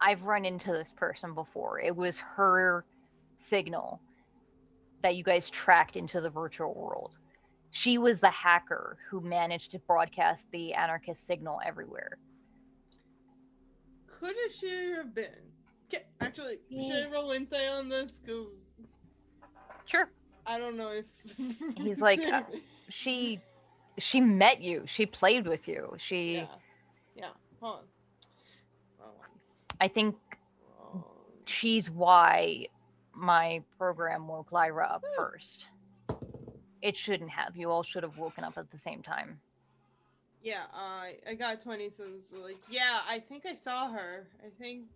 I've run into this person before. It was her signal that you guys tracked into the virtual world. She was the hacker who managed to broadcast the anarchist signal everywhere. Could she have been? Actually, should I roll insight on this? Because sure. I don't know if he's like she met you. She played with you. Yeah. Hold on. I think she's why my program woke Lyra up first. It shouldn't have. You all should have woken up at the same time. Yeah, I got 20 cents. Yeah, I think I saw her. I think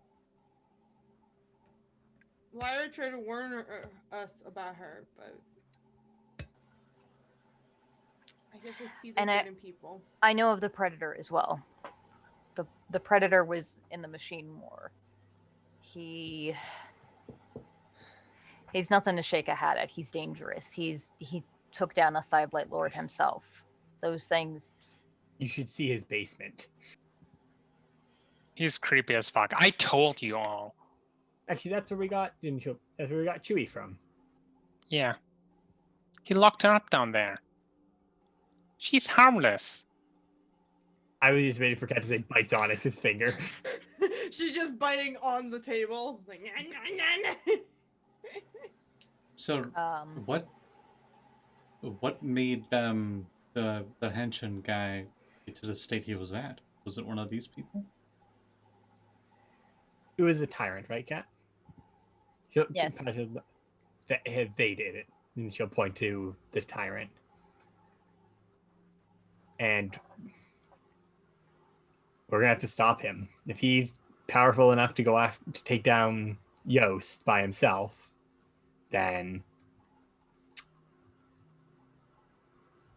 Lyra tried to warn us about her, but I guess I see the good in people. I know of the Predator as well. The Predator was in the machine more. He's nothing to shake a hat at. He's dangerous. He took down the Cyberlight Lord himself. Those things. You should see his basement. He's creepy as fuck. I told you all. Actually, that's where we got Chewie from. Yeah. He locked her up down there. She's harmless. I was just waiting for Kat to say bites Onyx's finger. She's just biting on the table. Like, So, what made the Henshin guy get to the state he was at? Was it one of these people? It was a tyrant, right, Kat? Yes. They did it. And she'll point to the tyrant. And we're gonna have to stop him. If he's powerful enough to go after to take down Yost by himself, then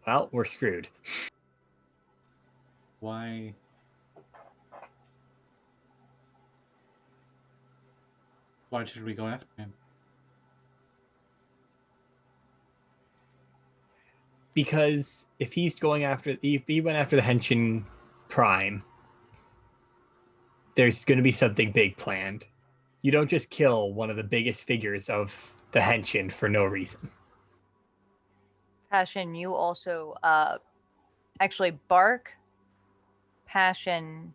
well, we're screwed. Why should we go after him? Because if he went after the Henshin Prime, there's going to be something big planned. You don't just kill one of the biggest figures of the Henshin for no reason. Passion, you also actually Bark, Passion,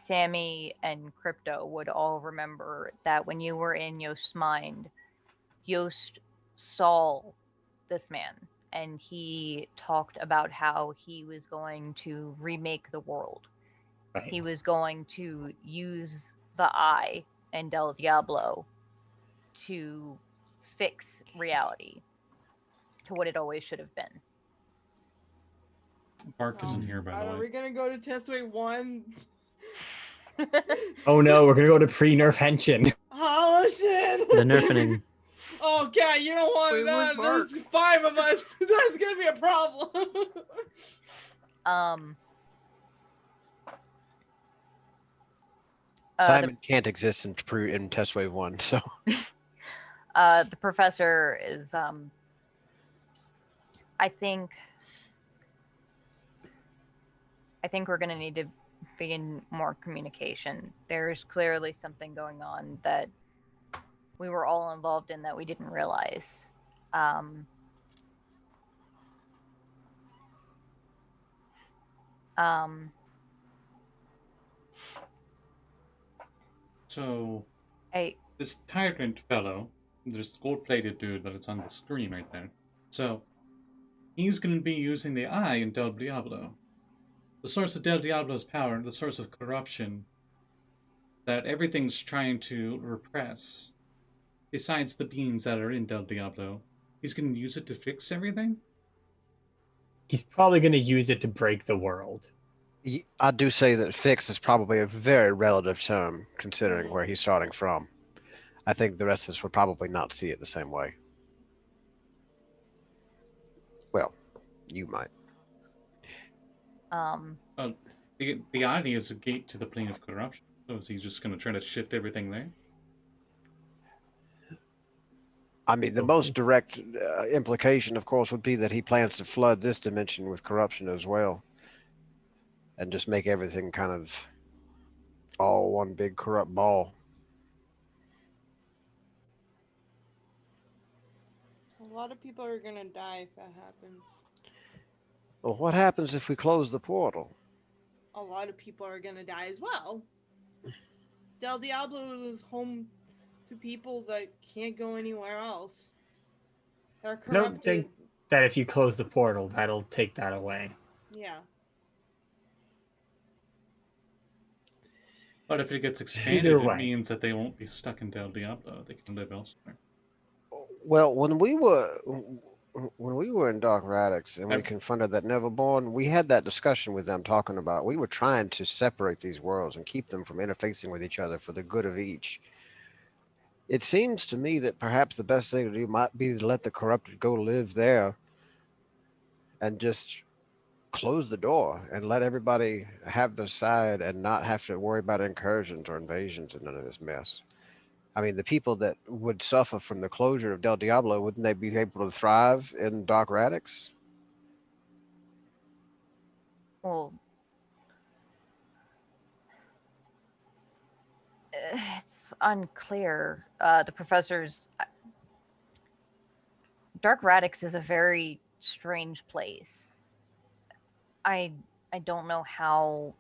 Sammi, and Crypto would all remember that when you were in Yost's mind, Yost saw this man, and he talked about how he was going to remake the world. Right. He was going to use the Eye and Del Diablo to fix reality to what it always should have been. Bark isn't here, by the way. Are we gonna go to Testway 1? Oh no, we're gonna go to pre-nerf Henshin. Oh shit! The nerfing. Oh god, you don't want that. There's 5 of us. That's gonna be a problem. Simon can't exist in Test Wave 1, so. The professor is, I think we're going to need to begin more communication. There's clearly something going on that we were all involved in that we didn't realize. So, this tyrant fellow, this gold-plated dude that it's on the screen right there. So, he's going to be using the Eye in Del Diablo. The source of Del Diablo's power, the source of corruption that everything's trying to repress, besides the beings that are in Del Diablo, he's going to use it to fix everything? He's probably going to use it to break the world. I do say that fix is probably a very relative term, considering where he's starting from. I think the rest of us would probably not see it the same way. Well, you might. The idea is a gate to the plane of corruption. So is he just going to try to shift everything there? I mean, the most direct implication, of course, would be that he plans to flood this dimension with corruption as well. And just make everything kind of all one big corrupt ball. A lot of people are gonna die if that happens. Well, what happens if we close the portal? A lot of people are gonna die as well. Del Diablo is home to people that can't go anywhere else. They're corrupted. I don't think that if you close the portal, that'll take that away. Yeah. But if it gets expanded, it means that they won't be stuck in Del Diablo. They can live elsewhere. Well, when we were in Dark Radix and we confronted that Neverborn, we had that discussion with them talking about we were trying to separate these worlds and keep them from interfacing with each other for the good of each. It seems to me that perhaps the best thing to do might be to let the corrupted go live there and just close the door and let everybody have their side and not have to worry about incursions or invasions and none of this mess. I mean, the people that would suffer from the closure of Del Diablo, wouldn't they be able to thrive in Dark Radix? Well, it's unclear. The professor's Dark Radix is a very strange place. I don't know how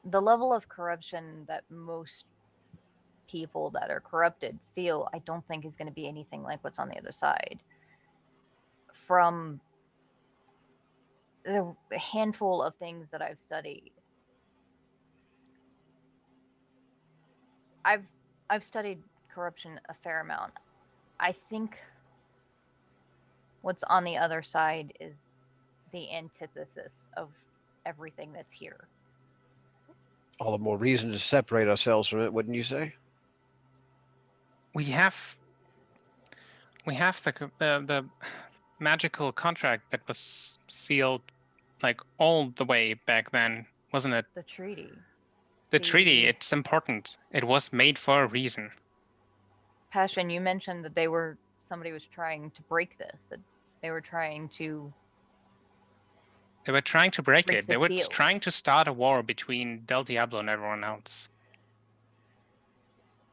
the level of corruption that most people that are corrupted feel, I don't think is going to be anything like what's on the other side. From the handful of things that I've studied, I've studied corruption a fair amount. I think what's on the other side is the antithesis of everything that's here. All the more reason to separate ourselves from it, wouldn't you say? We have the magical contract that was sealed like all the way back then, wasn't it? The treaty. The treaty, it's important. It was made for a reason. Passion, you mentioned that somebody was trying to break this, that they were trying to break it. They were seals. trying to start a war between Del Diablo and everyone else.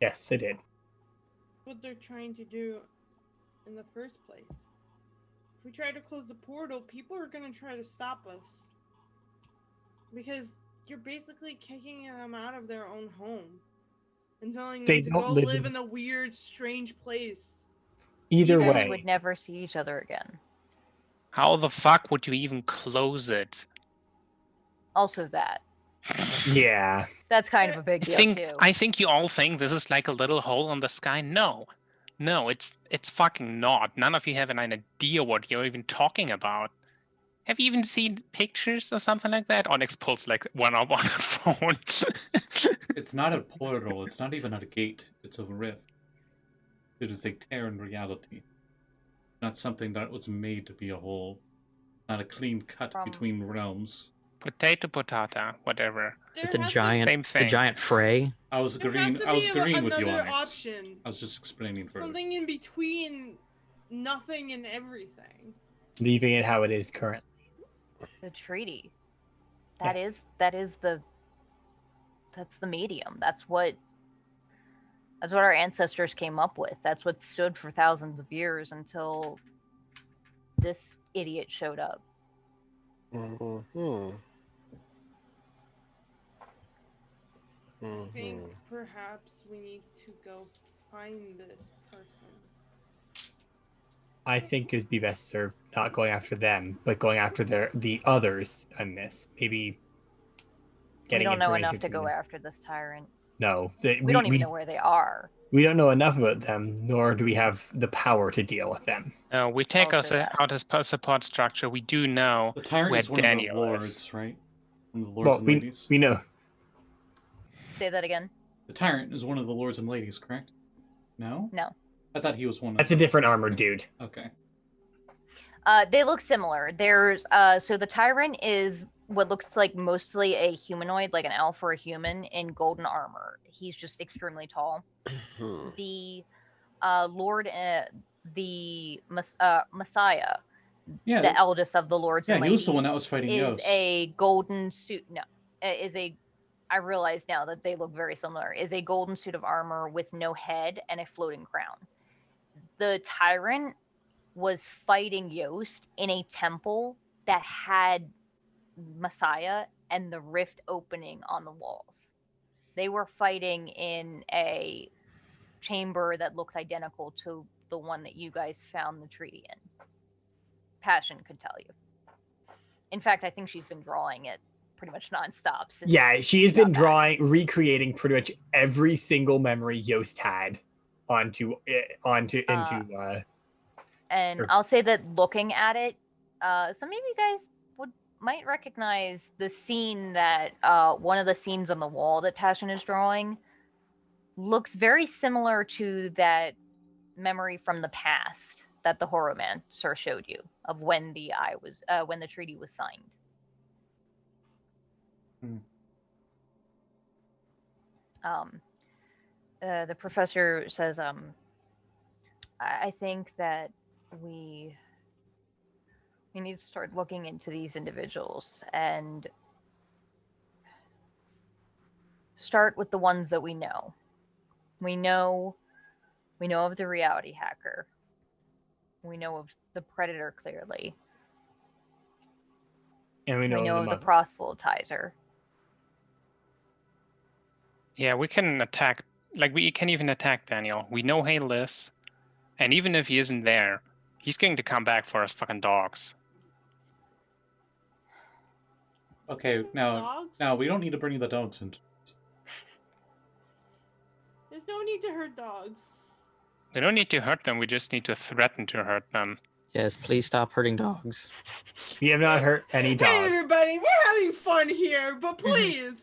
Yes, they did. What they're trying to do in the first place. If we try to close the portal, people are going to try to stop us. Because you're basically kicking them out of their own home and telling them to go live in a weird, strange place. Either way, they would never see each other again. How the fuck would you even close it? Also that. Yeah. That's kind of a big deal too. I think you all think this is like a little hole in the sky. No, it's fucking not. None of you have an idea what you're even talking about. Have you even seen pictures or something like that? Onyx pulls like one up on the phone. It's not a portal. It's not even a gate. It's a rift. It is a tear in reality. Not something that was made to be a hole. Not a clean cut between realms. Potato, whatever. It's a giant. Same thing. It's a giant fray. I was agreeing with you, Onyx. Option. I was just explaining further. Something in between nothing and everything. Leaving it how it is currently. The treaty. That's the medium. That's what our ancestors came up with. That's what stood for thousands of years until this idiot showed up. I think perhaps we need to go find this person. I think it'd be best served not going after them, but going after the others in this. Maybe getting we don't know enough information to from go them. after this tyrant. No. We don't even know where they are. We don't know enough about them, nor do we have the power to deal with them. No, we take us out as support structure. We do know the tyrant where is one Daniel of the lords, is. right? One of the lords and ladies. We know. Say that again. The tyrant is one of the lords and ladies, correct? No? No. I thought he was one of That's a different armored dude. Okay. They look similar. There's so the tyrant is what looks like mostly a humanoid, like an elf or a human in golden armor. He's just extremely tall. The lord, the Messiah, the eldest of the lords and ladies, he was the one that was fighting is a golden suit. No, is a. I realize now that they look very similar. Is a golden suit of armor with no head and a floating crown. The tyrant was fighting Yost in a temple that had Messiah and the rift opening on the walls. They were fighting in a chamber that looked identical to the one that you guys found the treaty in. Passion could tell you. In fact, I think she's been drawing it pretty much nonstop. She has been recreating pretty much every single memory Yost had into. And I'll say that looking at it, some of you guys might recognize the scene that one of the scenes on the wall that Passion is drawing looks very similar to that memory from the past that the Horomancer showed you of when the when the treaty was signed. The professor says, I think that we need to start looking into these individuals and start with the ones that we know. We know of the reality hacker. We know of the predator clearly. And we know of the proselytizer. Yeah, we can attack. Like, we can even attack Daniel. We know he lives. And even if he isn't there, he's going to come back for his fucking dogs. Okay, now we don't need to bring the dogs in. There's no need to hurt dogs. We don't need to hurt them, we just need to threaten to hurt them. Yes, please stop hurting dogs. We have not hurt any dogs. Hey everybody, we're having fun here, but please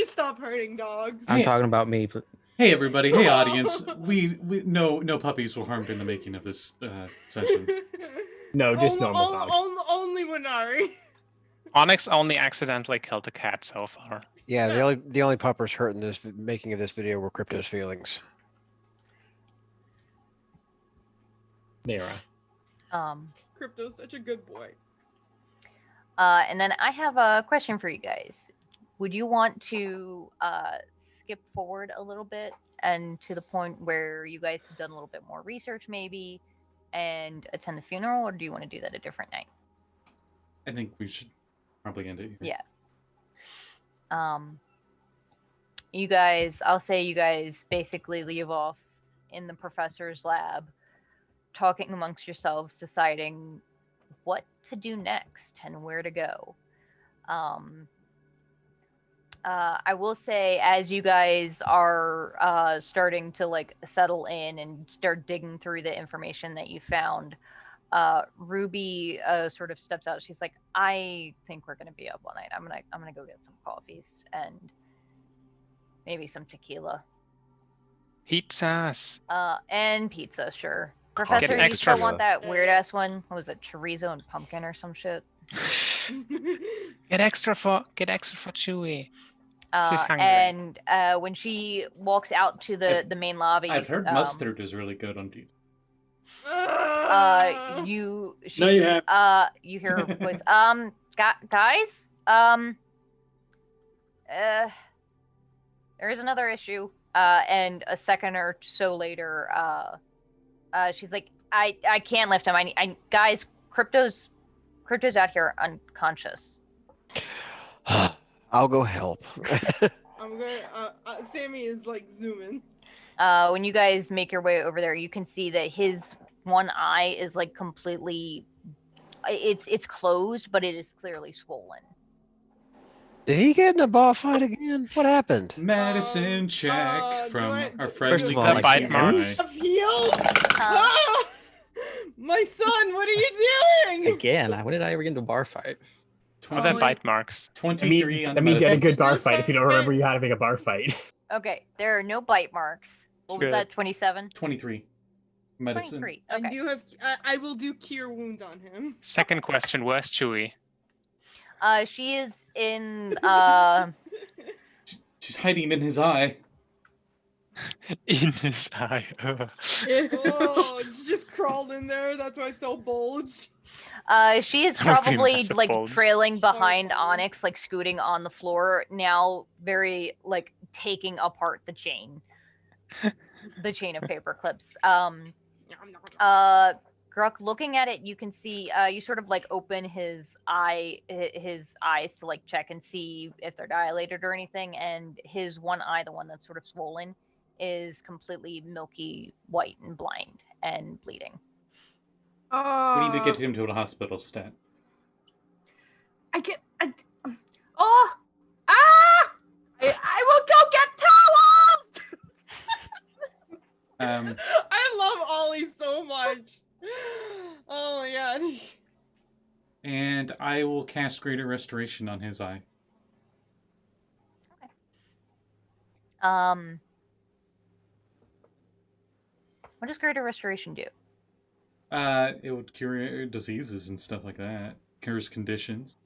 stop hurting dogs. I'm talking about me. Hey everybody, hey audience. We no puppies were harmed in the making of this session. No, just normal dogs. Only Minari. Onyx only accidentally killed a cat so far. Yeah, the only puppers hurt in this making of this video were Crypto's feelings. Nera. Crypto's such a good boy. And then I have a question for you guys. Would you want to skip forward a little bit and to the point where you guys have done a little bit more research maybe and attend the funeral, or do you want to do that a different night? I think we should probably end it here. Yeah. You guys, I'll say you guys basically leave off in the professor's lab, talking amongst yourselves, deciding what to do next and where to go. I will say, as you guys are starting to like settle in and start digging through the information that you found, Ruby sort of steps out. She's like, I think we're gonna be up all night. I'm gonna go get some coffees and maybe some tequila. Pizzas. And pizza, sure. Professor, you still want that weird ass one? What was it, chorizo and pumpkin or some shit? Get extra for Chewy. She's hungry. And when she walks out to the main lobby, I've heard mustard is really good on pizza. you have. You hear her voice. Guys, there is another issue. And a second or so later, she's like, I can't lift him. I guys, Crypto's out here unconscious. I'll go help. I'm gonna. Sammy is like zooming. When you guys make your way over there, you can see that his one eye is like completely. It's closed, but it is clearly swollen. Did he get in a bar fight again? What happened? Medicine check from our friend. First of all, bite marks. Healed. My son, what are you doing? Again, when did I ever get into a bar fight? The bite marks. 23 on That means you had a medicine. good bar fight if you don't remember you having a bar fight. Okay, there are no bite marks. What was that? 27. 23. Medicine. 23. I Okay. do have. I will do cure wounds on him. Second question, where's Chewy? She is in. She's hiding in his eye. In his eye. Oh, it's just crawled in there. That's why it's so bulged. She is That'd be probably massive like bulge. trailing behind Onyx, like scooting on the floor now, very like taking apart the chain of paper clips. Gurk, looking at it, you can see you sort of like open his eyes to like check and see if they're dilated or anything, and his one eye, the one that's sort of swollen, is completely milky white and blind and bleeding. We need to get him to a hospital stat. I will go get towels. I love Ollie so much. Oh my god. And I will cast Greater Restoration on his eye. What does Greater Restoration do? It would cure diseases and stuff like that. Cures conditions.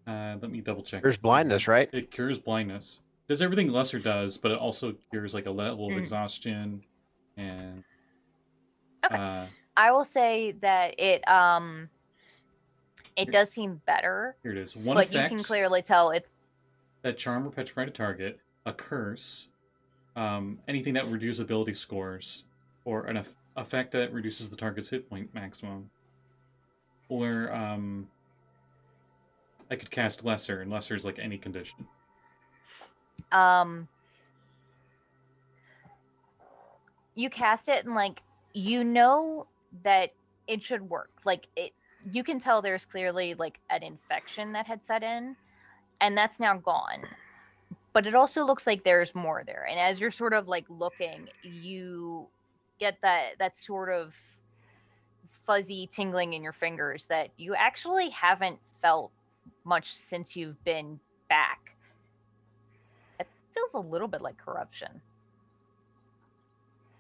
Let me double check. Cures blindness, right? It cures blindness. Does everything lesser does, but it also cures like a level of exhaustion and. Okay. I will say that it does seem better. Here it is. One but effect, you can clearly tell it. That charm or petrify a target, a curse, anything that reduces ability scores, or an effect that reduces the target's hit point maximum, or I could cast lesser, and lesser is like any condition. You cast it and like you know that it should work. Like you can tell there's clearly like an infection that had set in, and that's now gone. But it also looks like there's more there. And as you're sort of like looking, you get that sort of fuzzy tingling in your fingers that you actually haven't felt much since you've been back. It feels a little bit like corruption.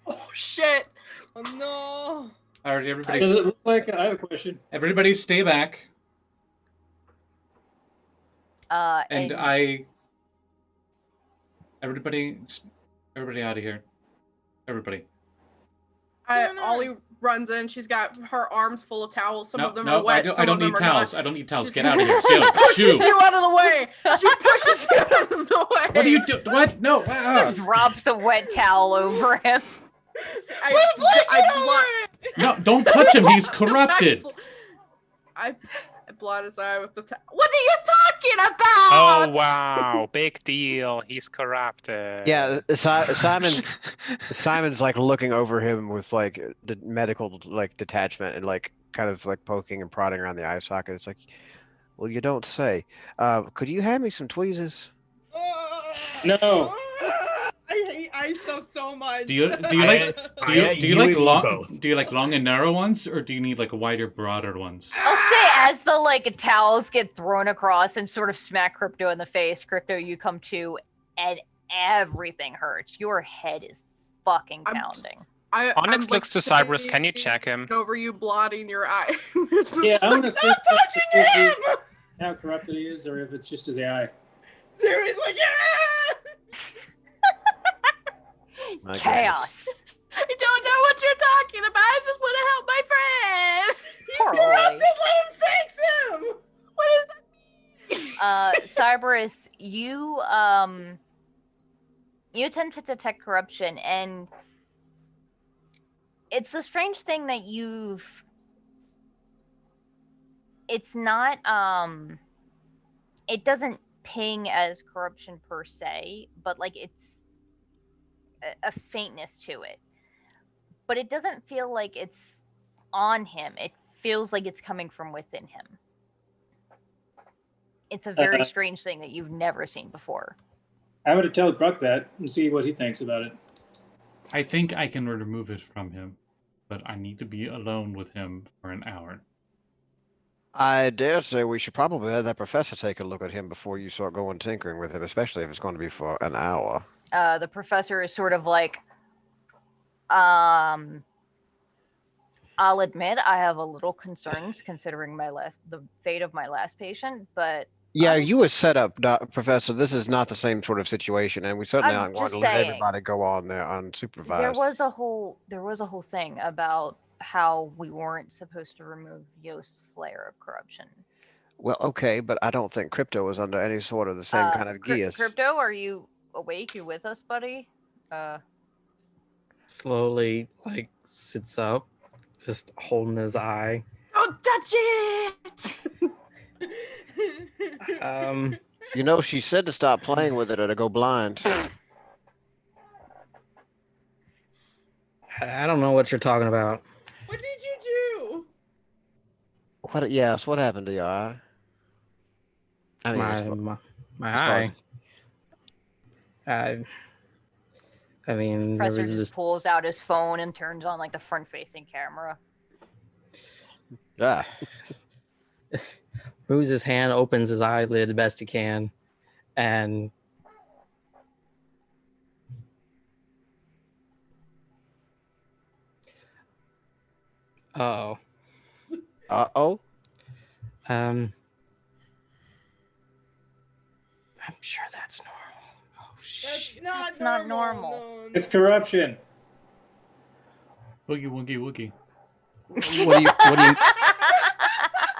Oh shit! Oh no! All right, everybody. Does it look like? I have a question. Everybody, stay back. Everybody out of here. Everybody. Ollie runs in. She's got her arms full of towels. Some of them are wet. I don't need towels. Not. I don't need towels. Get out of here. She pushes you out of the way. She pushes you out of the way. What do you do? What? No. Just drops a wet towel over him. No, don't touch him. He's corrupted. I blot his eye with the towel. What are you talking about? Oh wow, big deal. He's corrupted. Yeah, Simon's like looking over him with like the medical like detachment and like kind of like poking and prodding around the eye socket. It's like, well, you don't say. Could you hand me some tweezers? No. I hate eye stuff so much. Do you like long and narrow ones, or do you need like wider, broader ones? I'll say as the like towels get thrown across and sort of smack Crypto in the face, Crypto, you come to and everything hurts. Your head is fucking pounding. Onyx looks to Cyberus. Can you check him? Over you blotting your eye. Yeah, I want to see touching him! how corrupted he is, or if it's just his eye. Seriously, yeah! Chaos. I don't know what you're talking about. I just want to help my friend. He's corrupted. Let him fix him. What does that mean? Cyberus, you attempt to detect corruption, and it's the strange thing that it's not it doesn't ping as corruption per se, but like it's a faintness to it, but it doesn't feel like it's on him. It feels like it's coming from within him. It's a very strange thing that you've never seen before. I would tell Gurk that and see what he thinks about it. I think I can remove it from him, but I need to be alone with him for an hour. I dare say we should probably have that professor take a look at him before you start going tinkering with him, especially if it's going to be for an hour. The professor is sort of like, I'll admit I have a little concerns considering the fate of my last patient, but yeah, you were set up, Professor. This is not the same sort of situation, and we certainly aren't going to let everybody go on there unsupervised. There was a whole thing about how we weren't supposed to remove Yost's Slayer of Corruption. Well, okay, but I don't think Crypto was under any sort of the same kind of gears. Crypto, are you awake? You with us, buddy? Slowly, like, sits up, just holding his eye. Don't touch it! You know, she said to stop playing with it or to go blind. I don't know what you're talking about. What did you do? What? Yes, what happened to your eye? I mean, my eye. I mean, Professor there was just pulls out his phone and turns on like the front-facing camera. Ah. Moves his hand, opens his eyelid the best he can, and Uh-oh. Uh-oh? I'm sure that's normal. Oh, shit. That's not normal. normal. It's corruption. Woogie woogie woogie.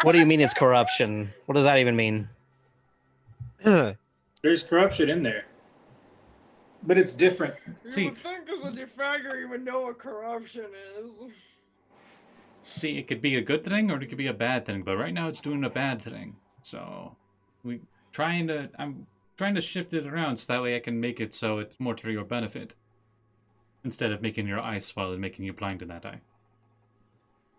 What do you mean it's corruption? What does that even mean? There's corruption in there. But it's different. See- You would think as a De-Fragger you would know what corruption is. See, it could be a good thing or it could be a bad thing, but right now it's doing a bad thing. So I'm trying to shift it around so that way I can make it so it's more to your benefit. Instead of making your eyes swell and making you blind in that eye.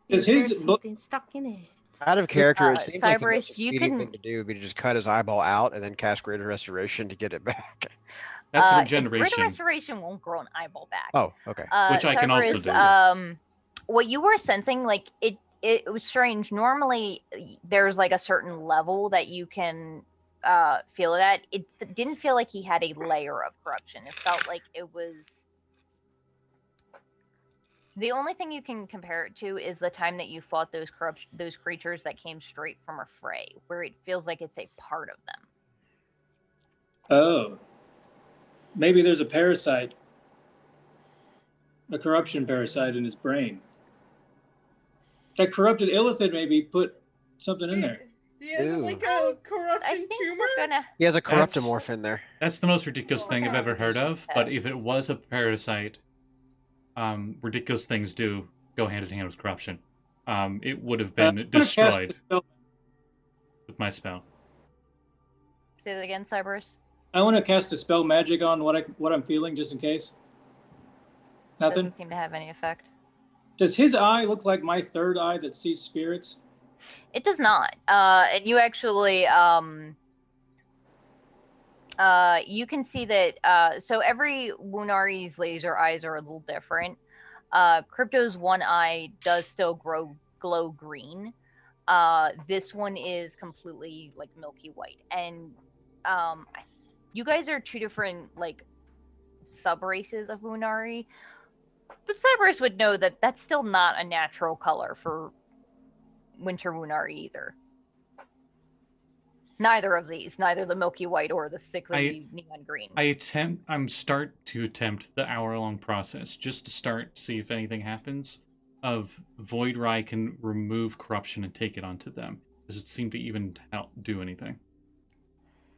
Is There's his something stuck in it. Out of character, it seems like the Cyberus, most you expedient can- thing to do would be to just cut his eyeball out and then cast Greater Restoration to get it back. That's Greater regeneration. Restoration won't grow an eyeball back. Oh, okay. Which I can also Cyberus, do. What you were sensing, like it was strange. Normally, there's like a certain level that you can feel it at. It didn't feel like he had a layer of corruption. It felt like it was. The only thing you can compare it to is the time that you fought those creatures that came straight from a fray, where it feels like it's a part of them. Oh. Maybe there's a parasite. A corruption parasite in his brain. That corrupted Illithid maybe put something in there. He has Ew. like a I corruption think tumor. we're gonna. He has a That's- Corruptimorph in there. That's the most ridiculous thing I've ever heard of. But if it Yes. was a parasite, ridiculous things do go hand in hand with corruption. It would have been I'm gonna cast destroyed the spell. with my spell. Say that again, Cyberus. I want to cast a spell magic on what I'm feeling, just in case. Nothing. Doesn't seem to have any effect. Does his eye look like my third eye that sees spirits? It does not. And you actually, you can see that. So every Wunari's laser eyes are a little different. Crypto's one eye does still glow green. This one is completely like milky white, and you guys are two different like sub races of Wunari. But Cyberus would know that that's still not a natural color for Winter Wunari either. Neither of these, neither the milky white or the sickly neon green. I'm start to attempt the hour-long process just to start to see if anything happens. Of Void Rye can remove corruption and take it onto them. Does it seem to even help do anything?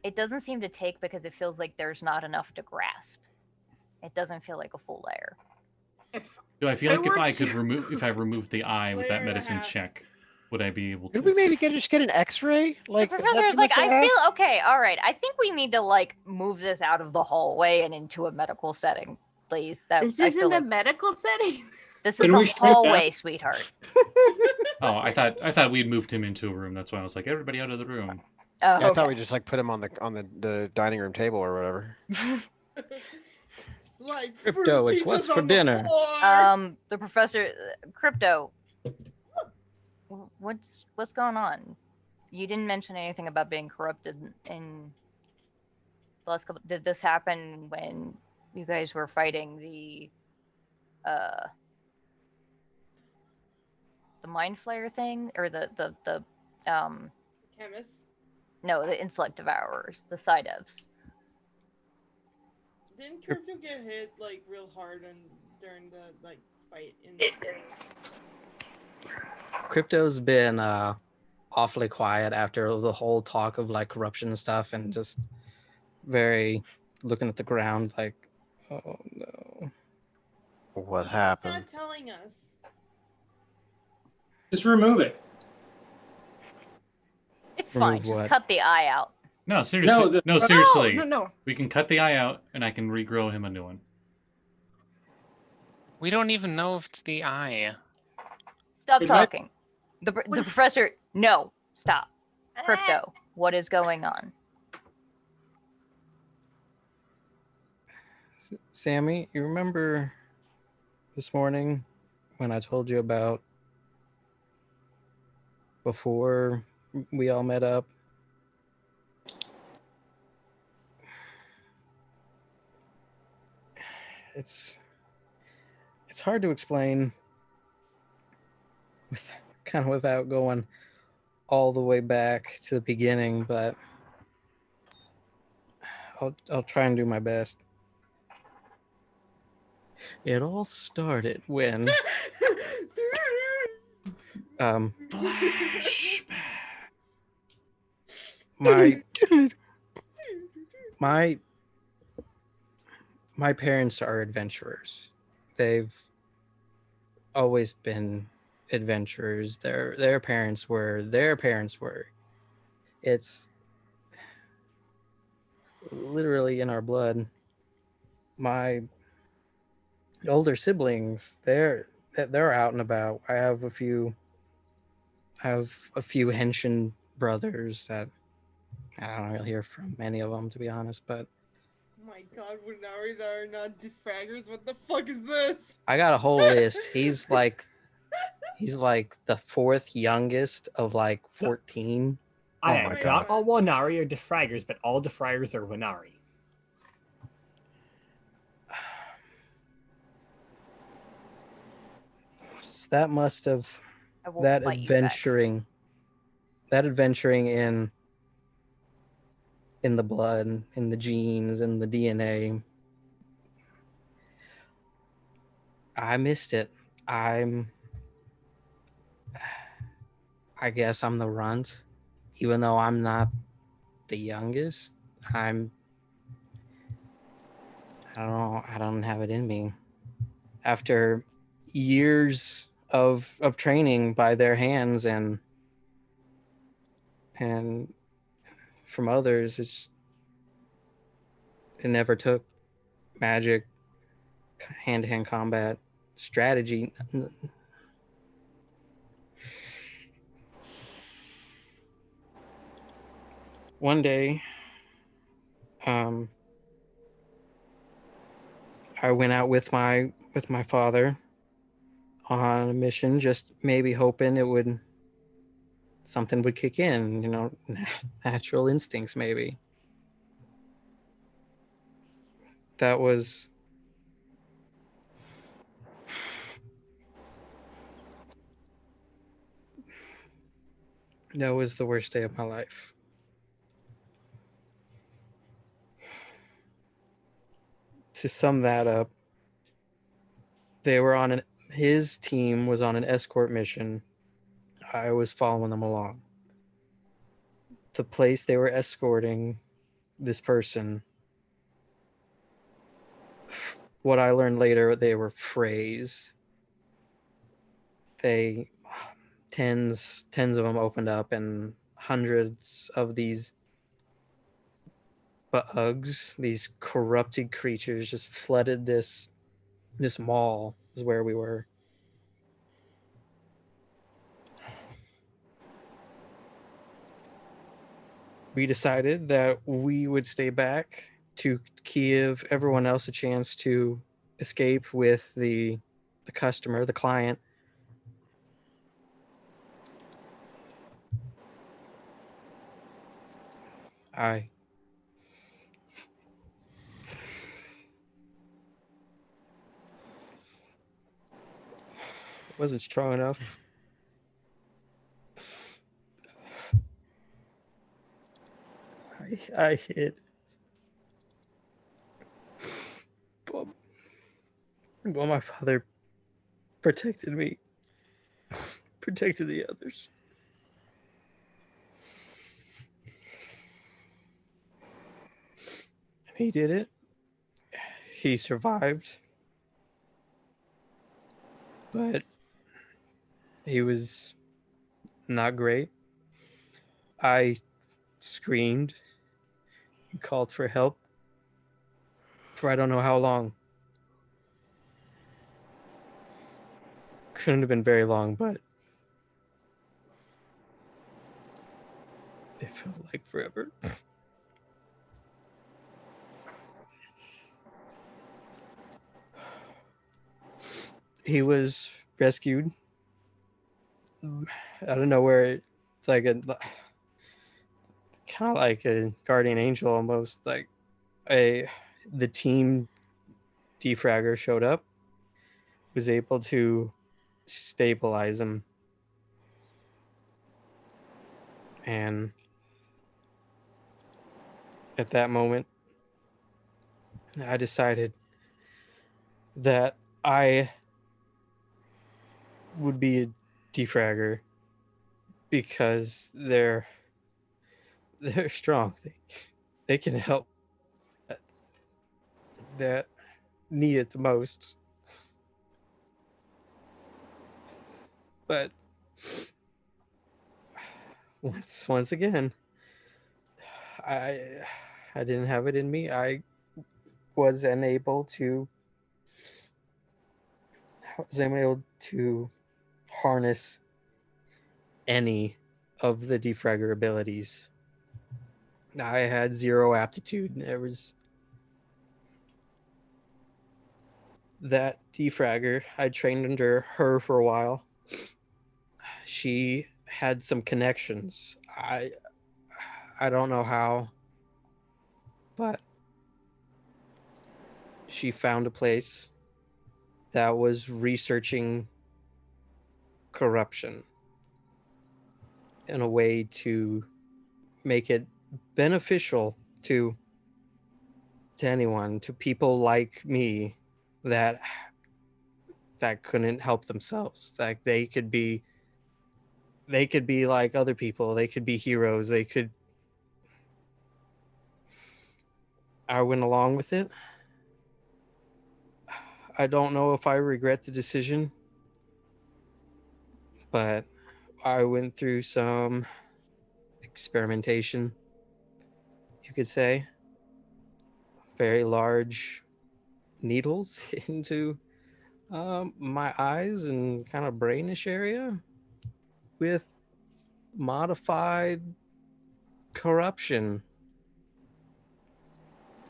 It doesn't seem to take because it feels like there's not enough to grasp. It doesn't feel like a full layer. Do I feel like were if I remove the eye with that Layer and a medicine half. check, would I be able to? Could we maybe just get an X-ray? Like The professor that's is like, what they I feel asked? okay, all right. I think we need to like move this out of the hallway and into a medical setting, please. This I feel isn't a like medical setting. this Can is we a shrink down? hallway, sweetheart. Oh, I thought we'd moved him into a room. That's why I was like, everybody out of the room. Oh, Yeah, I thought okay. we just like put him on the dining room table or whatever. Like Crypto, fruit it's what's pieces for on the dinner. floor. The professor, Crypto. What's going on? You didn't mention anything about being corrupted in the last couple. Did this happen when you guys were fighting the mind flayer thing, or the Chemist. no, the intellect devourers, the Psydevs? Didn't Crypto get hit like real hard during the like fight in Crypto's been awfully quiet after the whole talk of like corruption and stuff, and just very looking at the ground like, oh no. What Not happened? telling us. Just remove it. It's Remove fine. Just what? cut the eye out. No, seriously. No, Seriously. No. We can cut the eye out, and I can regrow him a new one. We don't even know if it's the eye. Stop Is that- talking. The professor. No, stop. Crypto. What is going on? Sammy, you remember this morning when I told you about before we all met up? It's hard to explain. without going all the way back to the beginning, but I'll try and do my best. It all started when Flashback. my parents are adventurers. They've always been adventurers. Their parents were. It's literally in our blood. My older siblings, they're out and about. I have a few Henshin brothers that I don't really hear from many of them, to be honest, but Oh my god, Winari that are not De-Fraggers, what the fuck is this? I got a whole list. He's like the fourth youngest of like 14. Oh my god. Not all Winari are De-Fraggers, but all De-Fraggers are Winari. That must have that adventuring in the blood, in the genes, in the DNA. I missed it. I guess I'm the runt, even though I'm not the youngest. I don't know. I don't have it in me. After years of training by their hands and from others, it never took magic, hand-to-hand combat, strategy. One day, I went out with my father on a mission, just maybe hoping something would kick in, natural instincts maybe. That was the worst day of my life. To sum that up, his team was on an escort mission. I was following them along. The place they were escorting this person, what I learned later, they were Freys. Tens of them opened up, and hundreds of these bugs, these corrupted creatures, just flooded this mall, is where we were. We decided that we would stay back to give everyone else a chance to escape with the customer, the client. I wasn't strong enough. I hid. Well, my father protected me, protected the others. And he did it. He survived. But he was not great. I screamed and called for help for I don't know how long. Couldn't have been very long, but it felt like forever. He was rescued out of nowhere, like kind of like a guardian angel almost. Like the team De-Fragger showed up, was able to stabilize him And at that moment, I decided that I would be a De-Fragger because they're strong. They can help that need it the most. But once again, I didn't have it in me. I was unable to harness any of the De-Fragger abilities. I had 0 aptitude. There was that De-Fragger. I trained under her for a while. She had some connections. I don't know how, but she found a place that was researching corruption in a way to make it beneficial to anyone, to people like me that couldn't help themselves, that they could be like other people, they could be heroes, I went along with it. I don't know if I regret the decision, but I went through some experimentation, you could say. Very large needles into my eyes and kind of brainish area with modified corruption.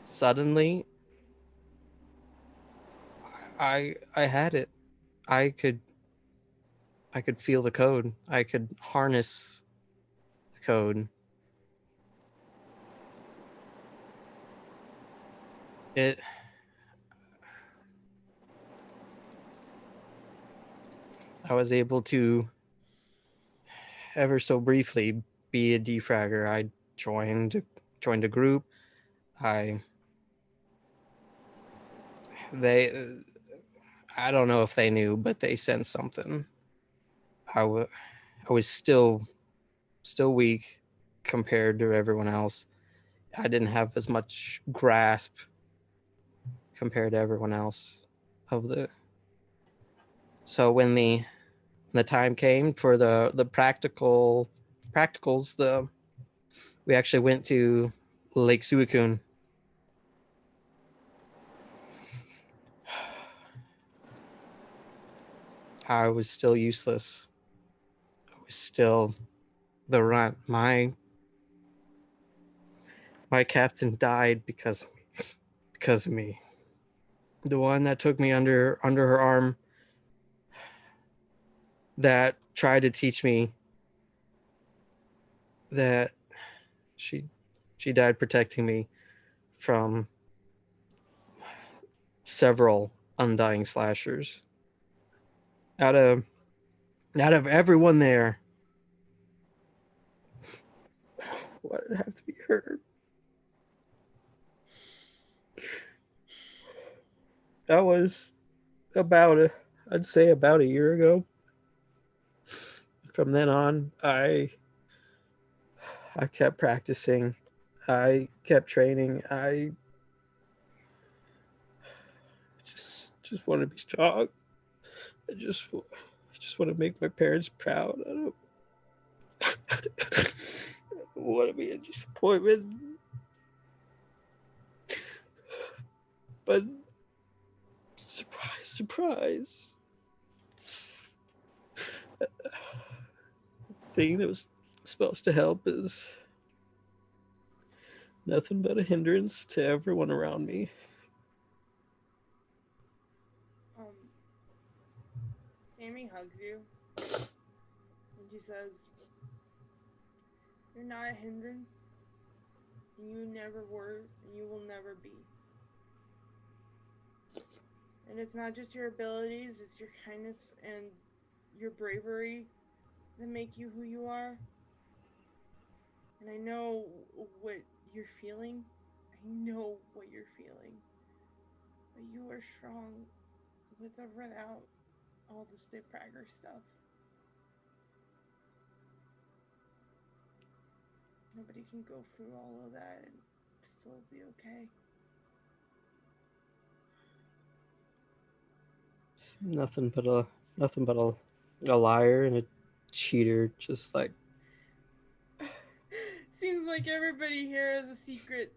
Suddenly, I had it. I could feel the code. I could harness the code. I was able to, ever so briefly, be a De-Fragger. I joined a group. I don't know if they knew, but they sensed something. I was still weak compared to everyone else. I didn't have as much grasp compared to everyone else so when the time came for the practicals, we actually went to Lake Suicune. I was still useless. I was still the runt. My captain died because of me. The one that took me under her arm, that tried to teach me, that she died protecting me from several undying slashers. Out of everyone there, why did it have to be her? That was I'd say about a year ago. From then on, I kept practicing. I kept training. I just want to be strong. I just want to make my parents proud. I don't want to be a disappointment. But surprise. The thing that was supposed to help is nothing but a hindrance to everyone around me. Sammi hugs you, and she says, "You're not a hindrance, and you never were, and you will never be. And it's not just your abilities, it's your kindness and your bravery that make you who you are. And I know what you're feeling. I know what you're feeling. But you are strong with or without all the De-Fragger stuff. Nobody can go through all of that and still be okay. Nothing but a liar and a cheater, just like. Seems like everybody here has a secret.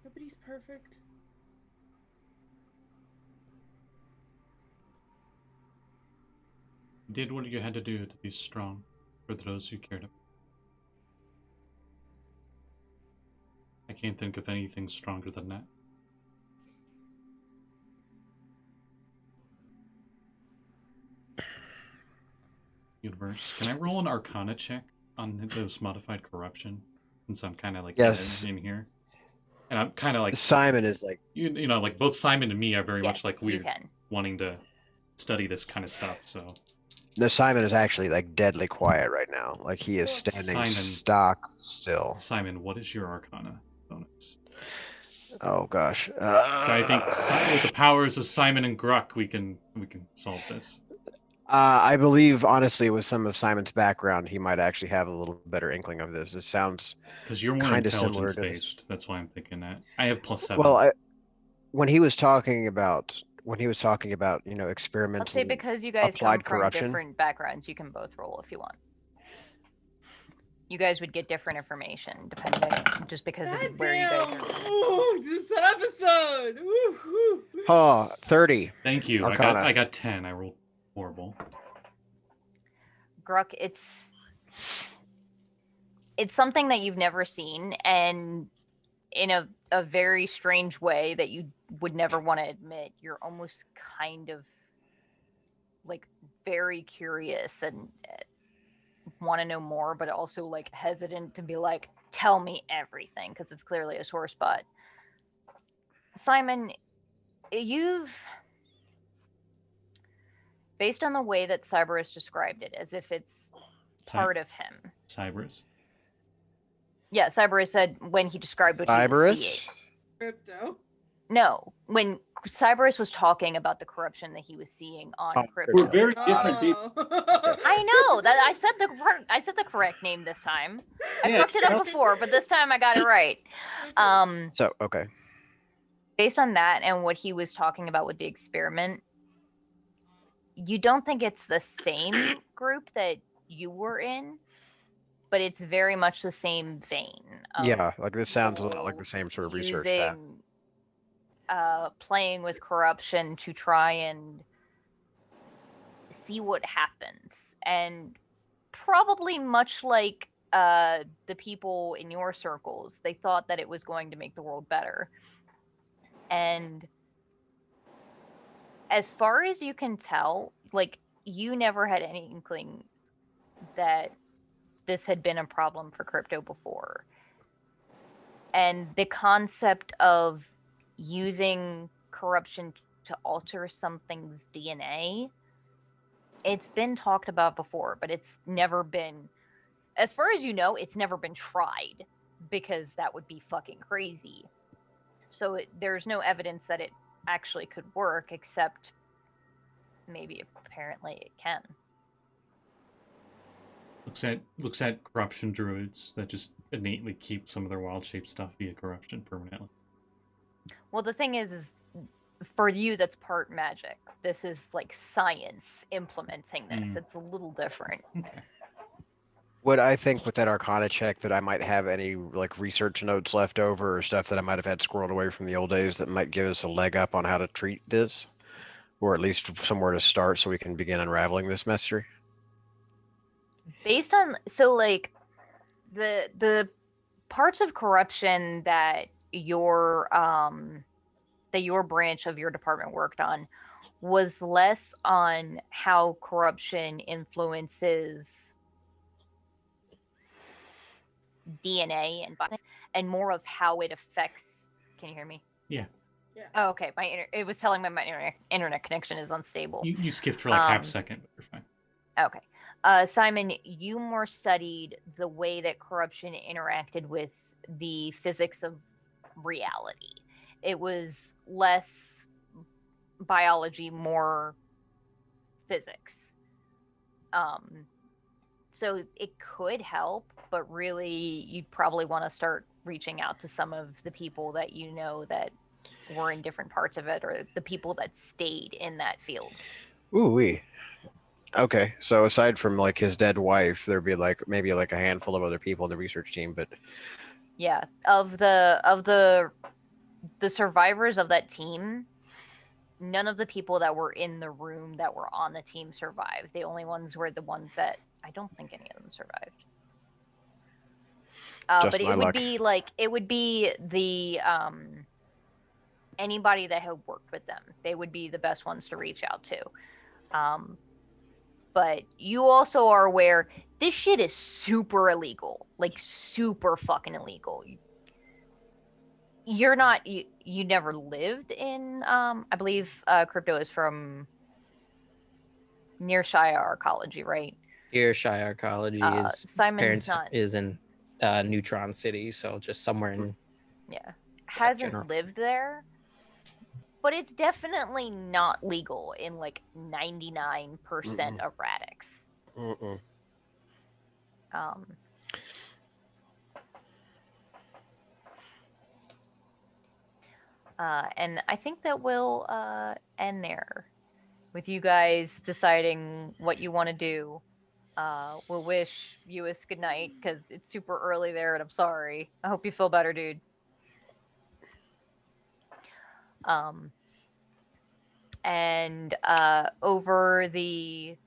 Nobody's perfect. You did what you had to do to be strong for those who cared about. I can't think of anything stronger than that. Universe. Can I roll an Arcana check on this modified corruption? Since I'm kind of like in here. And I'm kind of like... Simon is like... You know, like both Simon and me are very much like weird, wanting to study this kind of stuff, so... No, Simon is actually like deadly quiet right now. Like he is standing stock still. Simon, what is your Arcana bonus? Oh gosh. So I think with the powers of Simon and Gurk, we can solve this. I believe, honestly, with some of Simon's background, he might actually have a little better inkling of this. It sounds because you're more intelligence based. That's why I'm thinking that. I have +7. Well, when he was talking about experimental. Let's say because you guys come from different backgrounds, you can both roll if you want. You guys would get different information depending just because of where you guys are. Ooh, this episode. Ooh. Oh, 30. Thank you. I got 10. I rolled horrible. Gurk, it's something that you've never seen, and in a very strange way that you would never want to admit, you're almost kind of like very curious and want to know more, but also like hesitant to be like, tell me everything, because it's clearly a sore spot. Simon, based on the way that Cyberus described it, as if it's part of him. Cyberus? Yeah, Cyberus said when he described what he was seeing. Crypto? No, when Cyberus was talking about the corruption that he was seeing on crypto. We're very different people. I know that I said the correct name this time. I fucked it up before, but this time I got it right. Okay. Based on that and what he was talking about with the experiment, you don't think it's the same group that you were in, but it's very much the same vein. Yeah, like this sounds a lot like the same sort of research path. Playing with corruption to try and see what happens. And probably much like the people in your circles, they thought that it was going to make the world better. And as far as you can tell, like, you never had any inkling that this had been a problem for crypto before. And the concept of using corruption to alter something's DNA, it's been talked about before, but it's never been, as far as you know, it's never been tried, because that would be fucking crazy. So there's no evidence that it actually could work, except maybe apparently it can. Looks at corruption druids that just innately keep some of their wild shape stuff via corruption permanently. Well, the thing is for you, that's part magic. This is like science implementing this. It's a little different. Okay. Would I think with that Arcana check that I might have any like research notes left over or stuff that I might have had squirreled away from the old days that might give us a leg up on how to treat this? Or at least somewhere to start so we can begin unraveling this mystery? Based on, so like the parts of corruption that your branch of your department worked on was less on how corruption influences DNA and more of how it affects. Can you hear me? Yeah. Oh, okay. It was telling me my internet connection is unstable. You skipped for like half a second, but you're fine. Okay. Simon, you more studied the way that corruption interacted with the physics of reality. It was less biology, more physics. So it could help, but really you'd probably want to start reaching out to some of the people that you know that were in different parts of it, or the people that stayed in that field. Ooh-wee. Okay, so aside from like his dead wife, there'd be like maybe like a handful of other people in the research team, but yeah, of the survivors of that team, none of the people that were in the room that were on the team survived. The only ones were the ones that I don't think any of them survived. But it would be the anybody that had worked with them. They would be the best ones to reach out to. But you also are aware this shit is super illegal, like super fucking illegal. You're not, you never lived in, I believe Crypto is from near Shire Arcology, right? Here, Shire Arcology is, Simon's parents not. is in Neutron City, so just somewhere in. Yeah. Hasn't lived there. But it's definitely not legal in like 99% of Radix. And I think that we'll end there with you guys deciding what you want to do. We'll wish Lluis good night because it's super early there and I'm sorry. I hope you feel better, dude. And over the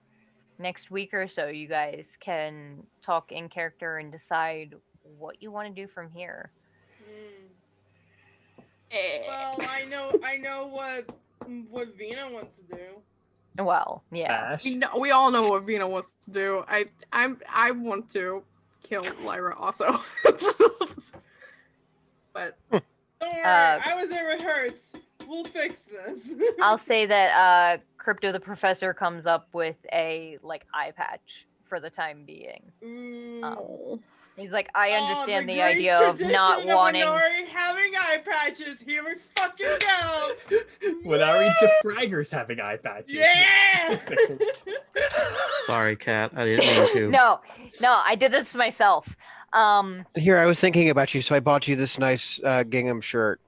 next week or so, you guys can talk in character and decide what you want to do from here. Well, I know what Vinna wants to do. Well, yeah. We all know what Vinna wants to do. I want to kill Lyra also. But don't worry, I was there with Hertz. We'll fix this. I'll say that Crypto the Professor comes up with a like eye patch for the time being. He's like, I understand the idea of not wanting having eye patches. Here we fucking go. When our De-Fraggers having eye patches. Yeah. Sorry, Kat. I didn't mean to. No, I did this myself. Here, I was thinking about you, so I bought you this nice gingham shirt.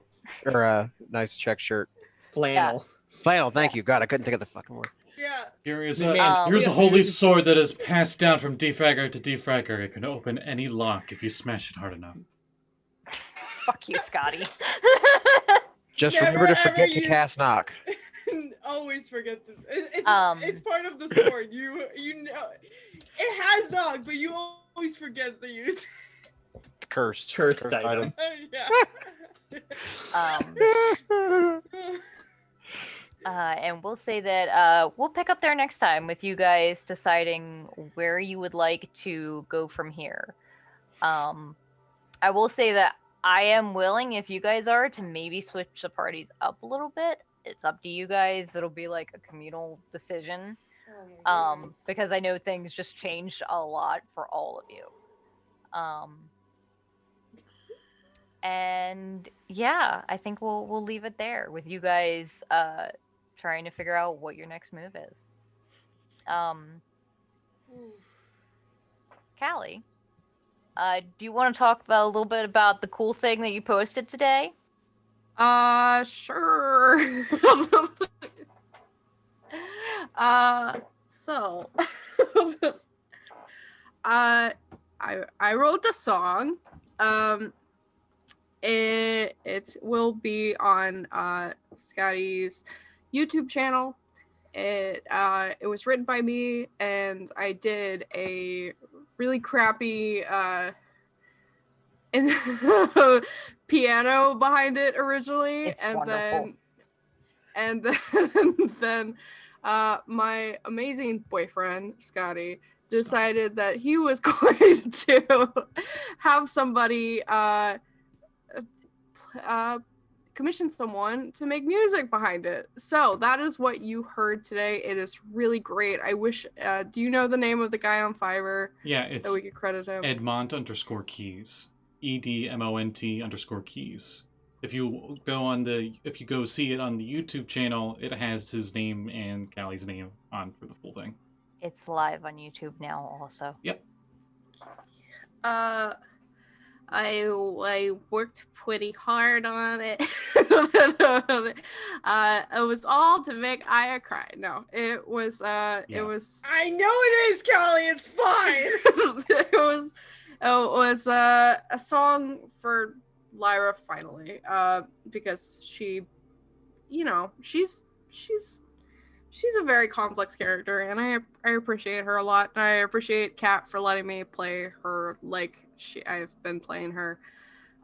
Or a nice check shirt. Flannel. Yeah. Flannel, thank you. God, I couldn't think of the fucking word. Yeah. Here's a holy sword that is passed down from De-Fragger to De-Fragger. It can open any lock if you smash it hard enough. Fuck you, Scotty. Just remember to forget to cast knock. Always forget to. It's part of the sword. You know, it has knock, but you always forget to use. Cursed item. Yeah. And we'll say that we'll pick up there next time with you guys deciding where you would like to go from here. I will say that I am willing, if you guys are, to maybe switch the parties up a little bit. It's up to you guys. It'll be like a communal decision. Because I know things just changed a lot for all of you. And yeah, I think we'll leave it there with you guys trying to figure out what your next move is. Callie, do you want to talk about a little bit about the cool thing that you posted today? Sure. So I wrote the song. It will be on Scotty's YouTube channel. It was written by me, and I did a really crappy piano behind it originally. It's wonderful. Then my amazing boyfriend Scotty decided that he was going to have somebody commissioned someone to make music behind it. So that is what you heard today. It is really great. I wish. Do you know the name of the guy on Fiverr? Yeah, it's that we could credit him. Edmont_keys. EDMONT_keys. If you go see it on the YouTube channel, it has his name and Callie's name on for the full thing. It's live on YouTube now, also. Yep. I worked pretty hard on it. It was all to make Aya cry. No, it was. It was. I know it is, Callie. It's fine. It was a song for Lyra finally. Because she, she's a very complex character, and I appreciate her a lot. And I appreciate Kat for letting me play her like I've been playing her.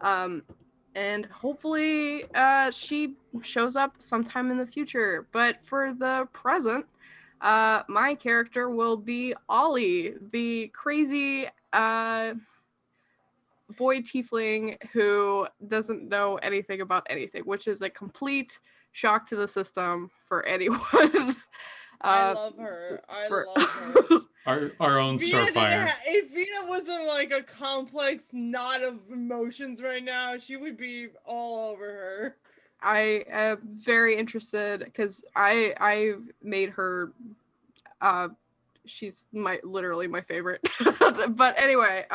And hopefully she shows up sometime in the future. But for the present, my character will be Ollie, the crazy boy tiefling who doesn't know anything about anything, which is a complete shock to the system for anyone. I love her. I love her. Our own Starfire. If Vinna wasn't like a complex knot of emotions right now, she would be all over her. I am very interested because I made her. She's literally my favorite. But anyway,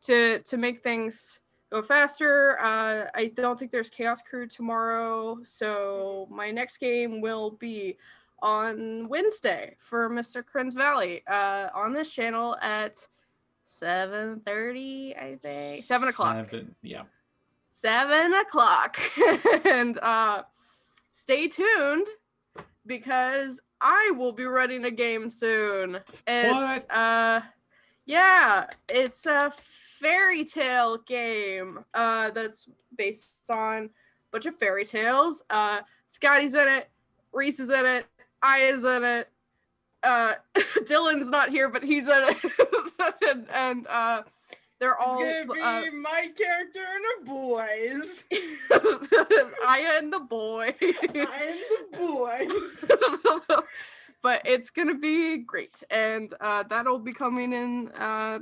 to make things go faster, I don't think there's Chaos Crew tomorrow, so my next game will be on Wednesday for Mr. Krin's Valley on this channel at 7:30, I think. 7 o'clock. 7 o'clock. And stay tuned because I will be running a game soon. It's it's a fairy tale game that's based on a bunch of fairy tales. Scotty's in it, Reese is in it, Aya's in it, Dylan's not here, but he's in it. and they're all it's gonna be my character and her boys. Aya and the boy. But it's gonna be great, and that'll be coming in a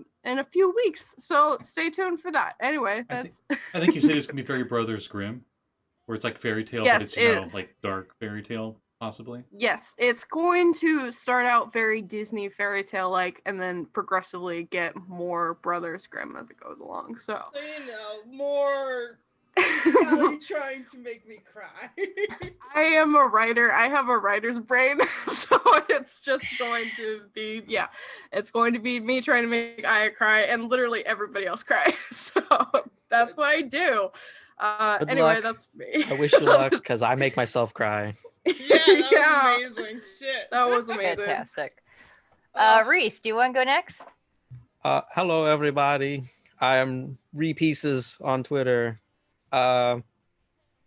few weeks. So stay tuned for that. Anyway, that's. I think you said it's gonna be very Brothers Grimm, where it's like fairy tale, yes, but it's like dark fairy tale, possibly. Yes, it's going to start out very Disney fairy tale like, and then progressively get more Brothers Grimm as it goes along. So more. Trying to make me cry. I am a writer. I have a writer's brain, so it's just going to be it's going to be me trying to make Aya cry and literally everybody else cry. So that's what I do. Anyway, luck. That's me. I wish you luck because I make myself cry. That was amazing. Shit. That was amazing. Fantastic. Reese, do you want to go next? Hello, everybody. I am Repieces on Twitter.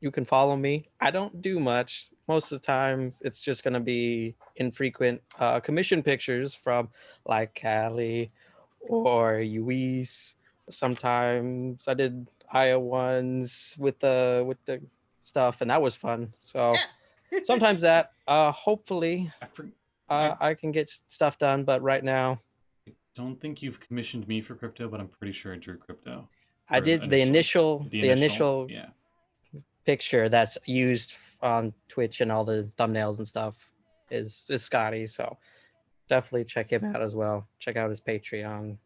You can follow me. I don't do much. Most of the time, it's just going to be infrequent commission pictures from like Callie or Lluis. Sometimes I did Aya ones with the stuff, and that was fun. So sometimes that. Hopefully, I can get stuff done. But right now, I don't think you've commissioned me for crypto, but I'm pretty sure I drew crypto. I did the initial picture that's used on Twitch and all the thumbnails and stuff is Scotty. So definitely check him out as well. Check out his Patreon.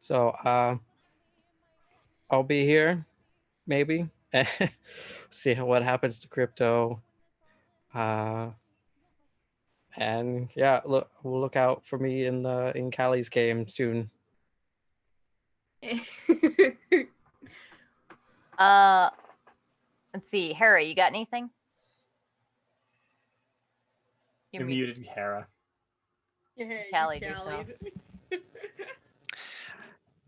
So I'll be here, maybe. See what happens to crypto. And yeah, we'll look out for me in Callie's game soon. Let's see, Hera, you got anything? You're muted, Hera. Callie, do so.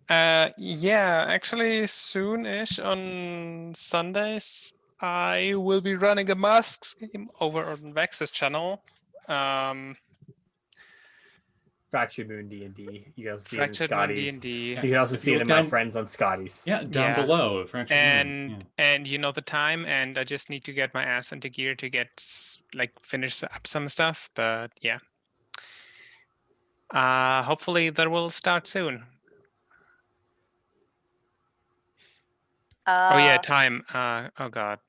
Actually soon-ish on Sundays I will be running a Masks game over on Vex's channel. Vex's Fractured Moon D&D. You can also see Fractured it in Moon Scotty's. D&D. You can also see it in my friends on Scotty's. Yeah, down below. Fractured Moon. And you know the time, and I just need to get my ass into gear to get finish up some stuff. But yeah, hopefully that will start soon. Oh yeah, time. Oh god.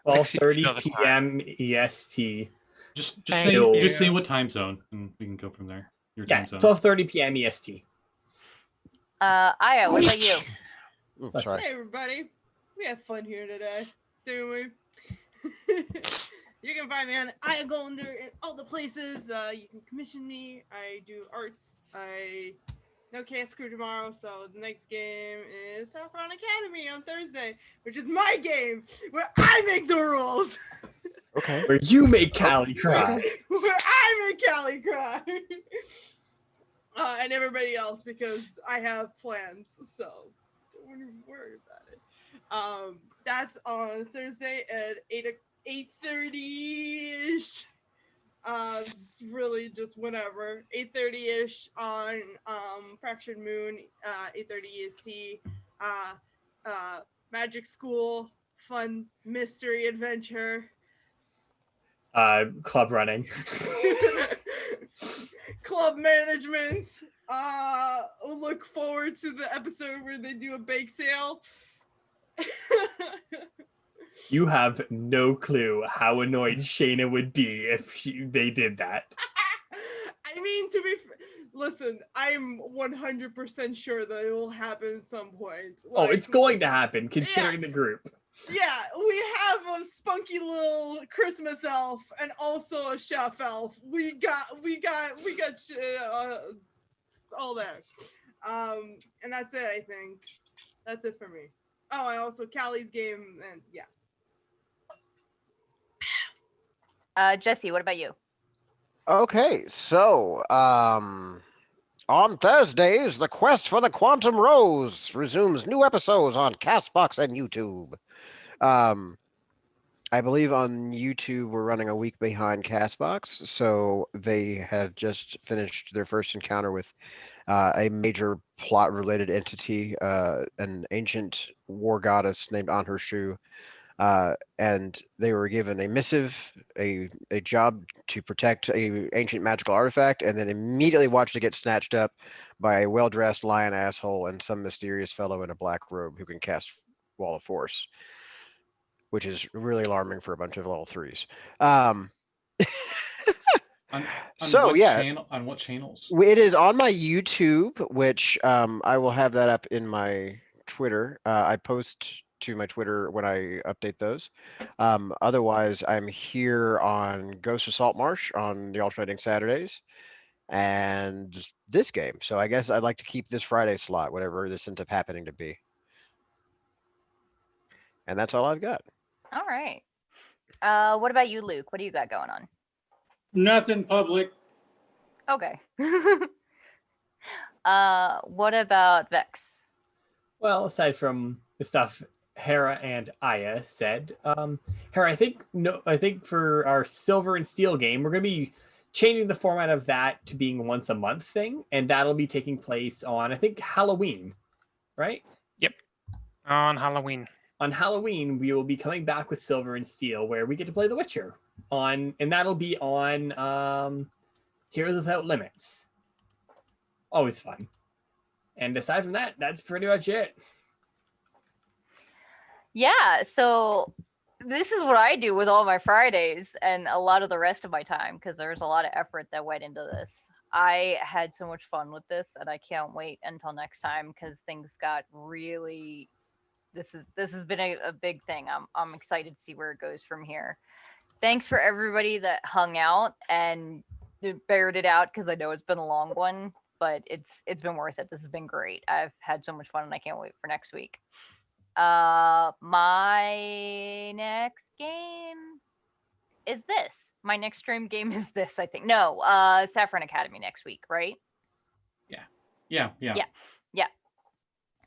12:30 p.m. EST. Just say what time zone, and we can go from there. Your time zone. 12:30 p.m. EST. Aya, what about you? Sorry. Hey everybody, we have fun here today, do we? You can find me on Aya Golder in all the places. You can commission me. I do arts. I no Chaos Crew tomorrow, so the next game is Saffron Academy on Thursday, which is my game where I make the rules. Okay. Where you make Callie cry. Where I make Callie cry. And everybody else, because I have plans, so don't even worry about it. That's on Thursday at 8:30ish. It's really just whenever. 8:30ish on Fractured Moon, 8:30 EST. Magic School, fun mystery adventure. Club running. Club management. Look forward to the episode where they do a bake sale. You have no clue how annoyed Shayna would be if they did that. I mean, to be listen, I'm 100% sure that it will happen at some point. Like, it's going to happen, considering the group. Yeah, we have a spunky little Christmas elf and also a chef elf. We got all there. And that's it, I think. That's it for me. Oh, and also Callie's game, and yeah. Jesse, what about you? Okay, so on Thursdays, the quest for the Quantum Rose resumes new episodes on Castbox and YouTube. I believe on YouTube we're running a week behind Castbox, so they have just finished their first encounter with a major plot-related entity, an ancient war goddess named Anhershu, and they were given a missive, a job to protect a ancient magical artifact, and then immediately watched it get snatched up by a well-dressed lion asshole and some mysterious fellow in a black robe who can cast Wall of Force, which is really alarming for a bunch of level 3s. On what channels? It is on my YouTube, which I will have that up in my Twitter. I post to my Twitter when I update those. Otherwise, I'm here on Ghost of Saltmarsh on the alternating Saturdays and this game. So I guess I'd like to keep this Friday slot, whatever this ends up happening to be. And that's all I've got. All right. What about you, Luke? What do you got going on? Nothing public. Okay. What about Vex? Well, aside from the stuff Hera and Aya said, Hera, I think for our Silver and Steel game, we're going to be changing the format of that to being a once a month thing, and that'll be taking place on, I think, Halloween, right? Yep, on Halloween. On Halloween, we will be coming back with Silver and Steel, where we get to play The Witcher and that'll be on Heroes Without Limits. Always fun. And aside from that, that's pretty much it. Yeah, so this is what I do with all my Fridays and a lot of the rest of my time, because there's a lot of effort that went into this. I had so much fun with this, and I can't wait until next time, because things got really... This has been a big thing. I'm excited to see where it goes from here. Thanks for everybody that hung out and bared it out, because I know it's been a long one, but it's been worth it. This has been great. I've had so much fun, and I can't wait for next week. My next game is this. My next stream game is this, I think. No, Saffron Academy next week, right? Yeah.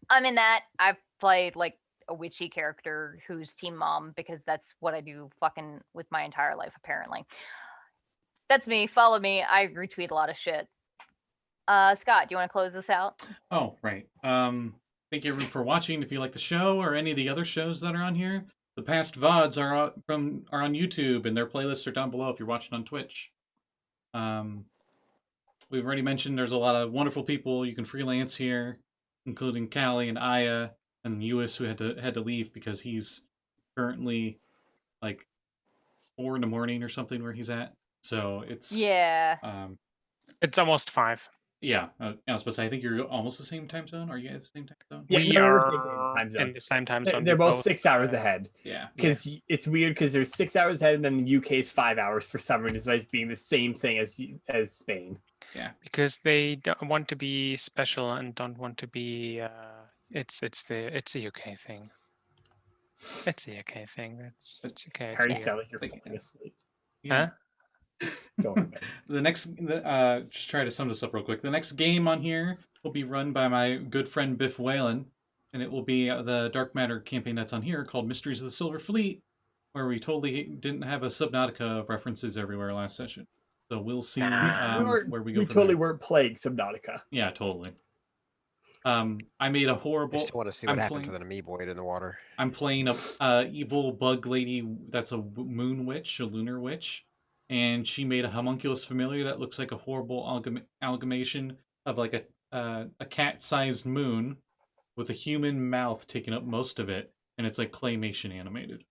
I'm in that. I've played like a witchy character who's team mom, because that's what I do fucking with my entire life, apparently. That's me. Follow me. I retweet a lot of shit. Scott, do you want to close this out? Oh, right. Thank you everyone for watching. If you like the show or any of the other shows that are on here, the past VODs are on YouTube, and their playlists are down below if you're watching on Twitch. We've already mentioned there's a lot of wonderful people you can freelance here, including Callie and Aya and Lluis, who had to leave because he's currently like 4 in the morning or something where he's at. So it's it's almost 5. Yeah, I was supposed to say, I think you're almost the same time zone. Are you at the same time zone? Yeah, We are in the same time zone. They're both 6 hours ahead. Yeah. Because it's weird because there's 6 hours ahead and then the UK is 5 hours for some reason, despite being the same thing as Spain. Yeah. Because they don't want to be special and don't want to be. It's a UK thing. It's a UK thing. It's okay. Harry, sound like you're falling asleep. Yeah. Huh? Just try to sum this up real quick. The next game on here will be run by my good friend Biff Whalen, and it will be the Dark Matter campaign that's on here called Mysteries of the Silver Fleet, where we totally didn't have a Subnautica references everywhere last session. So we'll see where we go. We totally weren't playing Subnautica. Yeah, totally. I made a horrible. I still want to see what happened to the amoeboid in the water. I'm playing a evil bug lady that's a moon witch, a lunar witch. And she made a homunculus familiar that looks like a horrible amalgamation of like a cat-sized moon with a human mouth taking up most of it, and it's like claymation animated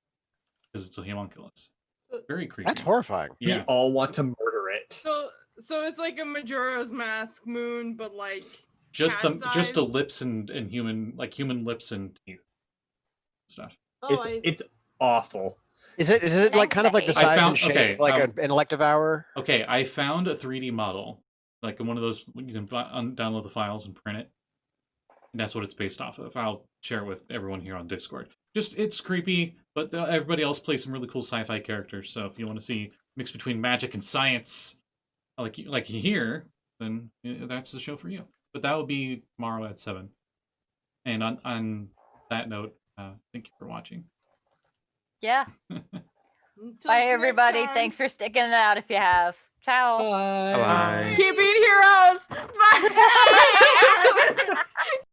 because it's a homunculus. Very creepy. That's horrifying. Yeah. We all want to murder it. So it's like a Majora's Mask moon, but like just the lips and human lips and teeth stuff. It's awful. Is it like kind of like the size and shape like an elective hour? Okay, I found a 3D model, like one of those you can download the files and print it. And that's what it's based off of. I'll share it with everyone here on Discord. It's creepy, but everybody else plays some really cool sci-fi characters. So if you want to see mix between magic and science, like here, then that's the show for you. But that will be tomorrow at 7. And on that note, thank you for watching. Yeah. Bye, everybody. Thanks for sticking it out if you have. Ciao. Bye. Keep being heroes. Bye.